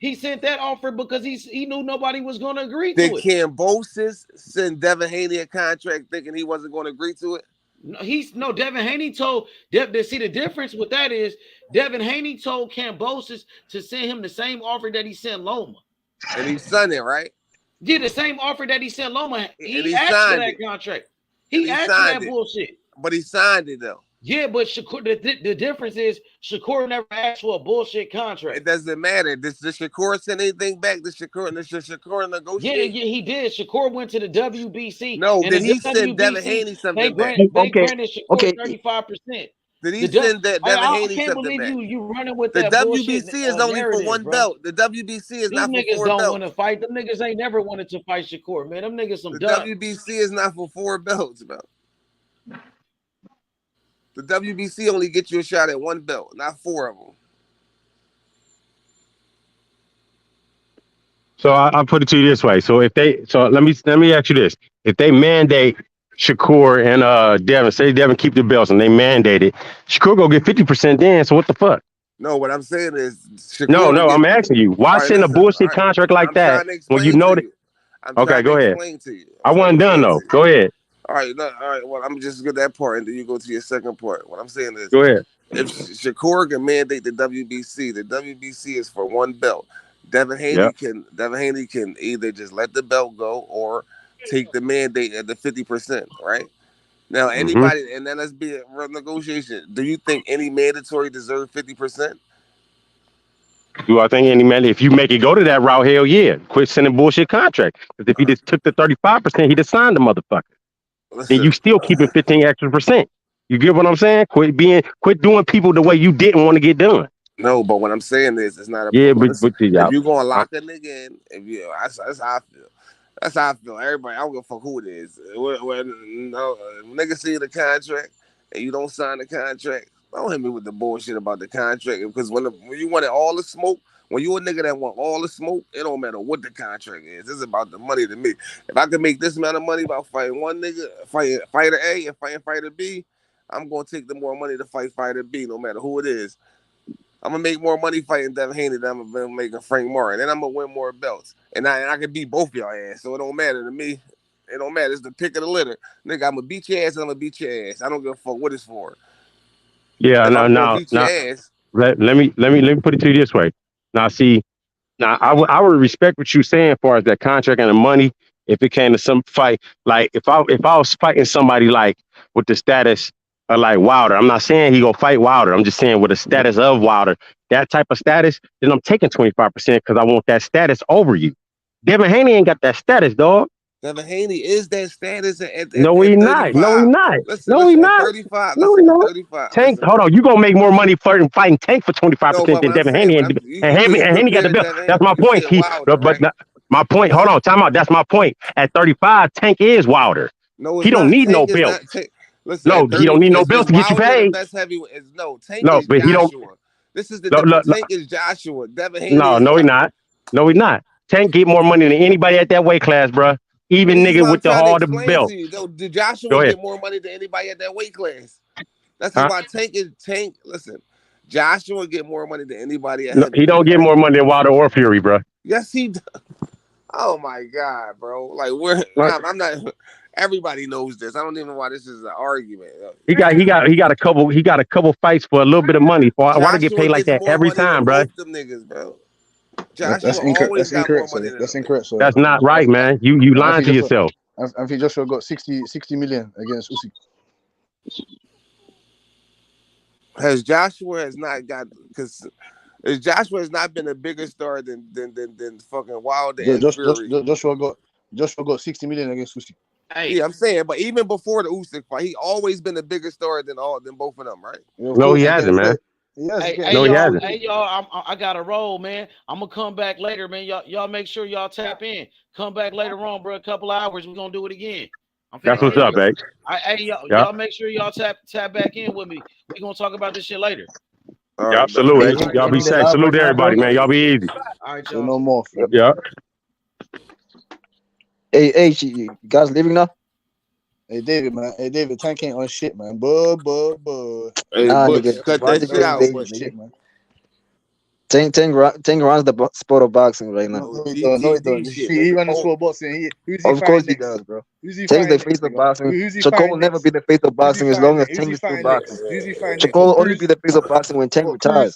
Speaker 7: He sent that offer because he knew nobody was gonna agree to it.
Speaker 13: Did Cambosis send Devin Haney a contract thinking he wasn't going to agree to it?
Speaker 7: No, Devin Haney told see the difference with that is Devin Haney told Cambosis to send him the same offer that he sent Loma.
Speaker 13: And he signed it, right?
Speaker 7: Yeah, the same offer that he sent Loma. He
Speaker 13: asked
Speaker 7: for that contract. He asked for that bullshit.
Speaker 13: But he signed it though.
Speaker 7: Yeah, but Shakur, the difference is Shakur never asked for a bullshit contract.
Speaker 13: It doesn't matter. Does Shakur send anything back? Does Shakur negotiate?
Speaker 7: Yeah, he did. Shakur went to the WBC.
Speaker 13: No, did he send Devin Haney something back?
Speaker 7: They granted Shakur 35%.
Speaker 13: Did he send Devin Haney something back?
Speaker 7: I can't believe you running with
Speaker 13: the
Speaker 7: that
Speaker 13: WBC is only for one belt. The WBC is not for 4 belts.
Speaker 7: These niggas don't want to fight. Them niggas ain't never wanted to fight Shakur, man. Them niggas some ducks.
Speaker 13: The WBC is not for 4 belts, bro. The WBC only gets you a shot at 1 belt, not 4 of them.
Speaker 8: So I put it to you this way. So let me ask you this: if they mandate Shakur and Devin. Say Devin keep the belts and they mandated. Shakur go get 50% then. So what the fuck?
Speaker 13: No, what I'm saying is Shakur
Speaker 8: No,
Speaker 13: would get.
Speaker 8: I'm asking you. Why
Speaker 13: All right,
Speaker 8: send a
Speaker 13: listen. All
Speaker 8: bullshit
Speaker 13: right,
Speaker 8: contract like
Speaker 13: I'm
Speaker 8: that
Speaker 13: trying to
Speaker 8: when you
Speaker 13: explain
Speaker 8: know
Speaker 13: to
Speaker 8: that?
Speaker 13: you. I'm
Speaker 8: Okay,
Speaker 13: trying
Speaker 8: go
Speaker 13: to
Speaker 8: ahead.
Speaker 13: explain to you.
Speaker 8: I wasn't done though. Go ahead.
Speaker 13: All right, no, all right. Well, I'm just get that part, and then you go to your second part. What I'm saying is,
Speaker 8: Go ahead.
Speaker 13: if Shakur can mandate the WBC is for one belt. Devin
Speaker 8: Yep.
Speaker 13: Haney can either just let the belt go or take the mandate at the 50%, right? Now, anybody, and then let's be a real negotiation. Do you think any mandatory deserve 50%?
Speaker 8: Do I think any man, if you make it go to that route, hell yeah. Quit sending bullshit contract. Because if he just took the 35%, he'd have signed the motherfucker. Then you still keeping 15 extra percent. You get what I'm saying? Quit doing people the way you didn't want to get done.
Speaker 13: No, but what I'm saying is, it's not a.
Speaker 8: Yeah, but
Speaker 13: if you gonna lock a nigga in, that's how I feel. That's how I feel. Everybody, I don't give a fuck who it is. When nigga see the contract and you don't sign the contract, don't hit me with the bullshit about the contract. Because when you wanted all the smoke, when you a nigga that want all the smoke, it don't matter what the contract is. It's about the money to me. If I can make this amount of money by fighting one nigga, fighting fighter A and fighting fighter B, I'm gonna take the more money to fight fighter B, no matter who it is. I'm gonna make more money fighting Devin Haney than I'm gonna make Frank Martin, and I'm gonna win more belts. And I can beat both y'all ass, so it don't matter to me. It don't matter. It's the pick of the litter, nigga. I'm gonna beat your ass. And I'm gonna beat your ass. I don't give a fuck what it's for.
Speaker 8: Yeah,
Speaker 13: Beat your ass.
Speaker 8: Let me put it to you this way. Now, see, I would respect what you saying as far as that contract and the money. If it came to some fight, like if I was fighting somebody like with the status of like Wilder, I'm not saying he gonna fight Wilder. I'm just saying with the status of Wilder, that type of status, then I'm taking 25% because I want that status over you. Devin Haney ain't got that status, dog.
Speaker 13: Devin Haney is that status at
Speaker 8: No, he not. No, he not. No, he not.
Speaker 13: 35.
Speaker 8: No, he not.
Speaker 13: 35.
Speaker 8: Tank, hold on. You gonna make more money fighting Tank for 25% than Devin Haney. And Haney got the belt. That's my point. My point. Hold on. Time out. That's my point. At 35, Tank is Wilder.
Speaker 13: No,
Speaker 8: he don't need no belt.
Speaker 13: Listen,
Speaker 8: no, he don't need no belt to get you paid.
Speaker 13: Tank is
Speaker 8: but he don't.
Speaker 13: This is the difference. Tank is Joshua. Devin Haney.
Speaker 8: No, he not. No, he not. Tank get more money than anybody at that weight class, bro. Even nigga with the hard belt.
Speaker 13: Did Joshua get more money than anybody at that weight class? That's why Tank. Listen, Joshua get more money than anybody at.
Speaker 8: He don't get more money than Wilder or Fury, bro.
Speaker 13: Yes, he does. Oh my God, bro! Like I'm not. Everybody knows this. I don't even know why this is an argument.
Speaker 8: He got a couple fights for a little bit of money. Why to get paid like that every time, bro?
Speaker 13: Them niggas, bro.
Speaker 10: That's incorrect. That's incorrect. So
Speaker 8: that's not right, man. You lying to yourself.
Speaker 10: I think Joshua got 60 million against Usyk.
Speaker 13: Joshua has not been a bigger star than fucking Wilder and Fury.
Speaker 10: Joshua got 60 million against Usyk.
Speaker 13: Hey. Yeah, I'm saying, but even before the Usyk fight, he always been a bigger star than both of them, right?
Speaker 8: No, he hasn't, man.
Speaker 13: He
Speaker 7: hasn't. Hey, y'all, I got to roll, man. I'm gonna come back later, man. Y'all make sure y'all tap in. Come back later on, bro. A couple hours, we're gonna do it again.
Speaker 8: That's what's up, babe.
Speaker 7: Y'all make sure y'all tap back in with me. We're gonna talk about this shit later.
Speaker 8: Y'all salute. Y'all be safe. Salute to everybody, man. Y'all be easy.
Speaker 7: All right, y'all.
Speaker 10: No more.
Speaker 8: Yeah.
Speaker 6: Hey, you guys leaving now?
Speaker 10: Hey, David, man. Hey, David, Tank ain't on shit, man. Bud.
Speaker 13: Hey, cut that shit out,
Speaker 10: shit, man.
Speaker 6: Tank runs the sport of boxing right now.
Speaker 10: No, he don't. He runs the sport of boxing.
Speaker 6: Of course he does, bro. Tank's the face of boxing. Shakur will never be the face of boxing as long as Tank is still boxing. Shakur will only be the face of boxing when Tank retires.